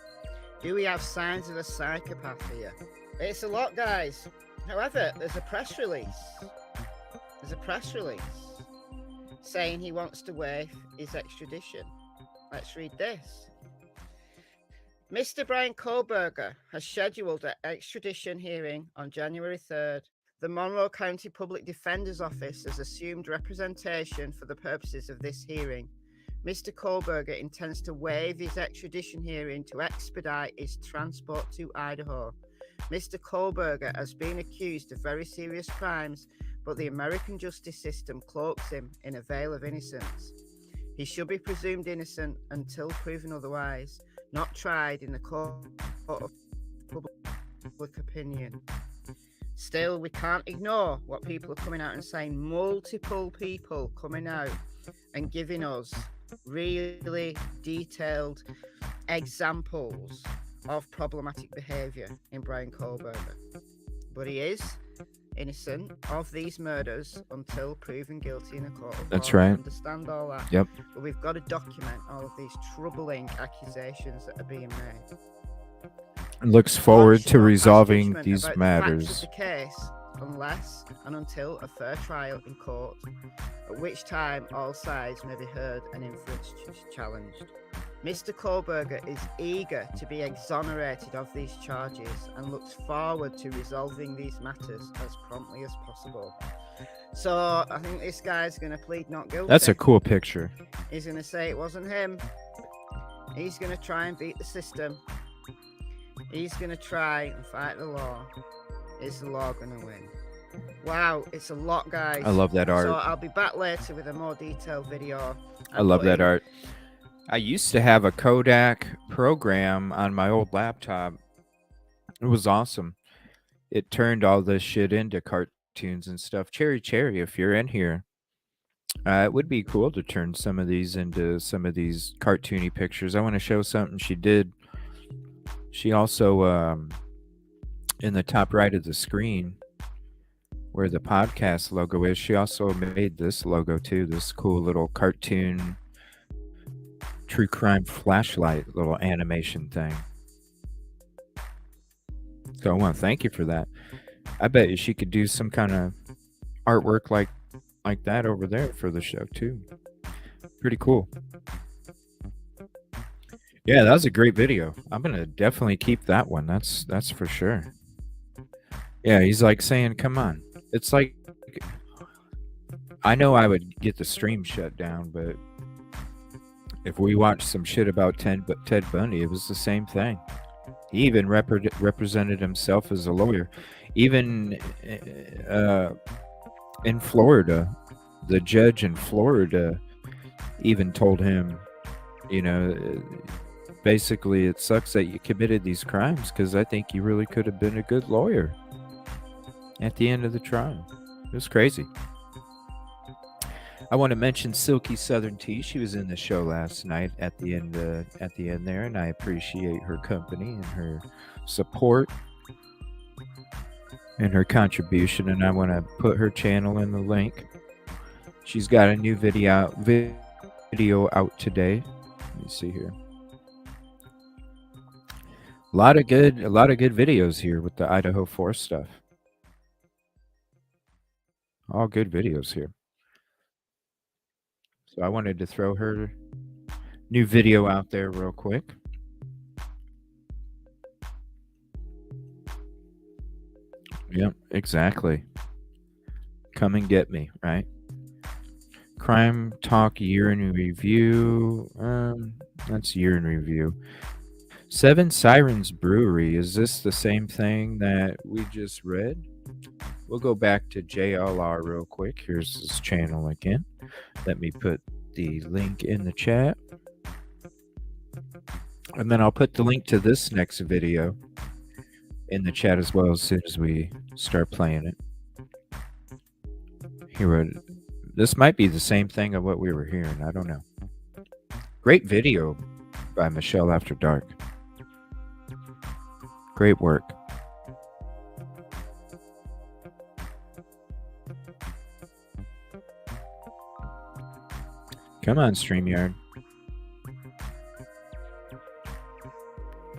Do we have signs of a psychopath here? It's a lot, guys. However, there's a press release. There's a press release saying he wants to waive his extradition. Let's read this. Mr. Brian Kohlberger has scheduled an extradition hearing on January 3rd. The Monroe County Public Defender's Office has assumed representation for the purposes of this hearing. Mr. Kohlberger intends to waive his extradition hearing to expedite his transport to Idaho. Mr. Kohlberger has been accused of very serious crimes, but the American justice system cloaks him in a veil of innocence. He should be presumed innocent until proven otherwise, not tried in the court of public opinion. Still, we can't ignore what people are coming out and saying. Multiple people coming out and giving us really detailed examples of problematic behaviour in Brian Kohlberger. But he is innocent of these murders until proven guilty in a court of law. That's right. I understand all that. Yep. But we've got to document all of these troubling accusations that are being made. And looks forward to resolving these matters. Of the case unless and until a fair trial in court, at which time all sides may be heard and inference challenged. Mr. Kohlberger is eager to be exonerated of these charges and looks forward to resolving these matters as promptly as possible. So I think this guy's going to plead not guilty. That's a cool picture. He's going to say it wasn't him. He's going to try and beat the system. He's going to try and fight the law. Is the law going to win? Wow, it's a lot, guys. I love that art. So I'll be back later with a more detailed video. I love that art. I used to have a Kodak program on my old laptop. It was awesome. It turned all this shit into cartoons and stuff. Cherry, if you're in here, it would be cool to turn some of these into some of these cartoony pictures. I want to show something she did. She also, in the top right of the screen, where the podcast logo is, she also made this logo too, this cool little cartoon true crime flashlight little animation thing. So I want to thank you for that. I bet you she could do some kind of artwork like that over there for the show too. Pretty cool. Yeah, that was a great video. I'm gonna definitely keep that one. That's for sure. Yeah, he's like saying, come on. It's like, I know I would get the stream shut down, but if we watched some shit about Ted Bundy, it was the same thing. He even represented himself as a lawyer. Even in Florida, the judge in Florida even told him, you know, basically it sucks that you committed these crimes because I think you really could have been a good lawyer at the end of the trial. It was crazy. I want to mention Silky Southern Tea. She was in the show last night at the end there, and I appreciate her company and her support and her contribution. And I want to put her channel in the link. She's got a new video out today. Let me see here. A lot of good videos here with the Idaho 4 stuff. All good videos here. So I wanted to throw her new video out there real quick. Yep, exactly. Come and get me, right? Crime Talk Year in Review. That's Year in Review. Seven Sirens Brewery. Is this the same thing that we just read? We'll go back to JLR real quick. Here's his channel again. Let me put the link in the chat. And then I'll put the link to this next video in the chat as well as soon as we start playing it. This might be the same thing of what we were hearing. I don't know. Great video by Michelle After Dark. Great work. Come on, StreamYard.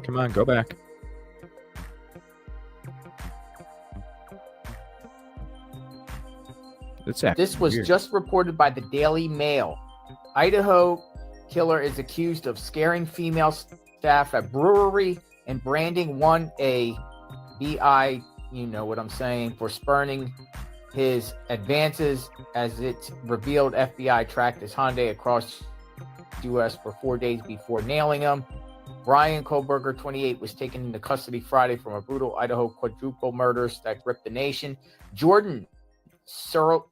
Come on, go back. This was weird. just reported by the Daily Mail. Idaho killer is accused of scaring female staff at brewery and branding one a BI, you know what I'm saying, for spurning his advances. As it's revealed, FBI tracked his Hyundai across the U.S. for 4 days before nailing him. Brian Kohlberger, 28, was taken into custody Friday from a brutal Idaho quadruple murders that gripped the nation. Jordan Cyrulnik,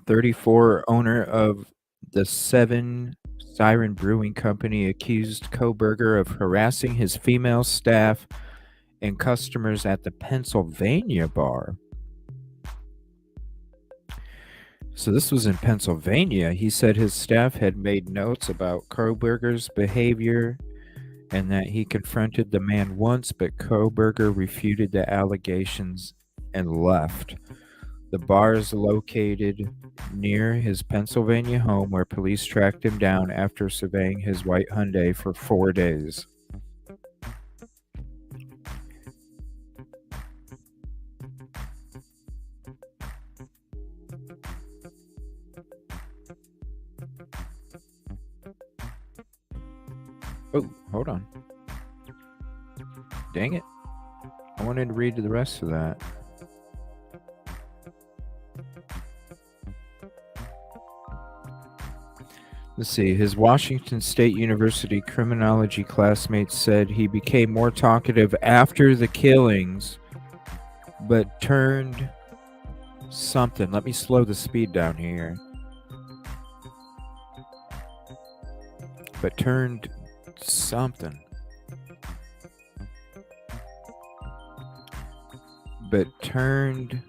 34, owner of the 7 Siren Brewing Company, accused Kohlberger of harassing his female staff and customers at the Pennsylvania bar. So this was in Pennsylvania. He said his staff had made notes about Kohlberger's behavior and that he confronted the man once, but Kohlberger refuted the allegations and left. The bar is located near his Pennsylvania home, where police tracked him down after surveying his white Hyundai for 4 days. Oh, hold on. Dang it. I wanted to read the rest of that. Let's see. His Washington State University criminology classmates said he became more talkative after the killings, but turned something. Let me slow the speed down here. But turned something. But turned...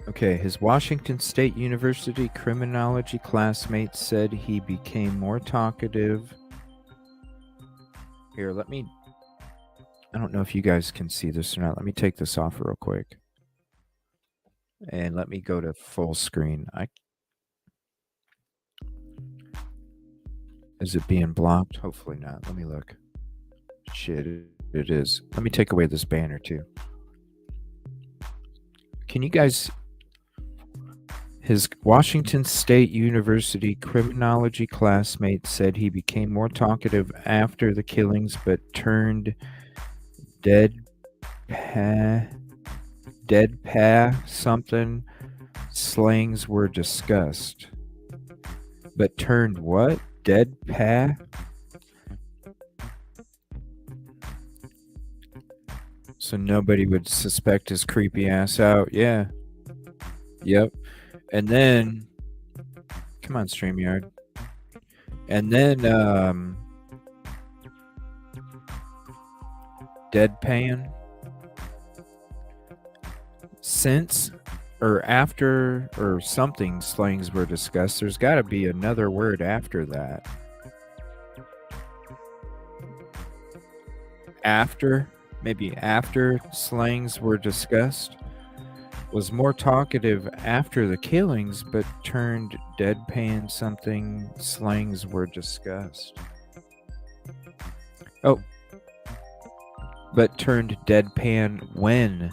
Okay, his Washington State University criminology classmates said he became more talkative. Here, let me... I don't know if you guys can see this or not. Let me take this off real quick. And let me go to full screen. Is it being blocked? Hopefully not. Let me look. Shit, it is. Let me take away this banner too. Can you guys... His Washington State University criminology classmate said he became more talkative after the killings, but turned deadpan something. Slangs were discussed. But turned what? Deadpan? So nobody would suspect his creepy ass out. Yeah. Yep. And then, come on, StreamYard. And then, deadpan. Since or after or something slangs were discussed, there's got to be another word after that. After, maybe after slangs were discussed. Was more talkative after the killings, but turned deadpan something slangs were discussed. Oh. But turned deadpan when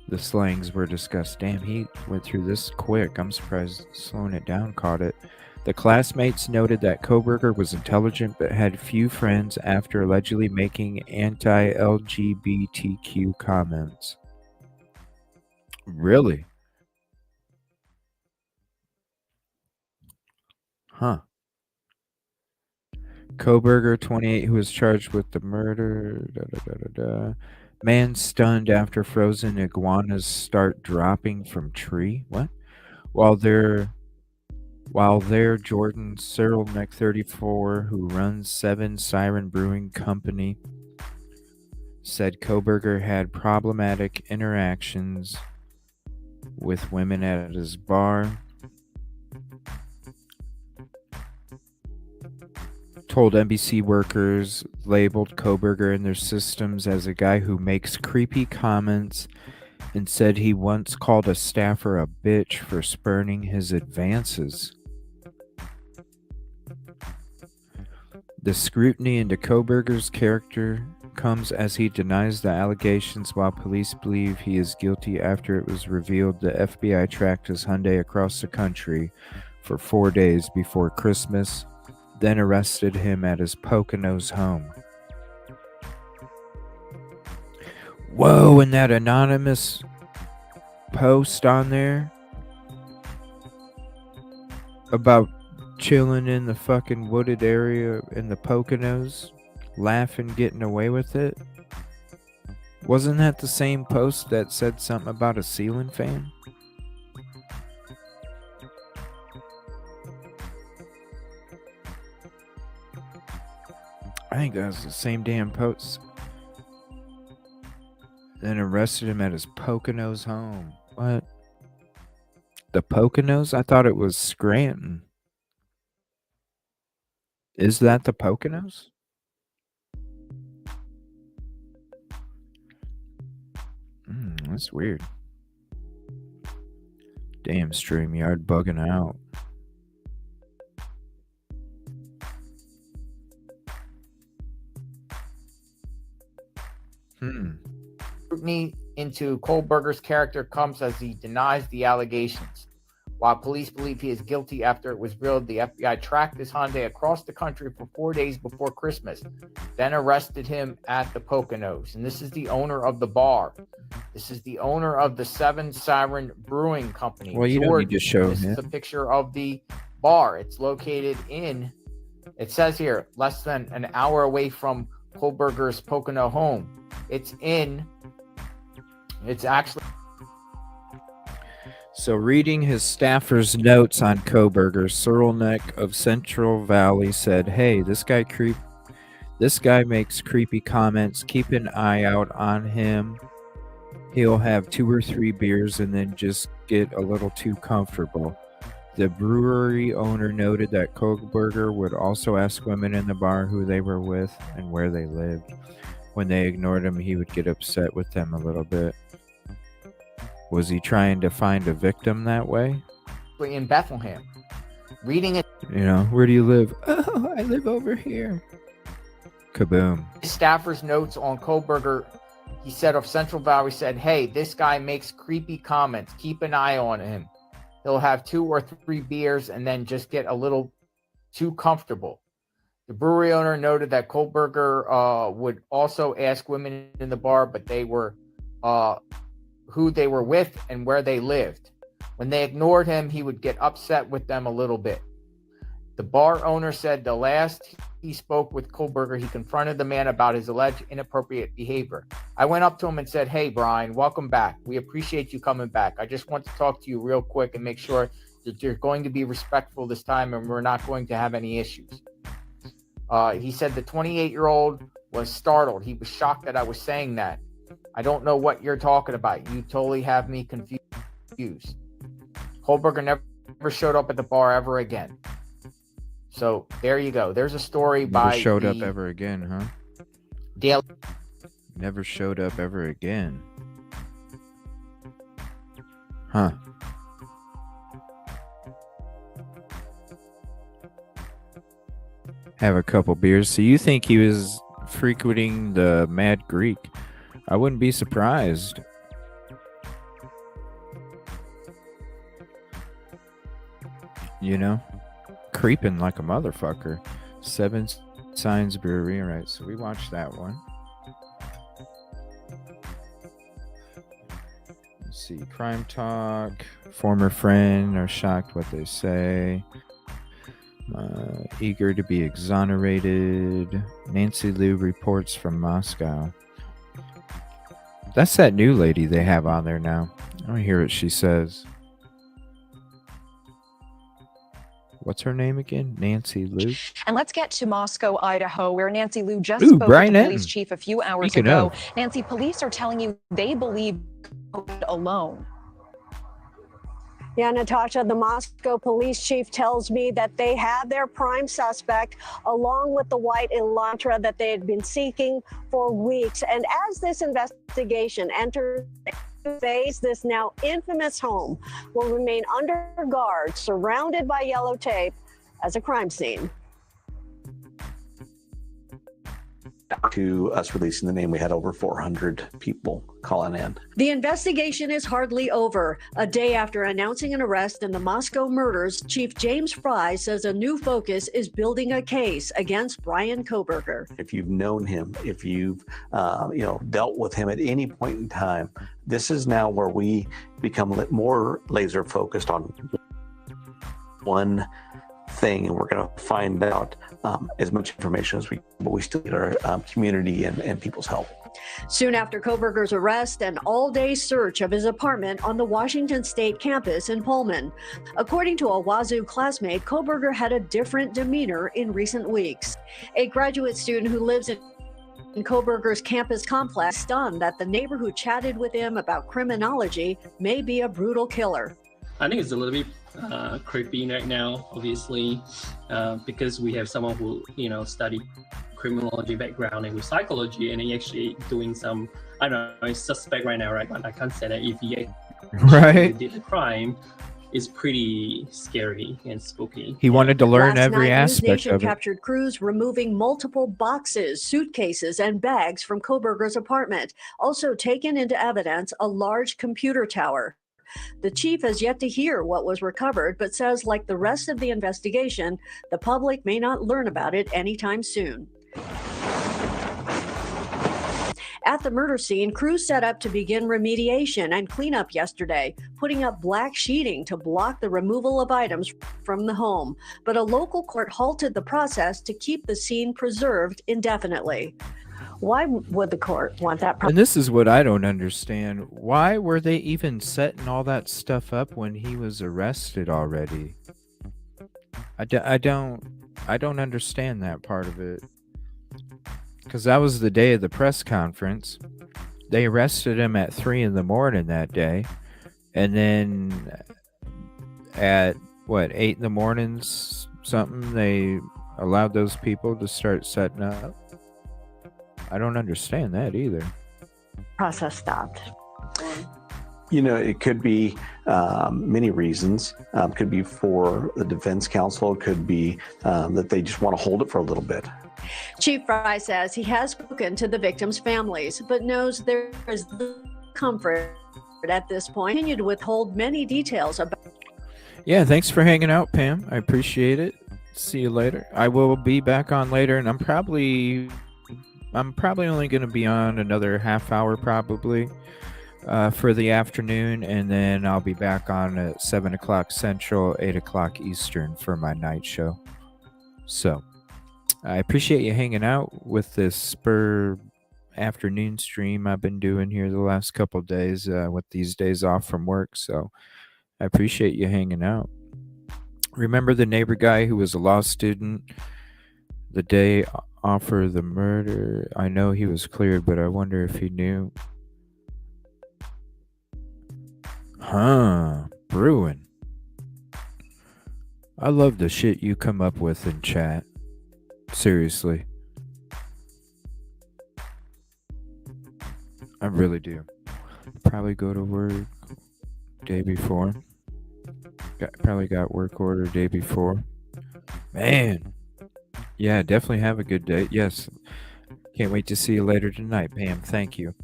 the slangs were discussed. Damn, he went through this quick. I'm surprised slowing it down caught it. The classmates noted that Kohlberger was intelligent but had few friends after allegedly making anti-LGBTQ comments. Really? Huh. Kohlberger, 28, who was charged with the murder. Man stunned after frozen iguanas start dropping from tree. What? While there, Jordan Cyrulnik, 34, who runs 7 Siren Brewing Company, said Kohlberger had problematic interactions with women at his bar. Told NBC workers labeled Kohlberger in their systems as a guy who makes creepy comments and said he once called a staffer a bitch for spurning his advances. The scrutiny into Kohlberger's character comes as he denies the allegations while police believe he is guilty after it was revealed the FBI tracked his Hyundai across the country for 4 days before Christmas, then arrested him at his Poconos home. Whoa, and that anonymous post on there about chilling in the fucking wooded area in the Poconos, laughing, getting away with it. Wasn't that the same post that said something about a ceiling fan? I think that was the same damn post. Then arrested him at his Poconos home. What? The Poconos? I thought it was Scranton. Is that the Poconos? That's weird. Damn, StreamYard bugging out. Scrutiny into Kohlberger's character comes as he denies the allegations. While police believe he is guilty after it was revealed the FBI tracked his Hyundai across the country for 4 days before Christmas, then arrested him at the Poconos. And this is the owner of the bar. This is the owner of the Seven Siren Brewing Company. Well, you don't need to show This him. is a picture of the bar. It's located in, it says here, less than an hour away from Kohlberger's Pocono home. It's actually... So reading his staffer's notes on Kohlberger, Searleneck of Central Valley said, hey, this guy makes creepy comments. Keep an eye out on him. He'll have 2 or 3 beers and then just get a little too comfortable. The brewery owner noted that Kohlberger would also ask women in the bar who they were with and where they lived. When they ignored him, he would get upset with them a little bit. Was he trying to find a victim that way? in Bethlehem. Reading it. You know, where do you live? Oh, I live over here. Kaboom. Staffer's notes on Kohlberger, he said of Central Valley, said, hey, this guy makes creepy comments. Keep an eye on him. He'll have 2 or 3 beers and then just get a little too comfortable. The brewery owner noted that Kohlberger would also ask women in the bar, but they were who they were with and where they lived. When they ignored him, he would get upset with them a little bit. The bar owner said the last he spoke with Kohlberger, he confronted the man about his alleged inappropriate behavior. I went up to him and said, hey, Brian, welcome back. We appreciate you coming back. I just want to talk to you real quick and make sure that you're going to be respectful this time and we're not going to have any issues. He said the 28-year-old was startled. He was shocked that I was saying that. I don't know what you're talking about. You totally have me confused. Kohlberger never showed up at the bar ever again. So there you go. There's a story Never by showed up ever again, huh? Daily. Never showed up ever again. Huh. Have a couple beers. So you think he was frequenting the Mad Greek? I wouldn't be surprised. You know? Creeping like a motherfucker. Seven Signs Brewery. All right, so we watched that one. Let's see. Crime Talk. Former friend are shocked what they say. Eager to be exonerated. Nancy Liu reports from Moscow. That's that new lady they have on there now. I don't hear what she says. What's her name again? Nancy Liu? And let's get to Moscow, Idaho, where Nancy Liu just Ooh, spoke Brian with the police M. chief a few hours Speaking ago. of. Nancy, police are telling you they believe alone. Yeah, Natasha, the Moscow police chief tells me that they have their prime suspect along with the white Elantra that they had been seeking for weeks. And as this investigation enters phase, this now infamous home will remain under guard, surrounded by yellow tape as a crime scene. to us releasing the name, we had over 400 people calling in. The investigation is hardly over. A day after announcing an arrest in the Moscow murders, Chief James Fry says a new focus is building a case against Bryan Kohberger. If you've known him, if you've dealt with him at any point in time, this is now where we become more laser focused on one thing, and we're going to find out as much information as we can, but we still need our community and people's help. Soon after Kohberger's arrest, an all-day search of his apartment on the Washington State campus in Pullman. According to a Wazoo classmate, Kohberger had a different demeanor in recent weeks. A graduate student who lives in Kohberger's campus complex stunned that the neighbor who chatted with him about criminology may be a brutal killer. I think it's a little bit creepy right now, obviously, because we have someone who, studied criminology background and with psychology, and he actually doing some, I don't know, he's suspect right now, right? But I can't say that if he actually did the crime, it's pretty scary and spooky. He wanted to learn Last every night, aspect NewsNation of it. captured crews removing multiple boxes, suitcases, and bags from Kohberger's apartment. Also taken into evidence a large computer tower. The chief has yet to hear what was recovered, but says, like the rest of the investigation, the public may not learn about it anytime soon. At the murder scene, crews set up to begin remediation and cleanup yesterday, putting up black sheeting to block the removal of items from the home. But a local court halted the process to keep the scene preserved indefinitely. Why would the court want that? And this is what I don't understand. Why were they even setting all that stuff up when he was arrested already? I don't understand that part of it. Because that was the day of the press conference. They arrested him at 3 a.m. that day. And then at, 8 a.m. something, they allowed those people to start setting up. I don't understand that either. Process stopped. It could be many reasons. Could be for the defense counsel. Could be that they just want to hold it for a little bit. Chief Fry says he has spoken to the victims' families, but knows there is comfort at this point. Continue to withhold many details about. Yeah, thanks for hanging out, Pam. I appreciate it. See you later. I will be back on later, and I'm probably only going to be on another half hour probably for the afternoon, and then I'll be back on at 7 o'clock Central, 8 o'clock Eastern for my night show. So I appreciate you hanging out with this spur afternoon stream I've been doing here the last couple of days with these days off from work. So I appreciate you hanging out. Remember the neighbor guy who was a law student the day after the murder? I know he was cleared, but I wonder if he knew. Bruin. I love the shit you come up with in chat. Seriously. I really do. Probably go to work day before. Probably got work order day before. Man. Yeah, definitely have a good day. Yes. Can't wait to see you later tonight, Pam. Thank you.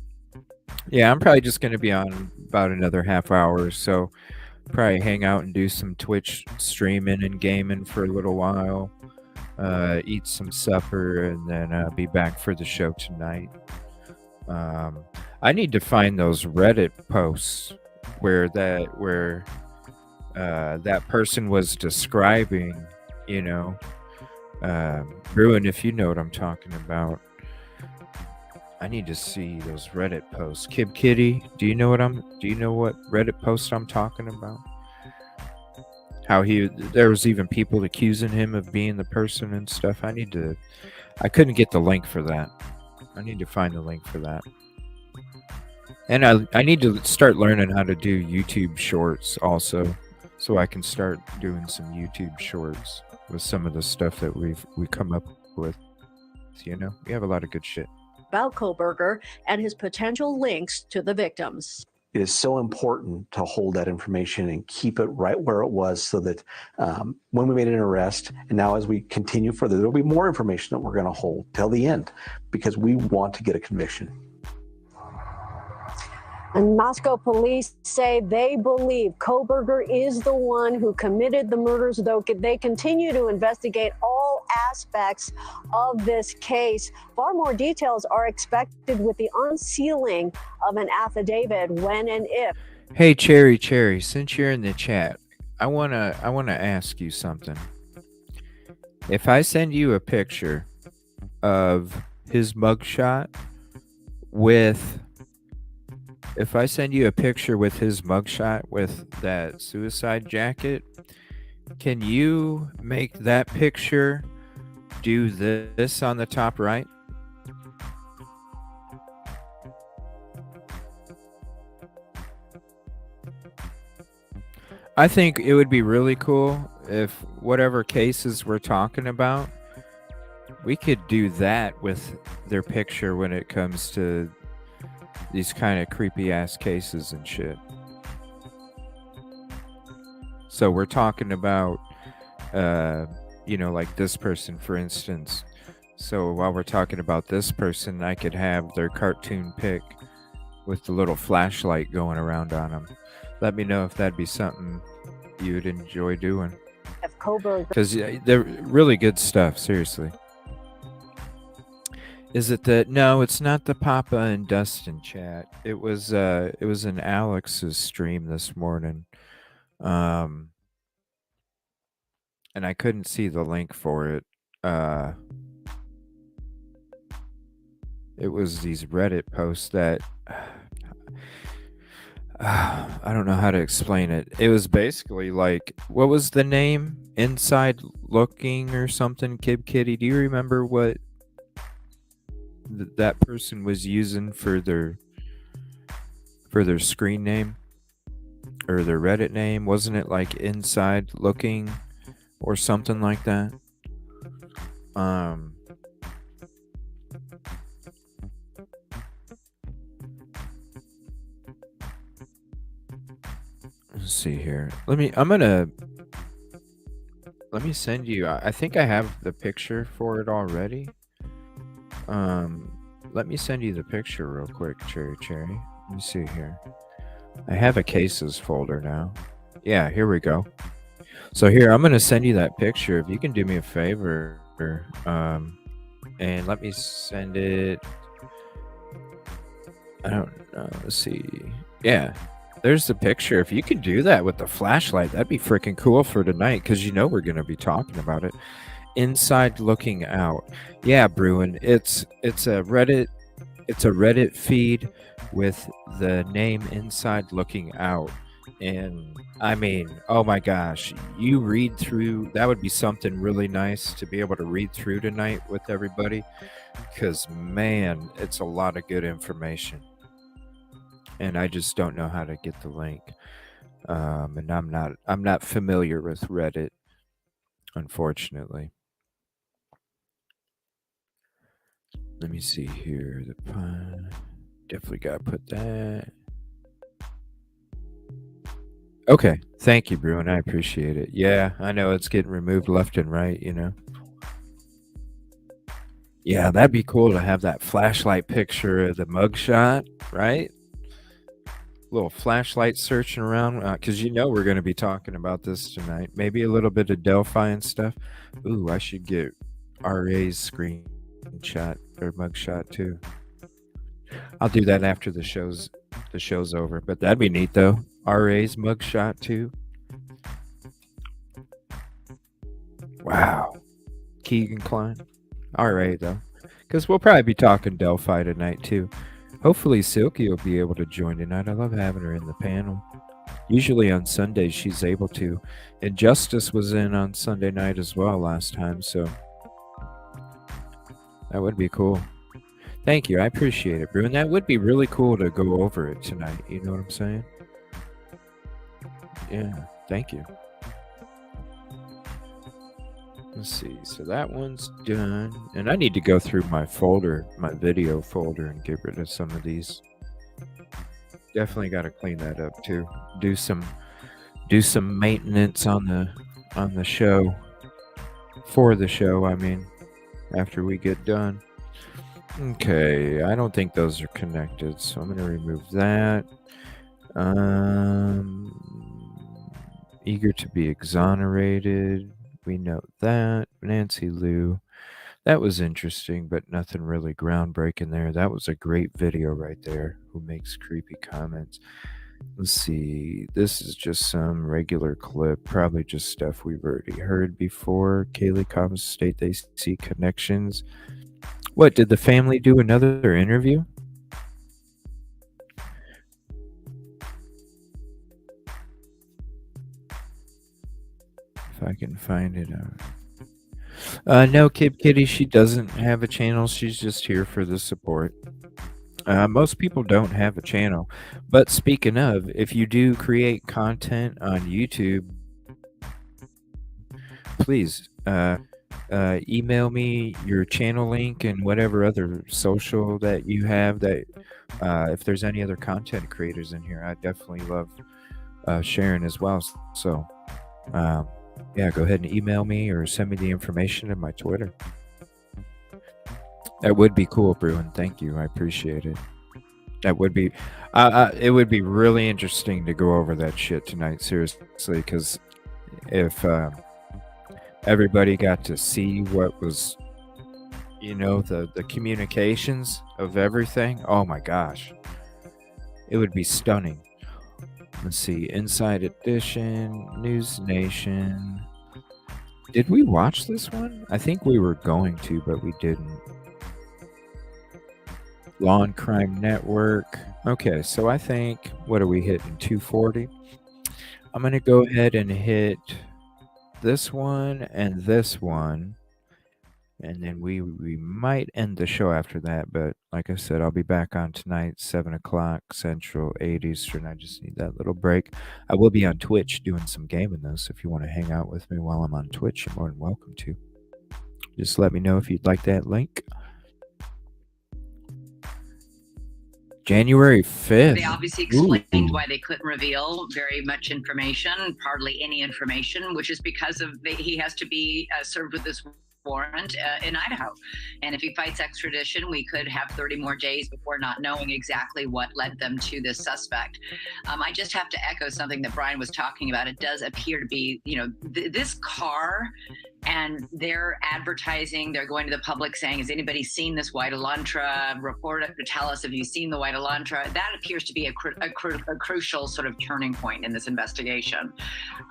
Yeah, I'm probably just going to be on about another half hour or so. Probably hang out and do some Twitch streaming and gaming for a little while. Eat some supper, and then be back for the show tonight. I need to find those Reddit posts where that person was describing, Bruin, if you know what I'm talking about. I need to see those Reddit posts. Kib Kitty, do you know what Reddit post I'm talking about? How there was even people accusing him of being the person and stuff. I couldn't get the link for that. I need to find the link for that. And I need to start learning how to do YouTube shorts also, so I can start doing some YouTube shorts with some of the stuff that we come up with. We have a lot of good shit About Kohberger and his potential links to the victims. it is so important to hold that information and keep it right where it was, so that when we made an arrest, and now as we continue further, there'll be more information that we're going to hold till the end, because we want to get a conviction. And Moscow police say they believe Kohberger is the one who committed the murders, though they continue to investigate all aspects of this case. Far more details are expected with the unsealing of an affidavit when and if. Hey, Cherry, since you're in the chat, I wanna ask you something. If I send you a picture of his mugshot with that suicide jacket, can you make that picture do this on the top right? I think it would be really cool if whatever cases we're talking about, we could do that with their picture when it comes to these kind of creepy ass cases and shit. So we're talking about, like this person, for instance. So while we're talking about this person, I could have their cartoon pic with the little flashlight going around on them. Let me know if that'd be something you'd enjoy doing. Because they're really good stuff, seriously. Is it the... No, it's not the Papa and Dustin chat. It was in Alex's stream this morning. And I couldn't see the link for it. It was these Reddit posts that... I don't know how to explain it. It was basically like... What was the name? Inside Looking or something? Kid Kitty. Do you remember what that person was using for their screen name or their Reddit name? Wasn't it like Inside Looking or something like that? Let's see here. Let me send you. I think I have the picture for it already. Let me send you the picture real quick, Cherry. Let me see here. I have a cases folder now. Yeah, here we go. So here, I'm gonna send you that picture. If you can do me a favor, and let me send it. I don't know. Let's see. Yeah, there's the picture. If you can do that with the flashlight, that'd be freaking cool for tonight, because we're gonna be talking about it. Inside Looking Out. Yeah, Bruin. It's a Reddit feed with the name Inside Looking Out. And I mean, oh my gosh, you read through, that would be something really nice to be able to read through tonight with everybody, because man, it's a lot of good information. And I just don't know how to get the link. And I'm not familiar with Reddit, unfortunately. Let me see here. The pun. Definitely gotta put that. Okay. Thank you, Bruin. I appreciate it. Yeah, I know it's getting removed left and right, Yeah, that'd be cool to have that flashlight picture of the mugshot, right? Little flashlight searching around, because we're going to be talking about this tonight. Maybe a little bit of Delphi and stuff. Ooh, I should get RA's screenshot or mugshot too. I'll do that after the show's over, but that'd be neat though. RA's mugshot too. Wow. Keegan Klein. RA though, because we'll probably be talking Delphi tonight too. Hopefully Silky will be able to join tonight. I love having her in the panel. Usually on Sundays she's able to. And Justice was in on Sunday night as well last time, so that would be cool. Thank you. I appreciate it, Bruin. That would be really cool to go over it tonight. You know what I'm saying? Yeah. Thank you. Let's see. So that one's done. And I need to go through my folder, my video folder, and get rid of some of these. Definitely got to clean that up too. Do some maintenance on the show, for the show. I mean, after we get done. Okay, I don't think those are connected, so I'm gonna remove that. Eager to be exonerated. We note that. Nancy Lou. That was interesting, but nothing really groundbreaking there. That was a great video right there. Who makes creepy comments? Let's see. This is just some regular clip. Probably just stuff we've already heard before. Kaylee comments state they see connections. What, did the family do another interview? If I can find it out. No, Kid Kitty, she doesn't have a channel. She's just here for the support. Most people don't have a channel. But speaking of, if you do create content on YouTube, please email me your channel link and whatever other social that you have. That if there's any other content creators in here, I definitely love sharing as well. So yeah, go ahead and email me or send me the information in my Twitter. That would be cool, Bruin. Thank you. I appreciate it. That would be, it would be really interesting to go over that shit tonight, seriously, because if everybody got to see what was, you know, the communications of everything, oh my gosh, it would be stunning. Let's see, Inside Edition, News Nation. Did we watch this one? I think we were going to, but we didn't. Law and Crime Network. Okay, so I think, what are we hitting, 240? I'm going to go ahead and hit this one and this one. And then we might end the show after that, but like I said, I'll be back on tonight, 7 o'clock Central, 8 Eastern. I just need that little break. I will be on Twitch doing some gaming, though, so if you want to hang out with me while I'm on Twitch, you're more than welcome to. Just let me know if you'd like that link. January 5th. They obviously explained why they couldn't reveal very much information, hardly any information, which is because of he has to be served with this warrant in Idaho. And if he fights extradition, we could have 30 more days before not knowing exactly what led them to this suspect. I just have to echo something that Brian was talking about. It does appear to be, you know, this car and they're advertising, they're going to the public saying, has anybody seen this white Elantra? Report it, tell us if you've seen the white Elantra. That appears to be a crucial sort of turning point in this investigation.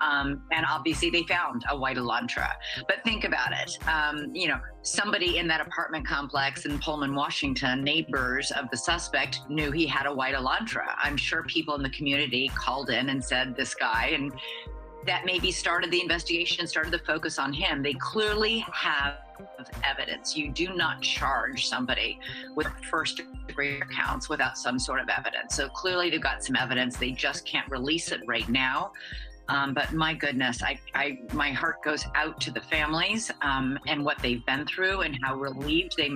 And obviously they found a white Elantra. But think about it. You know, somebody in that apartment complex in Pullman, Washington, neighbors of the suspect knew he had a white Elantra. I'm sure people in the community called in and said, this guy, and that maybe started the investigation, started the focus on him. They clearly have evidence. You do not charge somebody with first-degree counts without some sort of evidence. So clearly they've got some evidence. They just can't release it right now. But my goodness, my heart goes out to the families and what they've been through and how relieved they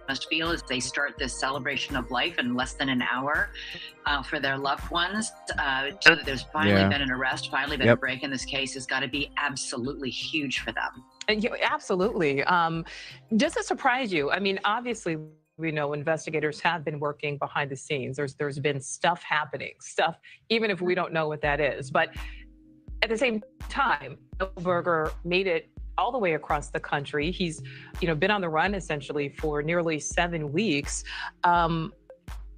must feel as they start this celebration of life in less than an hour for their loved ones. So that there's finally been an arrest, finally been a break in this case has got to be absolutely huge for them. Absolutely. Does it surprise you? I mean, obviously, we know investigators have been working behind the scenes. There's been stuff happening, even if we don't know what that is. But at the same time, Kohlberger made it all the way across the country. He's, been on the run essentially for nearly 7 weeks.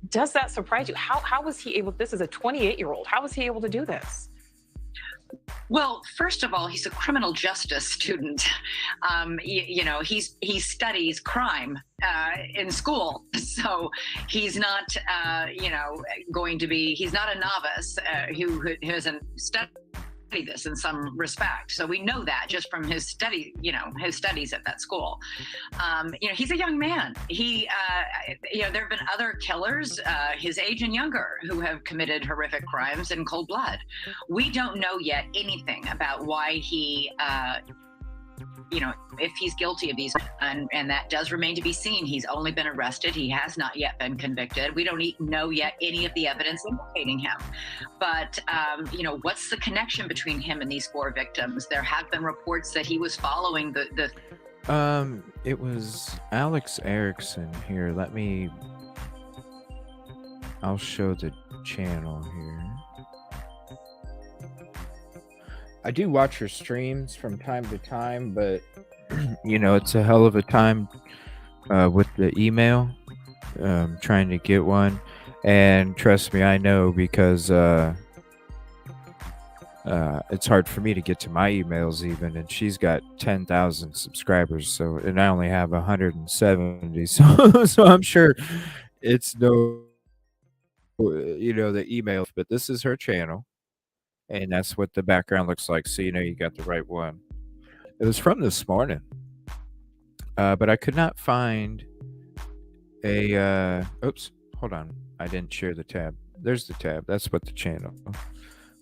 Does that surprise you? How was he able? This is a 28-year-old. How was he able to do this? Well, first of all, he's a criminal justice student. He studies crime in school. So he's not, going to be, he's not a novice who hasn't studied this in some respect. So we know that just from his his studies at that school. He's a young man. He, there have been other killers his age and younger who have committed horrific crimes in cold blood. We don't know yet anything about why he if he's guilty of these, and that does remain to be seen. He's only been arrested. He has not yet been convicted. We don't know yet any of the evidence implicating him. But, what's the connection between him and these 4 victims? There have been reports that he was following the It was Alex Erickson here. I'll show the channel here. I do watch her streams from time to time, but it's a hell of a time with the email, trying to get one. And trust me, I know, because it's hard for me to get to my emails even, and she's got 10,000 subscribers, and I only have 170, so I'm sure it's no, the email, but this is her channel, and that's what the background looks like, so you got the right one. It was from this morning, but I could not find a oops, hold on, I didn't share the tab. There's the tab. That's what the channel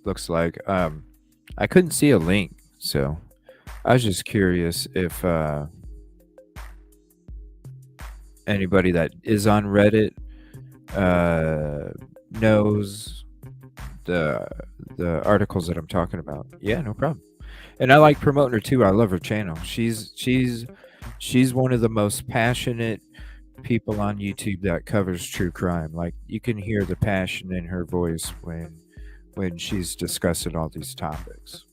looks like. I couldn't see a link, so I was just curious if anybody that is on Reddit knows the articles that I'm talking about. Yeah, no problem. And I like promoting her too. I love her channel. She's one of the most passionate people on YouTube that covers true crime. Like, you can hear the passion in her voice when she's discussing all these topics,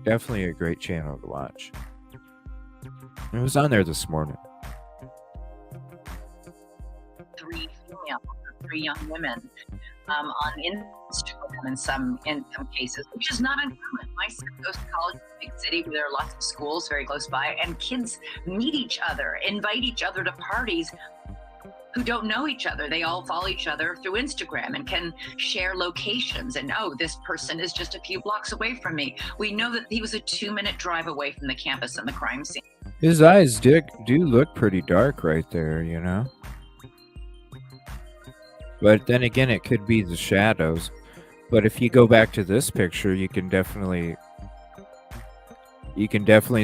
definitely a great channel to watch. It was on there this morning. 3 young women on Instagram in some cases, which is not uncommon. My son goes to college in a big city where there are lots of schools very close by, and kids meet each other, invite each other to parties who don't know each other. They all follow each other through Instagram and can share locations. And, this person is just a few blocks away from me. We know that he was a 2-minute drive away from the campus and the crime scene. His eyes do look pretty dark right there, But then again, it could be the shadows. But if you go back to this picture, you can definitely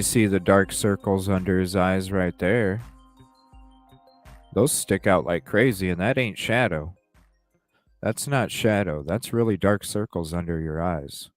see the dark circles under his eyes right there. Those stick out like crazy, and that ain't shadow. That's not shadow. That's really dark circles under your eyes.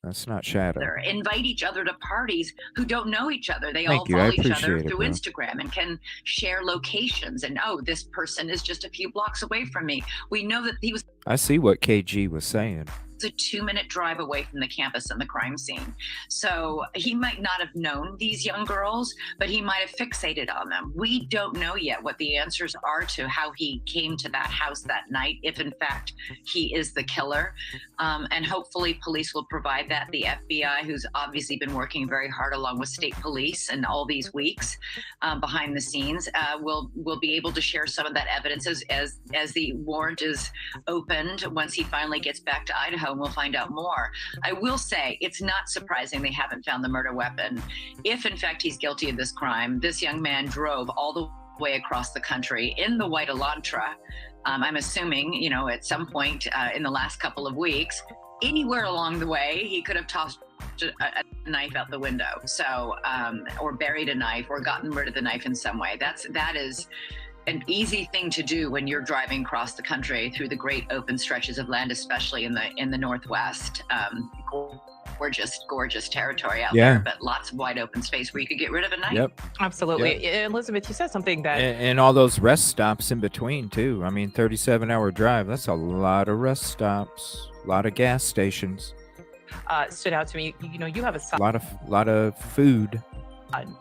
That's not shadow. Invite each other to parties who don't know each other. They Thank all you. I follow each other appreciate it, through bro. Instagram and can share locations. And, this person is just a few blocks away from me. We know that he was I see what KG was saying. a 2-minute drive away from the campus and the crime scene. So he might not have known these young girls, but he might have fixated on them. We don't know yet what the answers are to how he came to that house that night, if in fact he is the killer. And hopefully police will provide that. The FBI, who's obviously been working very hard along with state police and all these weeks behind the scenes, will be able to share some of that evidence as the warrant is opened once he finally gets back to Idaho. And we'll find out more. I will say it's not surprising they haven't found the murder weapon. If in fact he's guilty of this crime, this young man drove all the way across the country in the white Elantra. I'm assuming, at some point in the last couple of weeks, anywhere along the way, he could have tossed a knife out the window. So, or buried a knife or gotten rid of the knife in some way. That is an easy thing to do when you're driving across the country through the great open stretches of land, especially in the Northwest. Gorgeous territory out there, but lots of wide open space where you could get rid of a knife. Yep. Absolutely. Elizabeth, you said something that... And all those rest stops in between, too. I mean, 37-hour drive, that's a lot of rest stops, a lot of gas stations. Stood out to me. You have a lot of food.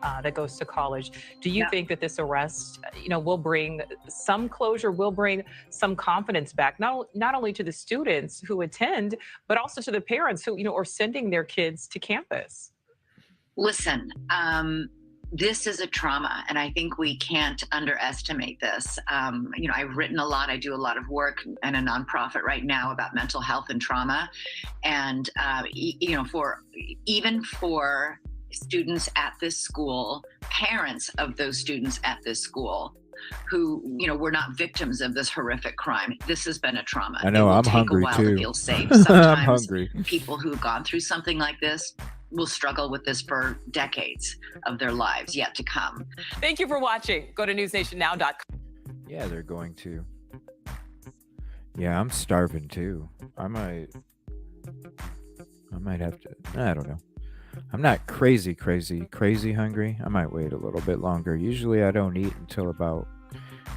That goes to college. Do you think that this arrest, will bring some closure, will bring some confidence back, not only to the students who attend, but also to the parents who, are sending their kids to campus? Listen, this is a trauma, and I think we can't underestimate this. I've written a lot. I do a lot of work in a nonprofit right now about mental health and trauma, and for students at this school, parents of those students at this school who, were not victims of this horrific crime. This has been a trauma. I know, I'm hungry too. It will take a while to feel safe. Sometimes I'm hungry. People who've gone through something like this will struggle with this for decades of their lives yet to come. Thank you for watching. Go to newsnationnow.com. Yeah, they're going to. Yeah, I'm starving too. I might have to. I don't know. I'm not crazy hungry. I might wait a little bit longer. Usually I don't eat until about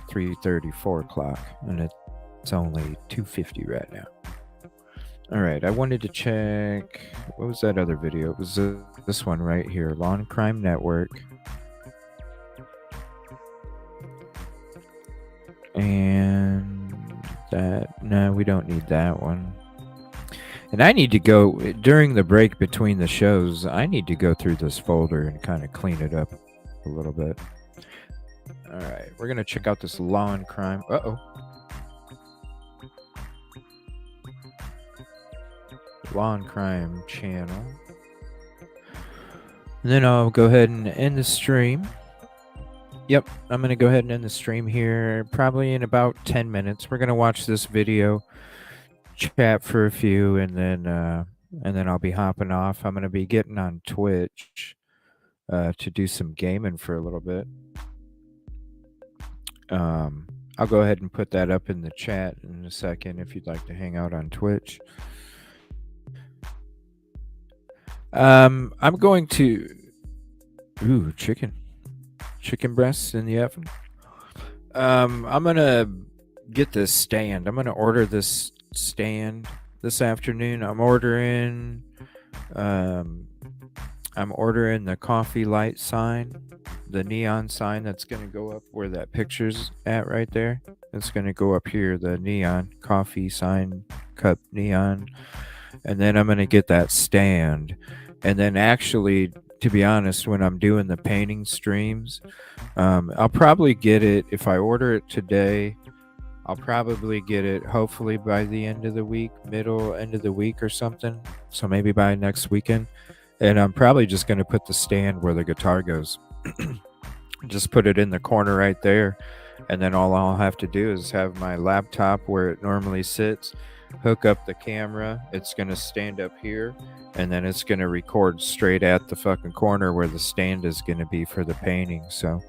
3:30, 4 o'clock, and it's only 2:50 right now. All right, I wanted to check. What was that other video? It was this one right here, Law and Crime Network. And that, no, we don't need that one. And I need to go, during the break between the shows, I need to go through this folder and kind of clean it up a little bit. All right, we're going to check out this Law and Crime. Law and Crime channel. And then I'll go ahead and end the stream. Yep, I'm going to go ahead and end the stream here probably in about 10 minutes. We're going to watch this video, chat for a few, and then I'll be hopping off. I'm going to be getting on Twitch to do some gaming for a little bit. I'll go ahead and put that up in the chat in a second if you'd like to hang out on Twitch. I'm going to chicken breasts in the oven. I'm gonna get this stand. I'm gonna order this stand this afternoon. I'm ordering the coffee light sign, the neon sign that's gonna go up where that picture's at right there. It's gonna go up here, the neon coffee sign cup neon. And then I'm gonna get that stand. And then actually, to be honest, when I'm doing the painting streams, I'll probably get it, if I order it today, I'll probably get it hopefully by the end of the week, middle, end of the week or something. So maybe by next weekend. And I'm probably just going to put the stand where the guitar goes. Just put it in the corner right there. And then all I'll have to do is have my laptop where it normally sits, hook up the camera. It's going to stand up here. And then it's going to record straight at the fucking corner where the stand is going to be for the painting. So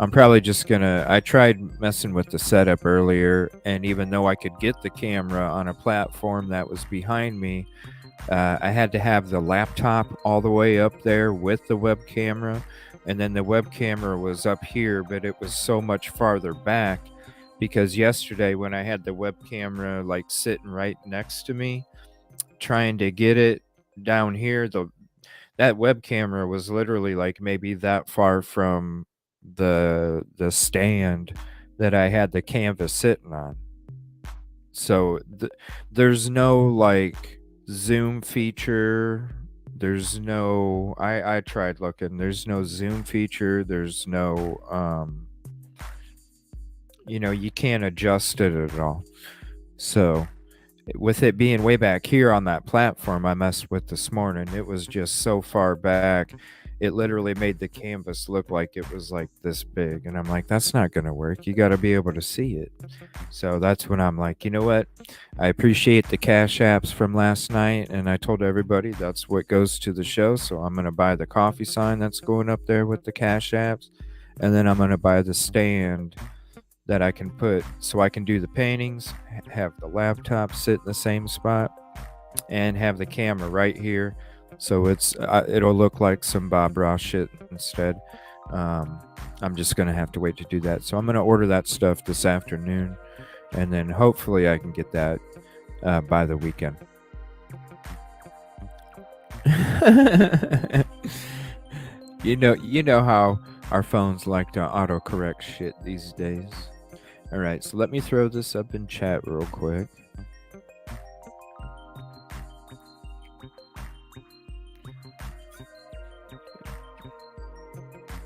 I'm probably just going to... I tried messing with the setup earlier. And even though I could get the camera on a platform that was behind me, I had to have the laptop all the way up there with the web camera. And then the web camera was up here, but it was so much farther back. Because yesterday when I had the web camera like sitting right next to me, trying to get it down here, that web camera was literally like maybe that far from the stand that I had the canvas sitting on. So there's no like zoom feature. There's no, I tried looking, there's no zoom feature. There's no you can't adjust it at all. So with it being way back here on that platform I messed with this morning, it was just so far back, it literally made the canvas look like it was like this big. And I'm like, that's not going to work. You got to be able to see it. So that's when I'm like, you know what? I appreciate the Cash Apps from last night. And I told everybody that's what goes to the show. So I'm going to buy the coffee sign that's going up there with the Cash Apps. And then I'm going to buy the stand that I can put so I can do the paintings, have the laptop sit in the same spot, and have the camera right here. So it'll look like some Bob Ross shit instead. I'm just going to have to wait to do that. So I'm going to order that stuff this afternoon, and then hopefully I can get that by the weekend. You know how our phones like to autocorrect shit these days. All right, so let me throw this up in chat real quick.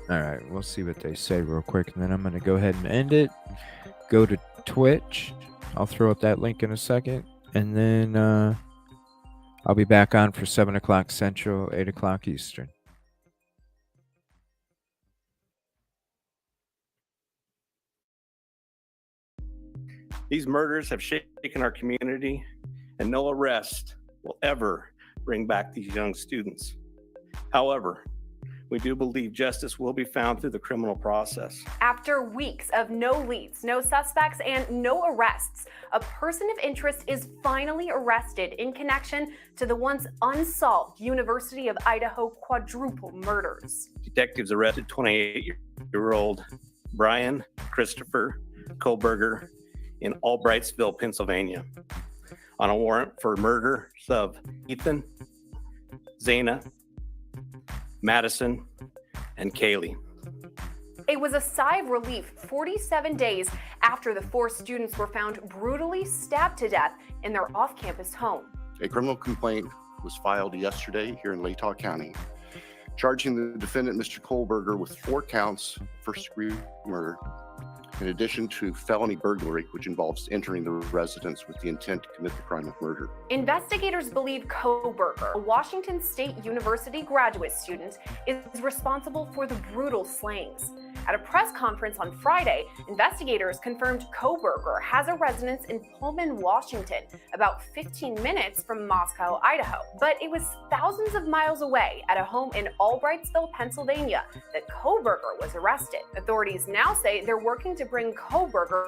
All right, we'll see what they say real quick, and then I'm going to go ahead and end it. Go to Twitch. I'll throw up that link in a second, and then I'll be back on for 7 o'clock Central, 8 o'clock Eastern. These murders have shaken our community, and no arrest will ever bring back these young students. However, we do believe justice will be found through the criminal process. After weeks of no leads, no suspects, and no arrests, a person of interest is finally arrested in connection to the once unsolved University of Idaho quadruple murders. Detectives arrested 28-year-old Brian Christopher Kohlberger in Albrightsville, Pennsylvania, on a warrant for murders of Ethan, Zana, Madison, and Kaylee. It was a sigh of relief 47 days after the 4 students were found brutally stabbed to death in their off-campus home. A criminal complaint was filed yesterday here in Latah County, charging the defendant, Mr. Kohlberger, with 4 counts of first-degree murder, in addition to felony burglary, which involves entering the residence with the intent to commit the crime of murder. Investigators believe Kohlberger, a Washington State University graduate student, is responsible for the brutal slayings. At a press conference on Friday, investigators confirmed Kohlberger has a residence in Pullman, Washington, about 15 minutes from Moscow, Idaho. But it was thousands of miles away at a home in Albrightsville, Pennsylvania, that Kohlberger was arrested. Authorities now say they're working to bring Kohlberger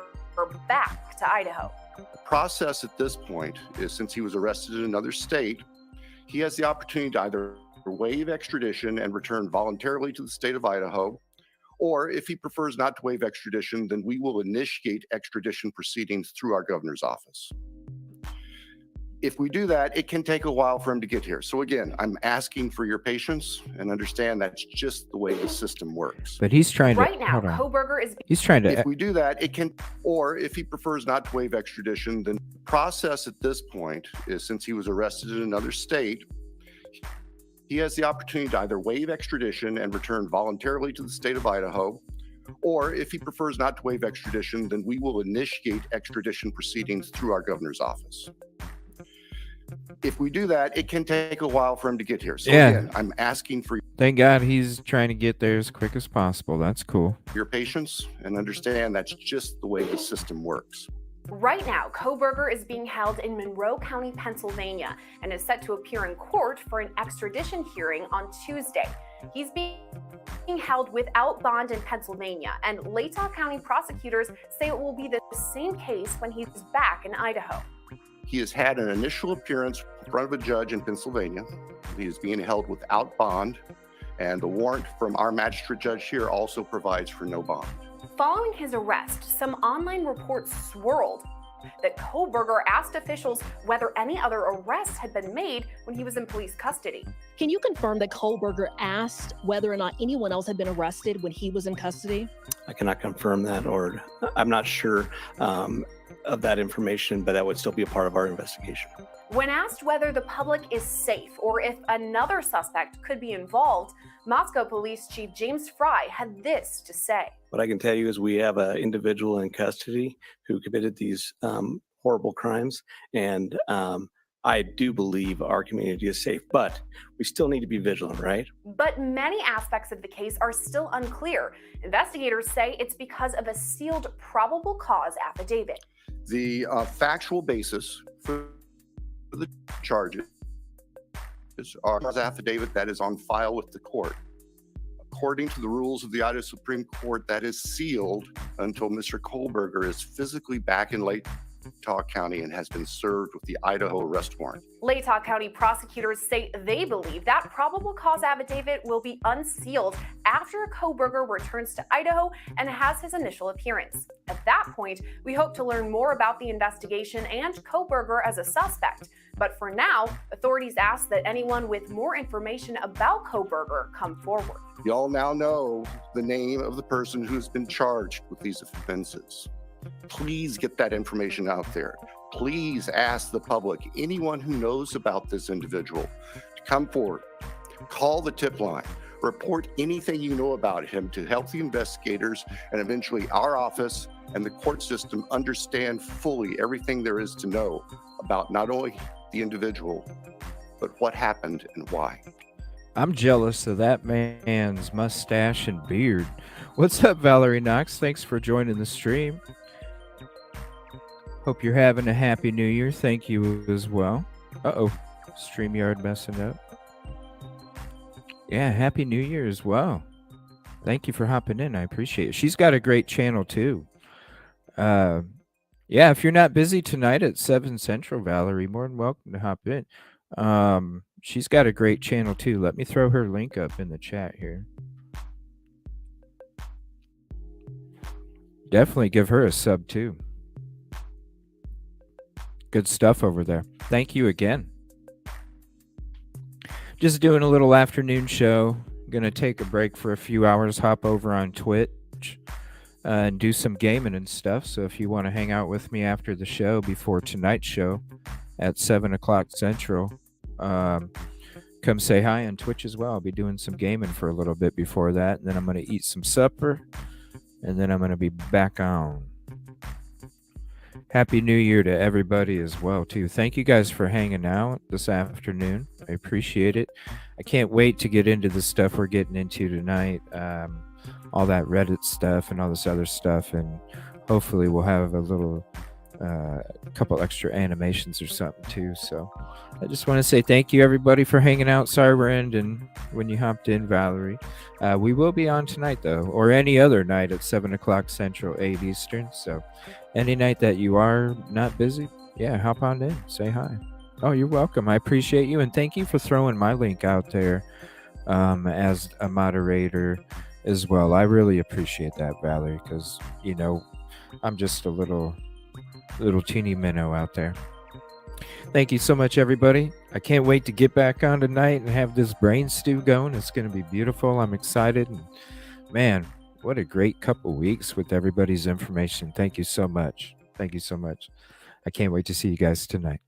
back to Idaho. The process at this point is, since he was arrested in another state, he has the opportunity to either waive extradition and return voluntarily to the state of Idaho, or if he prefers not to waive extradition, then we will initiate extradition proceedings through our governor's office. If we do that, it can take a while for him to get here. So again, I'm asking for your patience and understand that's just the way the system works. But he's trying to. Right now, Kohlberger is. He's trying to. If we do that, it can, or if he prefers not to waive extradition, then the process at this point is, since he was arrested in another state, he has the opportunity to either waive extradition and return voluntarily to the state of Idaho, or if he prefers not to waive extradition, then we will initiate extradition proceedings through our governor's office. If we do that, it can take a while for him to get here. So again, I'm asking for Thank God he's trying to get there as quick as possible. That's cool. your patience and understand that's just the way the system works. Right now, Kohlberger is being held in Monroe County, Pennsylvania, and is set to appear in court for an extradition hearing on Tuesday. He's being held without bond in Pennsylvania, and Latah County prosecutors say it will be the same case when he's back in Idaho. He has had an initial appearance in front of a judge in Pennsylvania. He is being held without bond, and the warrant from our magistrate judge here also provides for no bond. Following his arrest, some online reports swirled that Kohlberger asked officials whether any other arrests had been made when he was in police custody. Can you confirm that Kohlberger asked whether or not anyone else had been arrested when he was in custody? I cannot confirm that, or I'm not sure of that information, but that would still be a part of our investigation. When asked whether the public is safe or if another suspect could be involved, Moscow Police Chief James Fry had this to say. What I can tell you is we have an individual in custody who committed these horrible crimes, and I do believe our community is safe, but we still need to be vigilant, right? But many aspects of the case are still unclear. Investigators say it's because of a sealed probable cause affidavit. The factual basis for the charges are an affidavit that is on file with the court. According to the rules of the Idaho Supreme Court, that is sealed until Mr. Kohlberger is physically back in Latah County and has been served with the Idaho arrest warrant. Latah County prosecutors say they believe that probable cause affidavit will be unsealed after Kohlberger returns to Idaho and has his initial appearance. At that point, we hope to learn more about the investigation and Kohlberger as a suspect. But for now, authorities ask that anyone with more information about Kohlberger come forward. Y'all now know the name of the person who's been charged with these offenses. Please get that information out there. Please ask the public, anyone who knows about this individual, to come forward. Call the tip line. Report anything you know about him to help the investigators and eventually our office and the court system understand fully everything there is to know about not only the individual, but what happened and why. I'm jealous of that man's mustache and beard. What's up, Valerie Knox? Thanks for joining the stream. Hope you're having a happy new year. Thank you as well. Uh-oh. StreamYard messing up. Yeah, Happy New Year as well. Thank you for hopping in. I appreciate it. She's got a great channel too. Yeah, if you're not busy tonight at 7 Central, Valerie, more than welcome to hop in. She's got a great channel too. Let me throw her link up in the chat here. Definitely give her a sub too. Good stuff over there. Thank you again. Just doing a little afternoon show. Gonna take a break for a few hours, hop over on Twitch and do some gaming and stuff. So if you want to hang out with me after the show, before tonight's show at 7 o'clock Central, come say hi on Twitch as well. I'll be doing some gaming for a little bit before that. And then I'm going to eat some supper. And then I'm going to be back on. Happy New Year to everybody as well, too. Thank you guys for hanging out this afternoon. I appreciate it. I can't wait to get into the stuff we're getting into tonight. All that Reddit stuff and all this other stuff. And hopefully we'll have a little couple extra animations or something too. So I just want to say thank you everybody for hanging out. Sorry we're ending when you hopped in, Valerie. We will be on tonight though, or any other night at 7 o'clock Central, 8 Eastern. So any night that you are not busy, yeah, hop on in, say hi. Oh, you're welcome. I appreciate you, and thank you for throwing my link out there as a moderator as well. I really appreciate that, Valerie, because you know I'm just a little teeny minnow out there. Thank you so much, everybody. I can't wait to get back on tonight and have this brain stew going. It's going to be beautiful. I'm excited. And man, what a great couple weeks with everybody's information. Thank you so much. Thank you so much. I can't wait to see you guys tonight.